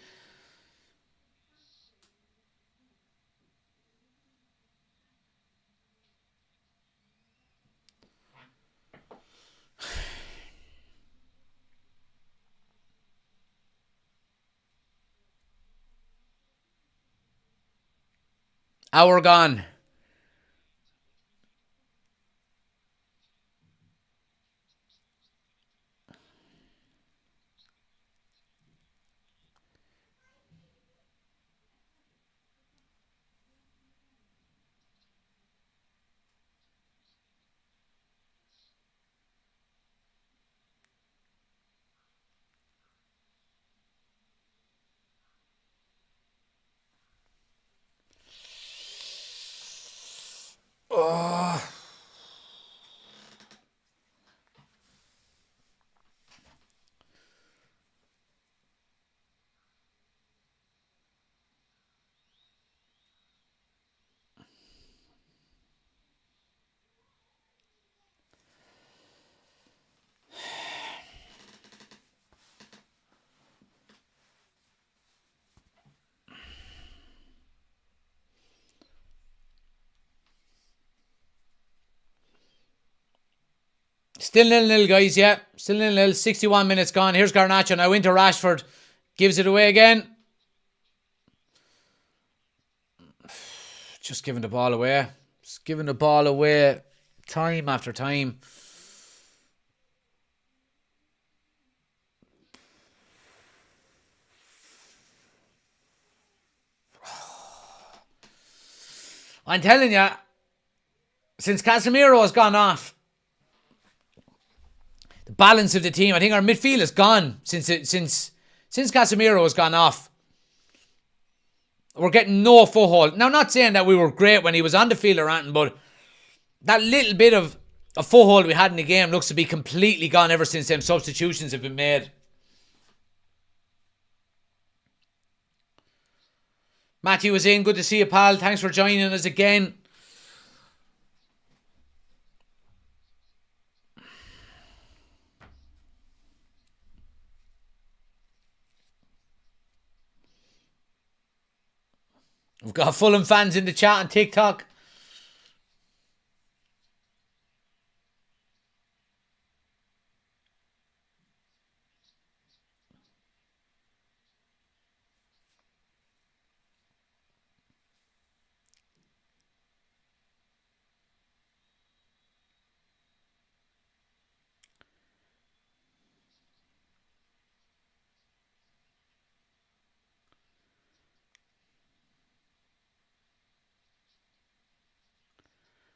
Hour gone. Oh. Still 0-0, guys, yeah. Still 0-0. 61 minutes gone. Here's Garnacho now into Rashford. Gives it away again. Just giving the ball away. Just giving the ball away time after time. I'm telling you, since Casemiro has gone off, the balance of the team, I think our midfield is gone since Casemiro has gone off. we're getting no foothold. Now, not saying that we were great when he was on the field or anything, but that little bit of a foothold we had in the game looks to be completely gone ever since them substitutions have been made. Matthew was in. Good to see you, pal. Thanks for joining us again. We've got Fulham fans in the chat on TikTok.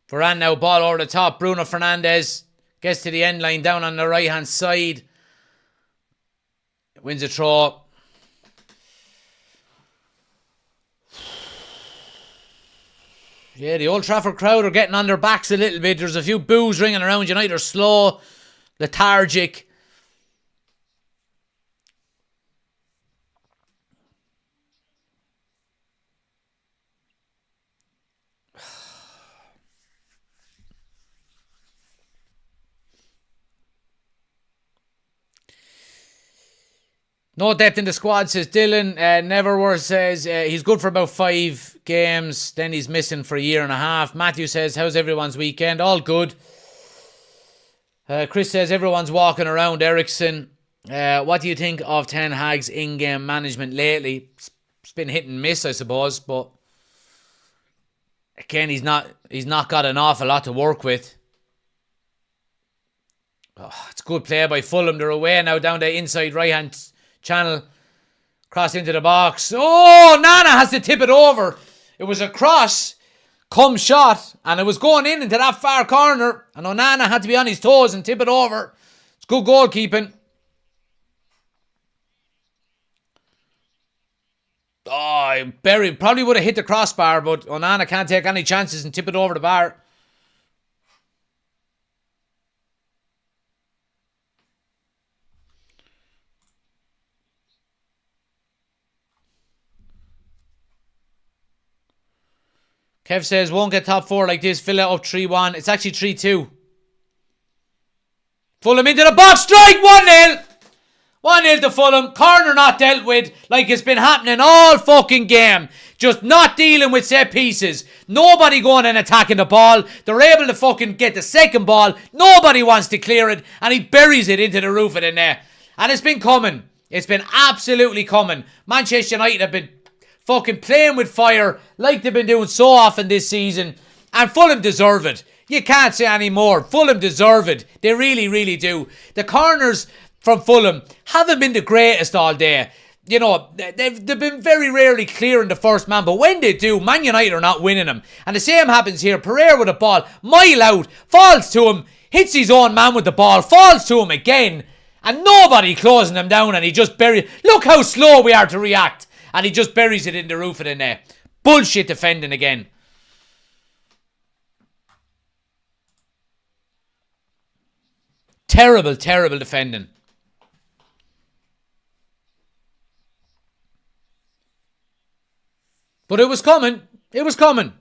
Varane now, ball over the top. Bruno Fernandes gets to the end line down on the right hand side. Wins a throw. Yeah, the Old Trafford crowd are getting on their backs a little bit. There's a few boos ringing around. United are slow, lethargic. No depth in the squad, says Dylan. Neverworth says he's good for about 5 games. Then he's missing for a year and a half. Matthew says, how's everyone's weekend? All good. Chris says, everyone's walking around. Ericsson. What do you think of Ten Hag's in-game management lately? It's been hit and miss, I suppose. But again, he's not got an awful lot to work with. Oh, it's good play by Fulham. They're away now down the inside right-hand channel, cross into the box. Oh, Nana has to tip it over. It was a cross, come shot, and it was going into that far corner, and Onana had to be on his toes and tip it over. It's good goalkeeping. Oh, Berry probably would have hit the crossbar, but Onana can't take any chances and tip it over the bar. Kev says, won't get top 4 like this. Villa up 3-1. It's actually 3-2. Fulham into the box. Strike. 1-0. 1-0 to Fulham. Corner not dealt with like it's been happening all fucking game. Just not dealing with set pieces. Nobody going and attacking the ball. They're able to fucking get the second ball. Nobody wants to clear it. And he buries it into the roof of the net. And it's been coming. It's been absolutely coming. Manchester United have been fucking playing with fire like they've been doing so often this season. And Fulham deserve it. You can't say any more. Fulham deserve it. They really, really do. The corners from Fulham haven't been the greatest all day. You know, they've been very rarely clearing the first man. But when they do, Man United are not winning them. And the same happens here. Pereira with the ball, mile out, falls to him, hits his own man with the ball, falls to him again. And nobody closing him down, and he just buries. Look how slow we are to react. And he just buries it in the roof of the net. Bullshit defending again. Terrible, terrible defending. But it was coming. It was coming.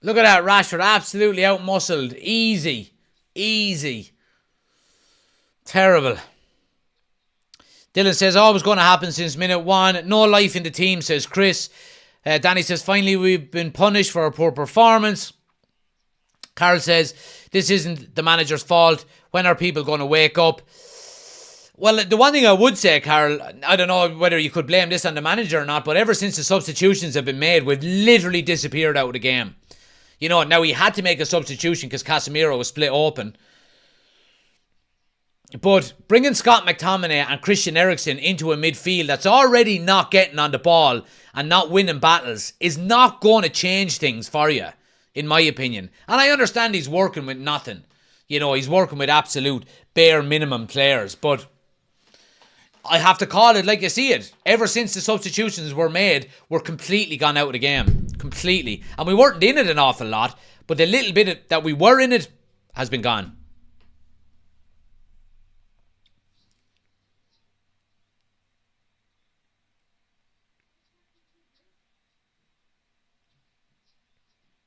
Look at that, Rashford absolutely out-muscled. Easy. Easy. Terrible. Dylan says, always going to happen since minute 1. No life in the team, says Chris. Danny says, finally we've been punished for our poor performance. Carl says, this isn't the manager's fault. When are people going to wake up? Well, the one thing I would say, Carl, I don't know whether you could blame this on the manager or not, but ever since the substitutions have been made, we've literally disappeared out of the game. You know, now he had to make a substitution because Casemiro was split open. But bringing Scott McTominay and Christian Eriksen into a midfield that's already not getting on the ball and not winning battles is not going to change things for you, in my opinion. And I understand he's working with nothing. You know, he's working with absolute bare minimum players. But I have to call it like you see it. Ever since the substitutions were made, we're completely gone out of the game. Completely. And we weren't in it an awful lot, but the little bit that we were in it has been gone.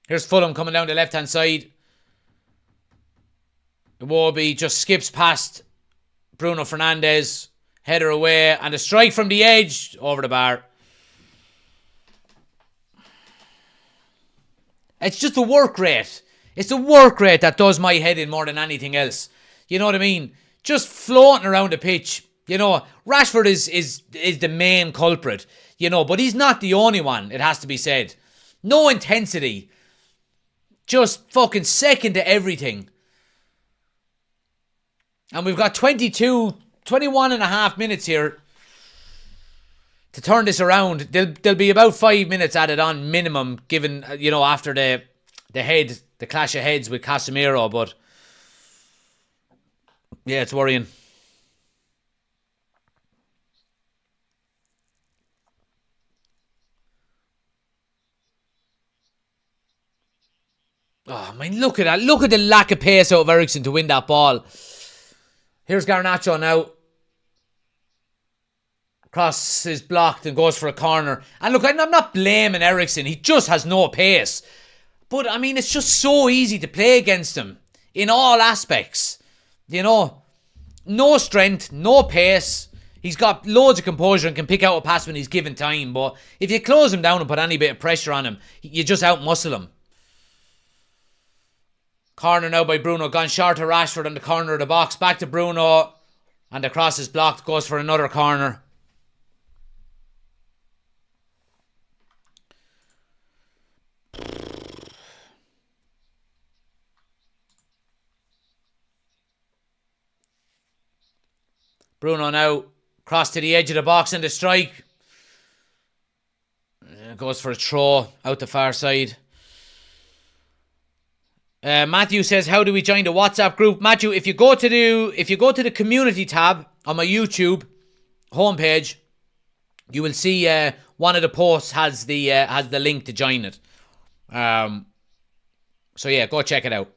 Here's Fulham coming down the left-hand side. Iwobi just skips past Bruno Fernandes. Header away. And a strike from the edge over the bar. It's just the work rate. It's the work rate that does my head in more than anything else. You know what I mean? Just floating around the pitch. You know, Rashford is the main culprit. You know, but he's not the only one, it has to be said. No intensity. Just fucking second to everything. And we've got 21 and a half minutes here to turn this around. There'll be about 5 minutes added on minimum, given, you know, after the clash of heads with Casemiro. But yeah, it's worrying. Oh, I mean, look at that. Look at the lack of pace out of Eriksen to win that ball. Here's Garnacho now. Cross is blocked and goes for a corner. And look, I'm not blaming Eriksen. He just has no pace. But, I mean, it's just so easy to play against him. In all aspects. You know, no strength, no pace. He's got loads of composure and can pick out a pass when he's given time. But if you close him down and put any bit of pressure on him, you just out-muscle him. Corner now by Bruno. Gone short to Rashford on the corner of the box. Back to Bruno. And the cross is blocked. Goes for another corner. Bruno now. Cross to the edge of the box and the strike. Goes for a throw out the far side. Matthew says, how do we join the WhatsApp group? Matthew, if you go to the community tab on my YouTube homepage, you will see one of the posts has the link to join it. So yeah, go check it out.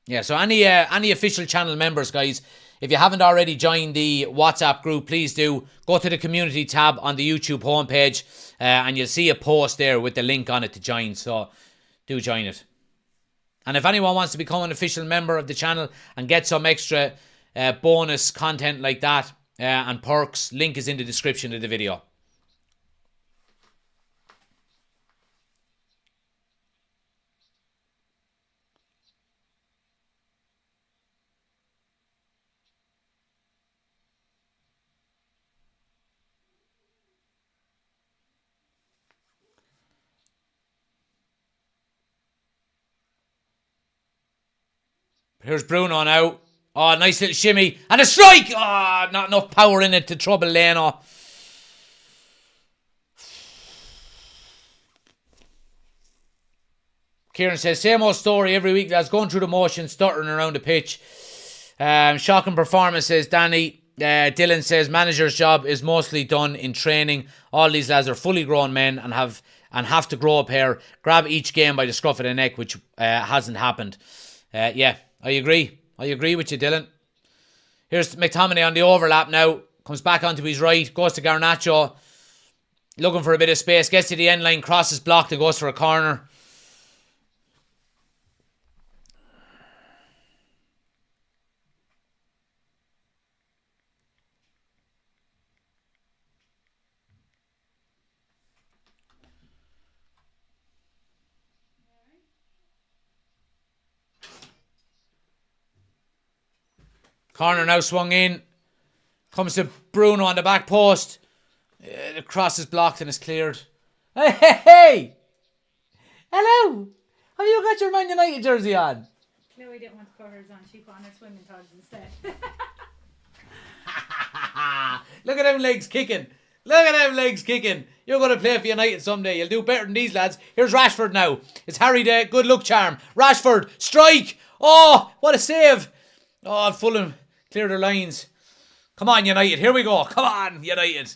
Yeah, so any official channel members, guys, if you haven't already joined the WhatsApp group, please do go to the community tab on the YouTube homepage, and you'll see a post there with the link on it to join. So do join it. And if anyone wants to become an official member of the channel and get some extra bonus content like that and perks, link is in the description of the video. Here's Bruno now. Oh, nice little shimmy. And a strike! Oh, not enough power in it to trouble Leno. Kieran says, same old story every week, lads. Going through the motions, stuttering around the pitch. Shocking performance, says Danny. Dylan says, manager's job is mostly done in training. All these lads are fully grown men and have to grow up here. Grab each game by the scruff of the neck, which hasn't happened. Yeah. I agree. I agree with you, Dylan. Here's McTominay on the overlap now. Comes back onto his right. Goes to Garnacho. Looking for a bit of space. Gets to the end line. Crosses blocked and goes for a corner. Corner now swung in. Comes to Bruno on the back post. The cross is blocked and is cleared. Hey, hey, hey! Hello! Have you got your Man United jersey on? Chloe didn't want to put hers on. She put on her swimming togs instead. Look at them legs kicking. Look at them legs kicking. You're going to play for United someday. You'll do better than these lads. Here's Rashford now. It's Harry Day. Good luck charm. Rashford. Strike. Oh, what a save. Oh, Fulham clear their lines. Come on, United. Here we go. Come on, United.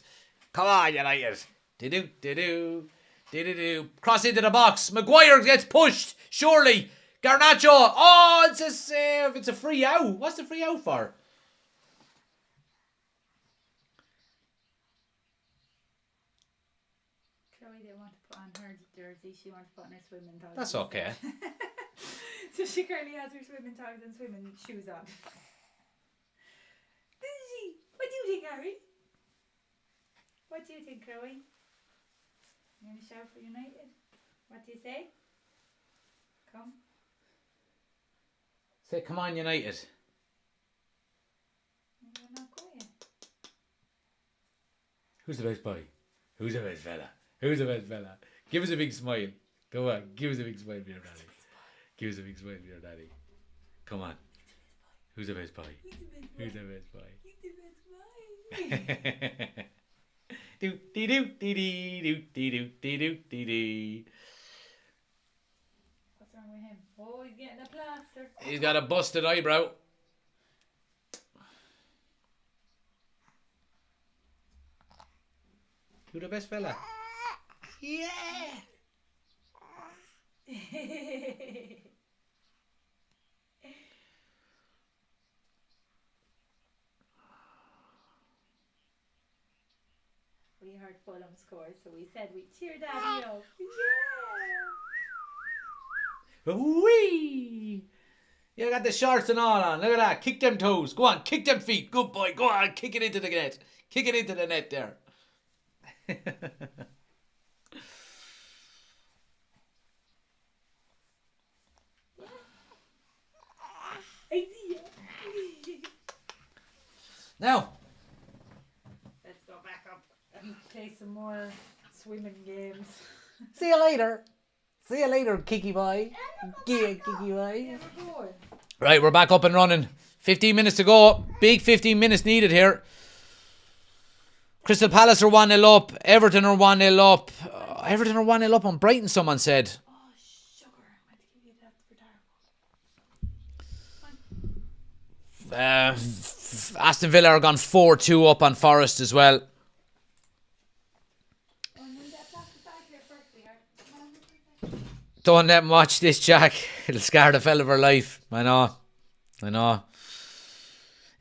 Come on, United. Do-do, do-do. Do-do-do. Cross into the box. Maguire gets pushed. Surely. Garnacho. Oh, it's a save. It's a free out. What's the free out for? Chloe didn't want to put on her jersey. She wanted to put on her swimming togs. That's okay. So she currently has her swimming togs and swimming shoes on. Doesn't she? What do you think, Harry? What do you think, Chloe? You going to shout for United? What do you say? Come. Say, come on, United. You're not going. Who's the best boy? Who's the best fella? Who's the best fella? Give us a big smile. Go on, give us a big smile for your daddy. Give us a big smile for your daddy. Come on. Who's the best boy? Who's the best boy? He's the best boy. Do dee do dee dee do dee do dee do dee dee. What's wrong with him? Oh, he's getting a plaster. He's got a busted eyebrow. Who the best fella? Yeah. We heard Fulham score, so we said we'd cheer Daddy up. Yeah. Whee! You got the shorts and all on. Look at that. Kick them toes. Go on. Kick them feet. Good boy. Go on. Kick it into the net. Kick it into the net there. I see you. Now. Let's go back up and play some more swimming games. See you later. See you later, Kiki boy. Kiki boy. Yeah, we're going. Right, we're back up and running. 15 minutes to go. Big 15 minutes needed here. Crystal Palace are 1-0 up. Everton are 1-0 up. Everton are 1-0 up on Brighton, someone said. Oh, sugar. I'm going to give you that for Darwin. Aston Villa are gone 4-2 up on Forest as well. Don't let him watch this, Jack. It'll scar the fella for life. I know.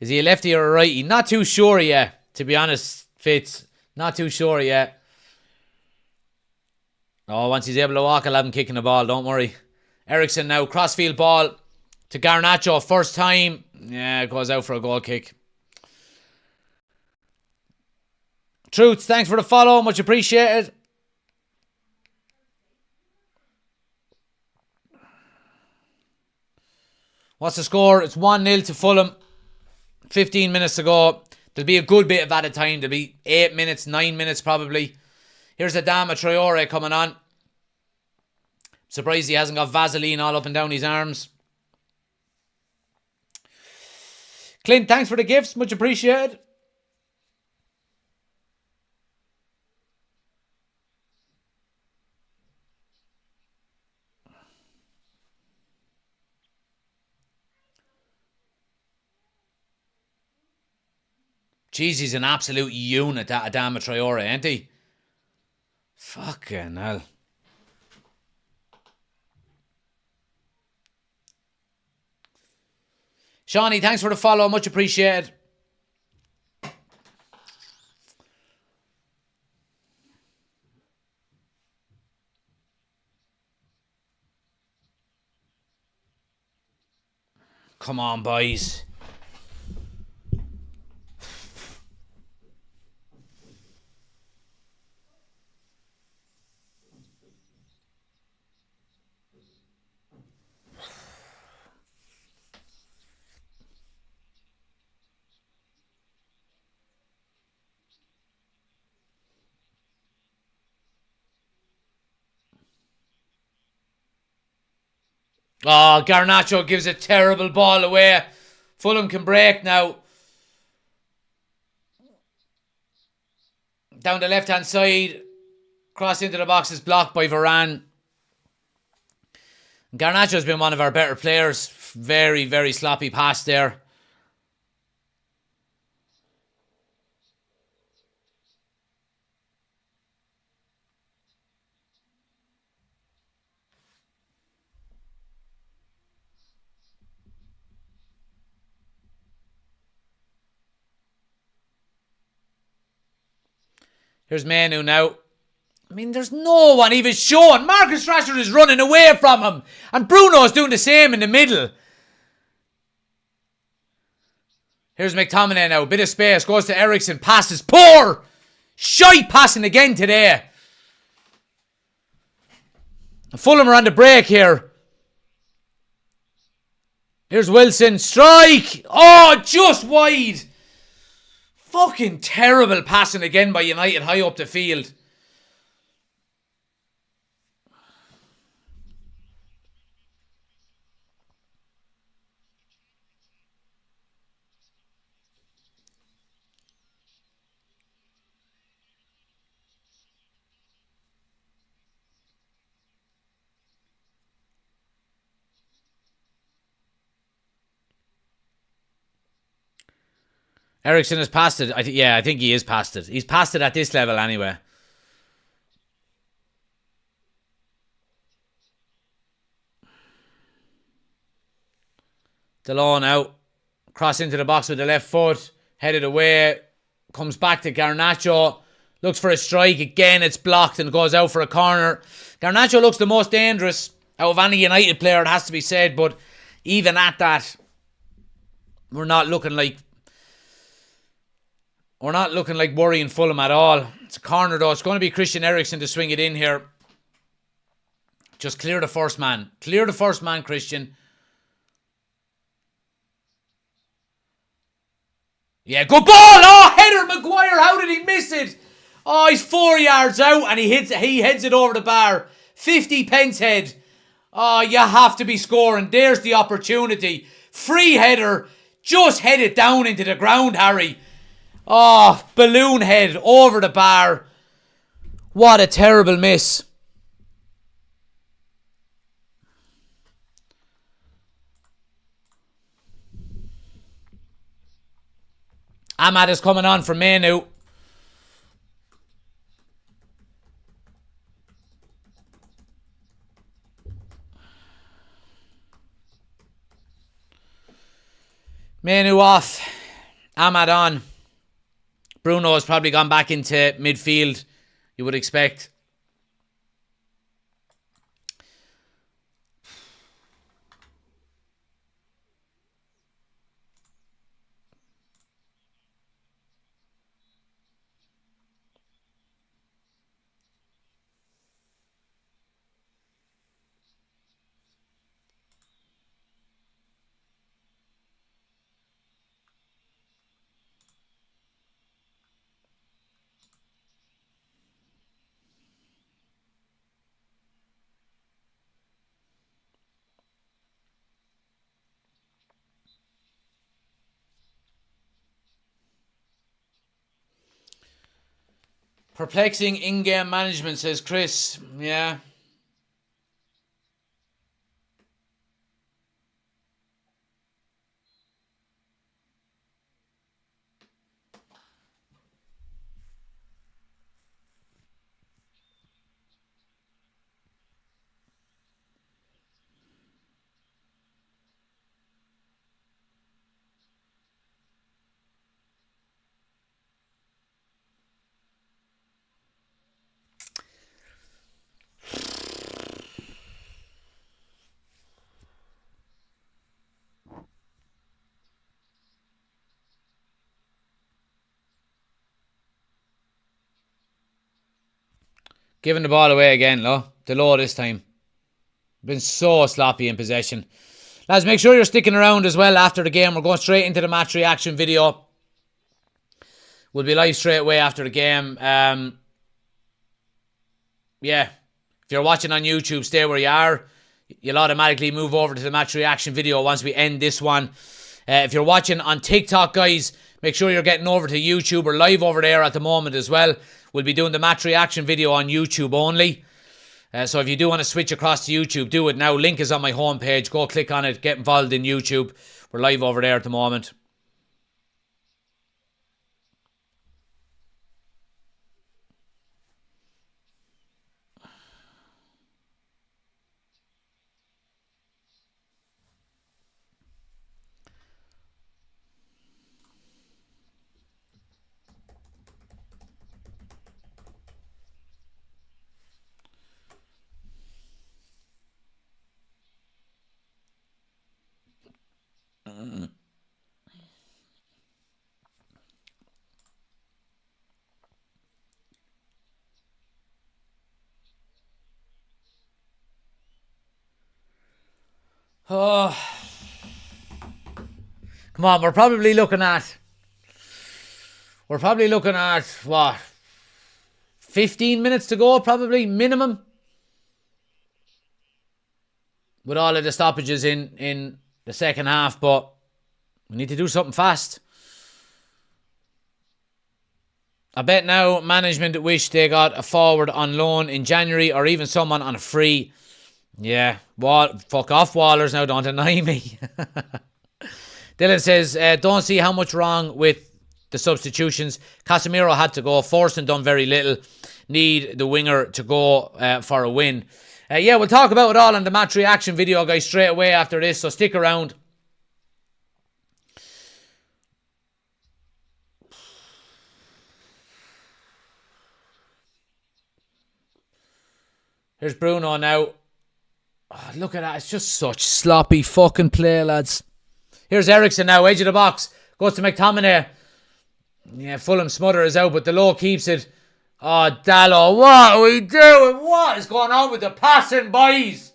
Is he a lefty or a righty? Not too sure yet, to be honest, Fitz. Not too sure yet. Oh, once he's able to walk, I'll have him kicking the ball. Don't worry. Ericsson now. Crossfield ball to Garnacho. First time. Yeah, it goes out for a goal kick. Truths, thanks for the follow. Much appreciated. What's the score? It's 1-0 to Fulham. 15 minutes to go. There'll be a good bit of added time. There'll be 8 minutes, 9 minutes probably. Here's Adama Traore coming on. Surprised he hasn't got Vaseline all up and down his arms. Clint, thanks for the gifts. Much appreciated. Jeez, he's an absolute unit, that Adama Traore, ain't he? Fucking hell. Shawnee, thanks for the follow. Much appreciated. Come on, boys. Oh, Garnacho gives a terrible ball away. Fulham can break now. Down the left-hand side. Cross into the box is blocked by Varane. Garnacho's been one of our better players. Very, very sloppy pass there. Here's Manu now. I mean, there's no one even showing. Marcus Rashford is running away from him. And Bruno's doing the same in the middle. Here's McTominay now. Bit of space. Goes to Eriksen. Passes. Poor. Shite passing again today. Fulham are on the break here. Here's Wilson. Strike. Oh, just wide. Fucking terrible passing again by United high up the field. Eriksen has passed it. I think he is past it. He's past it at this level anyway. DeLon out. Cross into the box with the left foot. Headed away. Comes back to Garnacho. Looks for a strike. Again, it's blocked and goes out for a corner. Garnacho looks the most dangerous out of any United player, it has to be said. But even at that, we're not looking like worrying Fulham at all. It's a corner though. It's going to be Christian Eriksen to swing it in here. Just clear the first man. Clear the first man, Christian. Yeah, good ball! Oh, header, Maguire. How did he miss it? Oh, he's 4 yards out and he heads it over the bar. 50 pence head. Oh, you have to be scoring. There's the opportunity. Free header. Just head it down into the ground, Harry. Oh, balloon head over the bar. What a terrible miss. Ahmad is coming on for Manu. Manu off. Ahmad on. Bruno has probably gone back into midfield, you would expect. Perplexing in-game management, says Chris. Yeah. Giving the ball away again, the low this time. Been so sloppy in possession. Lads, make sure you're sticking around as well after the game. We're going straight into the match reaction video. We'll be live straight away after the game. Yeah. If you're watching on YouTube, stay where you are. you'll automatically move over to the match reaction video once we end this one. If you're watching on TikTok, guys, make sure you're getting over to YouTube. We're live over there at the moment as well. We'll be doing the match reaction video on YouTube only. So if you do want to switch across to YouTube, do it now. Link is on my homepage. Go click on it. Get involved in YouTube. We're live over there at the moment. Oh, come on, we're probably looking at what, 15 minutes to go, probably minimum, with all of the stoppages in the second half. But we need to do something fast. I bet now management wish they got a forward on loan in January, or even someone on a free. Yeah, fuck off, Wallers, now, don't deny me. Dylan says, don't see how much wrong with the substitutions. Casemiro had to go. Forson done very little. Need the winger to go for a win. Yeah, we'll talk about it all on the match reaction video, guys, straight away after this, so stick around. Here's Bruno now. Oh, look at that. It's just such sloppy fucking play, lads. Here's Ericsson now, edge of the box. Goes to McTominay. Yeah, Fulham smother is out, but the low keeps it. Oh, Dallo, what are we doing? What is going on with the passing, boys?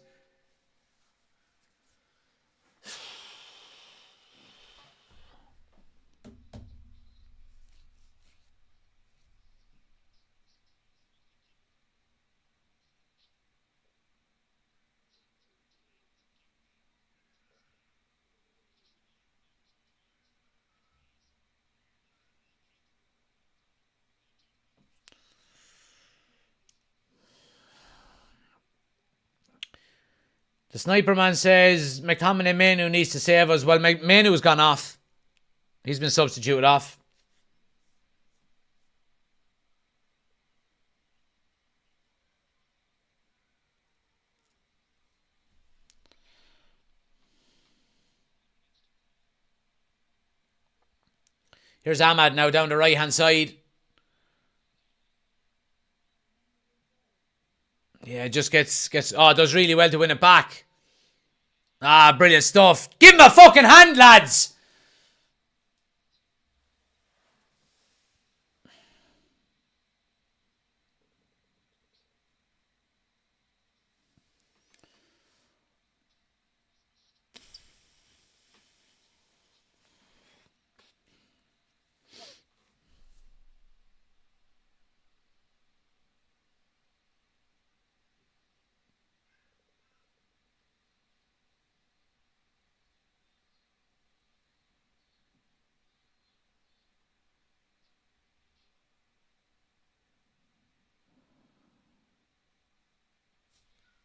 The sniper man says McTominay Manu needs to save us. Well, Manu's gone off. He's been substituted off. Here's Ahmad now down the right hand side. Yeah, just gets does really well to win it back. Ah, brilliant stuff. Give him a fucking hand, lads.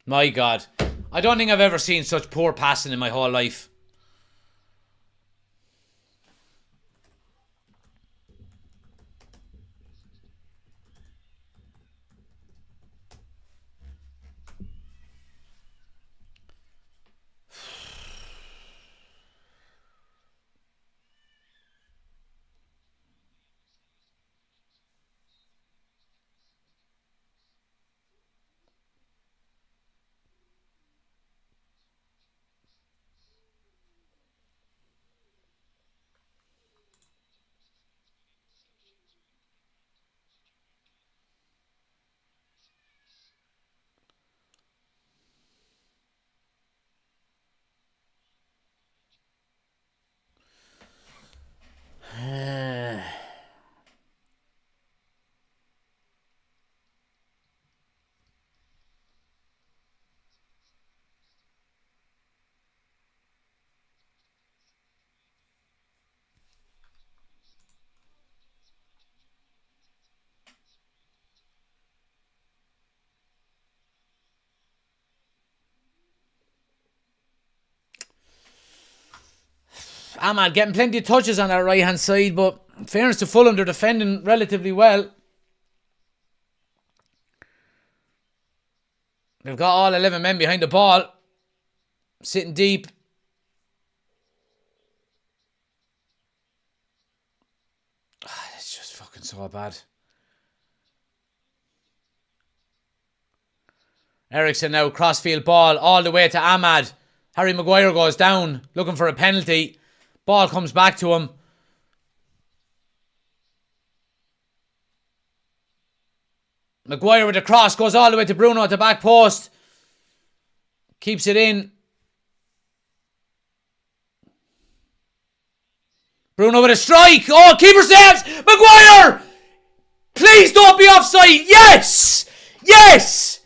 My God. I don't think I've ever seen such poor passing in my whole life. Ahmad getting plenty of touches on that right hand side, but in fairness to Fulham, they're defending relatively well. They've got all 11 men behind the ball, sitting deep. It's just fucking so bad. Ericsson now, crossfield ball, all the way to Ahmad. Harry Maguire goes down, looking for a penalty. Ball comes back to him. Maguire with the cross, goes all the way to Bruno at the back post. Keeps it in. Bruno with a strike. Oh, keeper saves. Maguire! Please don't be offside. Yes! Yes!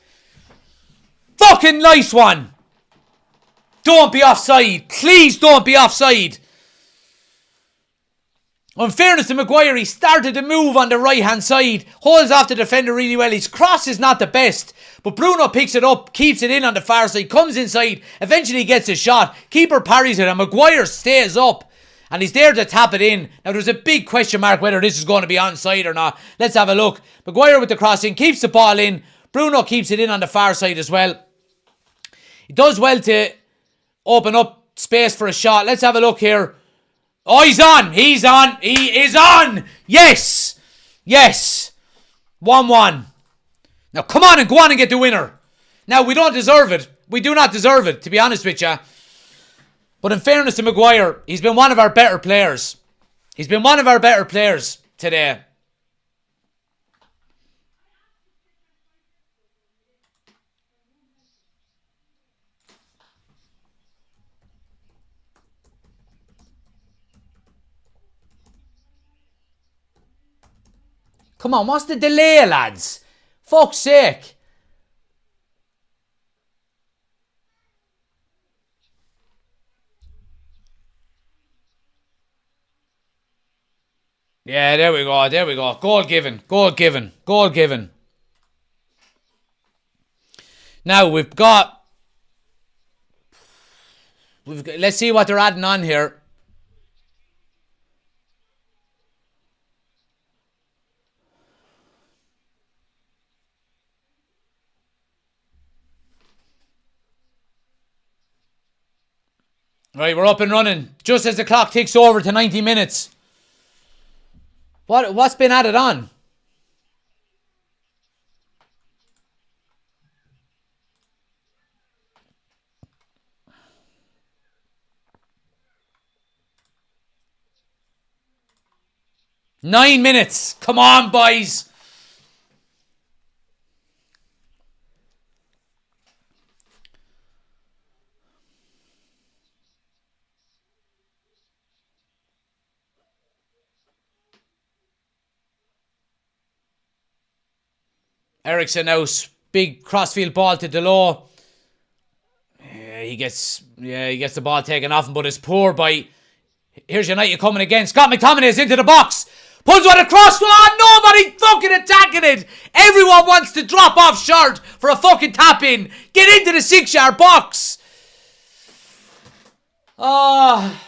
Fucking nice one. Don't be offside. Please don't be offside. In fairness to Maguire, he started to move on the right-hand side. Holds off the defender really well. His cross is not the best. But Bruno picks it up, keeps it in on the far side, comes inside, eventually gets a shot. Keeper parries it and Maguire stays up. And he's there to tap it in. Now there's a big question mark whether this is going to be onside or not. Let's have a look. Maguire with the crossing, keeps the ball in. Bruno keeps it in on the far side as well. He does well to open up space for a shot. Let's have a look here. Oh, he's on. He's on. He is on. Yes. Yes. 1-1. Now, come on and go on and get the winner. Now, we don't deserve it. We do not deserve it, to be honest with you. But in fairness to Maguire, he's been one of our better players. He's been one of our better players today. Come on, what's the delay, lads? Fuck's sake. Yeah, there we go, there we go. Goal given, goal given, goal given. Now, we've got... Let's see what they're adding on here. Right, we're up and running. Just as the clock ticks over to 90 minutes. What's been added on? Nine minutes. Come on, boys. Ericsson now, big crossfield ball to Delo. He gets the ball taken off him, but it's poor by... Here's United coming again. Scott McTominay is into the box. Pulls one across. Oh, nobody fucking attacking it. Everyone wants to drop off short for a fucking tap in. Get into the 6-yard box. Oh...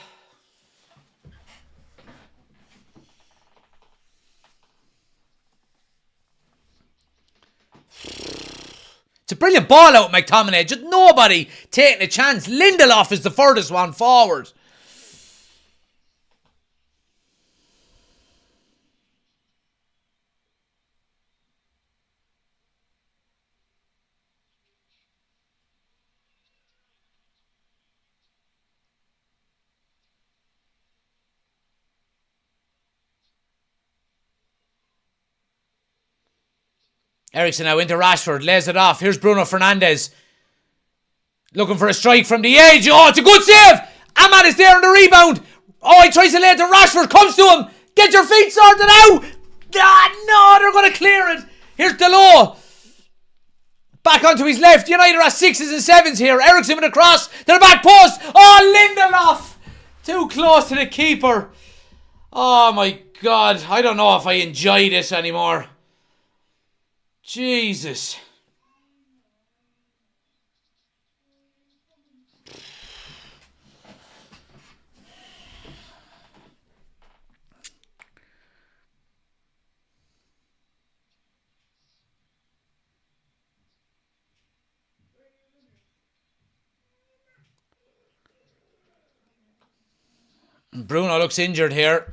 It's a brilliant ball out, McTominay. Just nobody taking a chance. Lindelof is the furthest one forward. Ericsson now into Rashford, lays it off. Here's Bruno Fernandes. Looking for a strike from the edge. Oh, it's a good save. Ahmad is there on the rebound. Oh, he tries to lay it to Rashford. Comes to him. Get your feet sorted out. No, they're going to clear it. Here's Delo. Back onto his left. United are 6s and 7s here. Ericsson with a cross to the back post. Oh, Lindelof. Too close to the keeper. Oh, my God. I don't know if I enjoy this anymore. Jesus. Bruno looks injured here.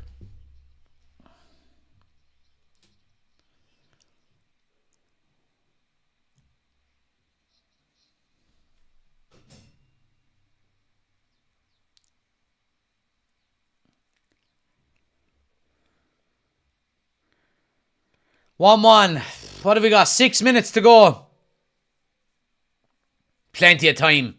One. What have we got? 6 minutes to go. Plenty of time.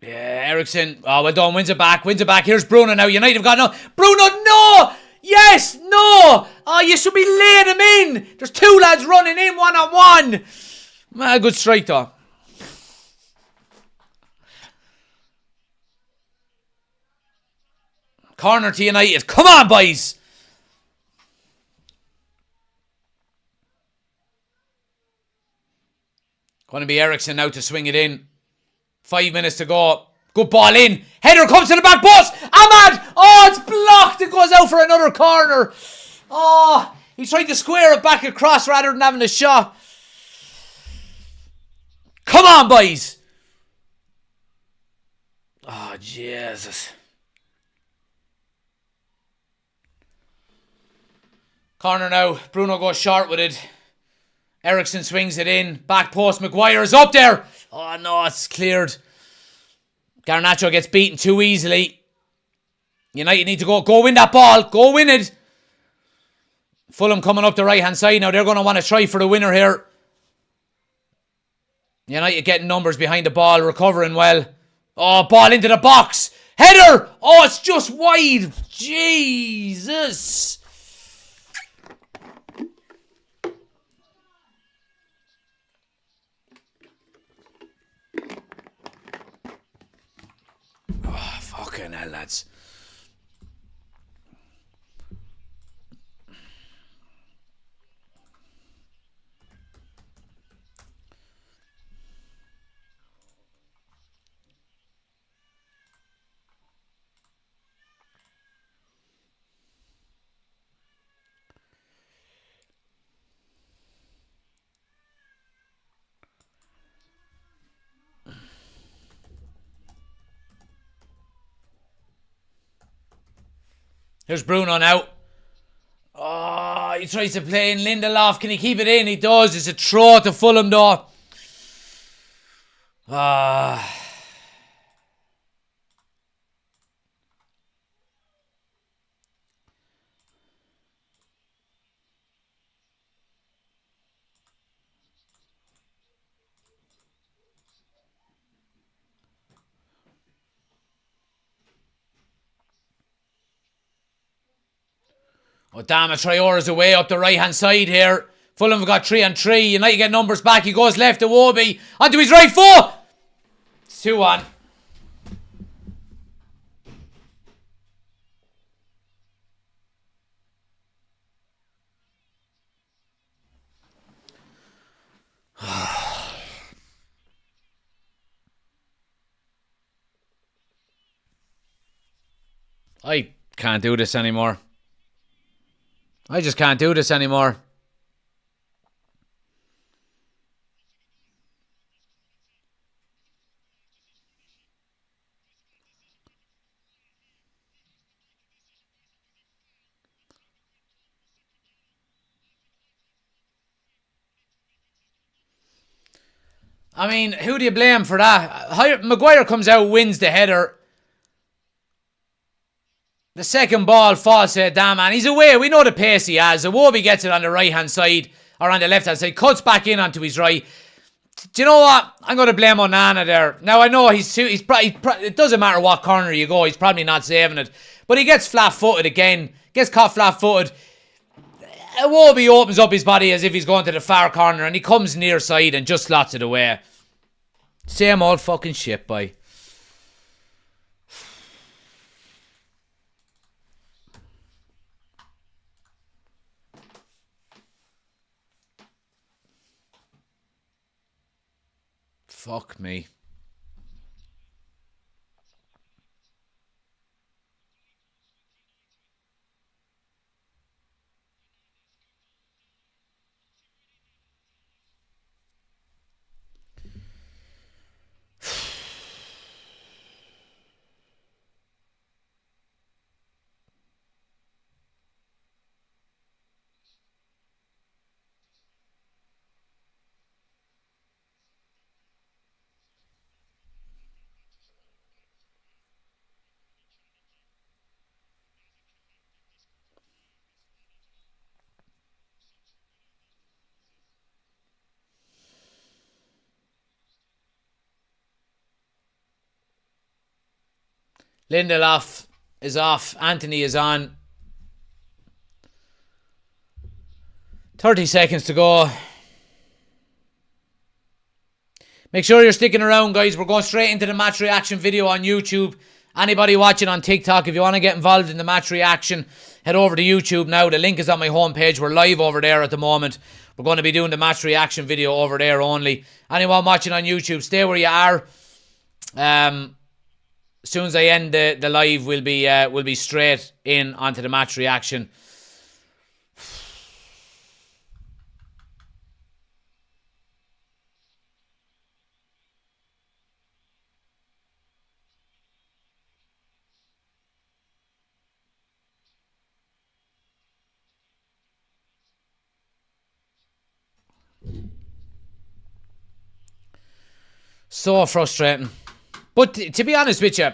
Yeah, Ericsson. Oh, well done. Wins it back. Here's Bruno now. United have got no. Bruno, no! Yes, no! Oh, you should be laying him in. There's two lads running in one-on-one. Good strike, though. Corner to United. Come on, boys. Going to be Ericsson now to swing it in. 5 minutes to go. Good ball in. Header comes to the back post. Ahmad. Oh, it's blocked. It goes out for another corner. Oh, he tried to square it back across rather than having a shot. Come on, boys. Oh, Jesus. Corner now. Bruno goes short with it. Ericsson swings it in. Back post. Maguire is up there. Oh, no, it's cleared. Garnacho gets beaten too easily. United need to go win that ball. Go win it. Fulham coming up the right-hand side now. They're going to want to try for the winner here. United getting numbers behind the ball. Recovering well. Oh, ball into the box. Header. Oh, it's just wide. Jesus. Oh, fucking hell, lads. Here's Bruno now. Oh, he tries to play in Lindelof. Can he keep it in? He does. It's a throw to Fulham though. Oh, damn it. Traore's away up the right-hand side here. Fulham have got 3-on-3. United get numbers back. He goes left to Wobie. Onto his right foot. It's 2-1. I can't do this anymore. I just can't do this anymore. I mean, who do you blame for that? Maguire comes out, wins the header. The second ball falls to damn man. He's away. We know the pace he has. Iwobi gets it on the right-hand side, or on the left-hand side, cuts back in onto his right. Do you know what? I'm going to blame Onana there. Now, I know it doesn't matter what corner you go, he's probably not saving it. But he gets flat-footed again. Gets caught flat-footed. Iwobi opens up his body as if he's going to the far corner, and he comes near side and just slots it away. Same old fucking shit, boy. Fuck me. Lindelof is off. Anthony is on. 30 seconds to go. Make sure you're sticking around, guys. We're going straight into the match reaction video on YouTube. Anybody watching on TikTok, if you want to get involved in the match reaction, head over to YouTube now. The link is on my homepage. We're live over there at the moment. We're going to be doing the match reaction video over there only. Anyone watching on YouTube, stay where you are. As soon as I end the live, we'll be straight in onto the match reaction. So frustrating. But to be honest with you,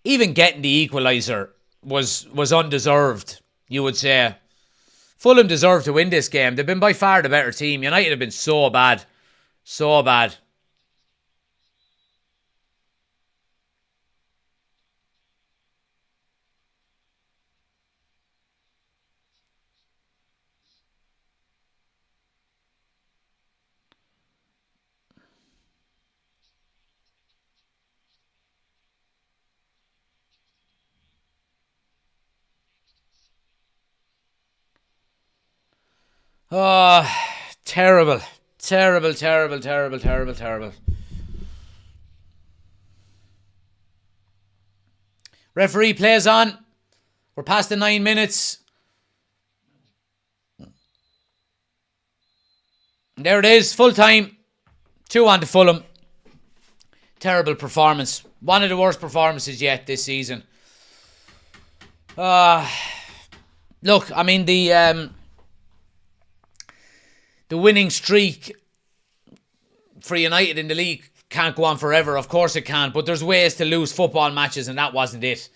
even getting the equaliser was undeserved, you would say. Fulham deserved to win this game. They've been by far the better team. United have been so bad. So bad. Oh, terrible. Terrible, terrible, terrible, terrible, terrible. Referee plays on. We're past the 9 minutes. There it is, full time. 2-1 to Fulham. Terrible performance. One of the worst performances yet this season. Look, I mean, the winning streak for United in the league can't go on forever. Of course it can't, but there's ways to lose football matches, and that wasn't it.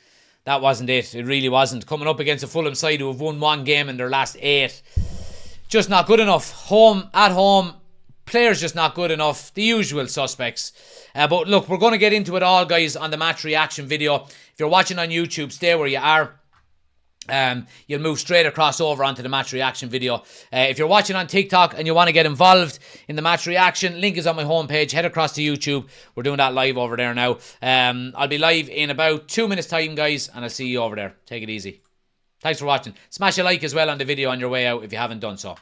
That wasn't it. It really wasn't. Coming up against a Fulham side who have won one game in their last 8. Just not good enough. At home, players just not good enough. The usual suspects. But look, we're going to get into it all, guys, on the match reaction video. If you're watching on YouTube, stay where you are. You'll move straight across over onto the match reaction video. If you're watching on TikTok and you want to get involved in the match reaction, link is on my homepage. Head across to YouTube. We're doing that live over there now. I'll be live in about 2 minutes time, guys, and I'll see you over there. Take it easy. Thanks for watching. Smash a like as well on the video on your way out if you haven't done so.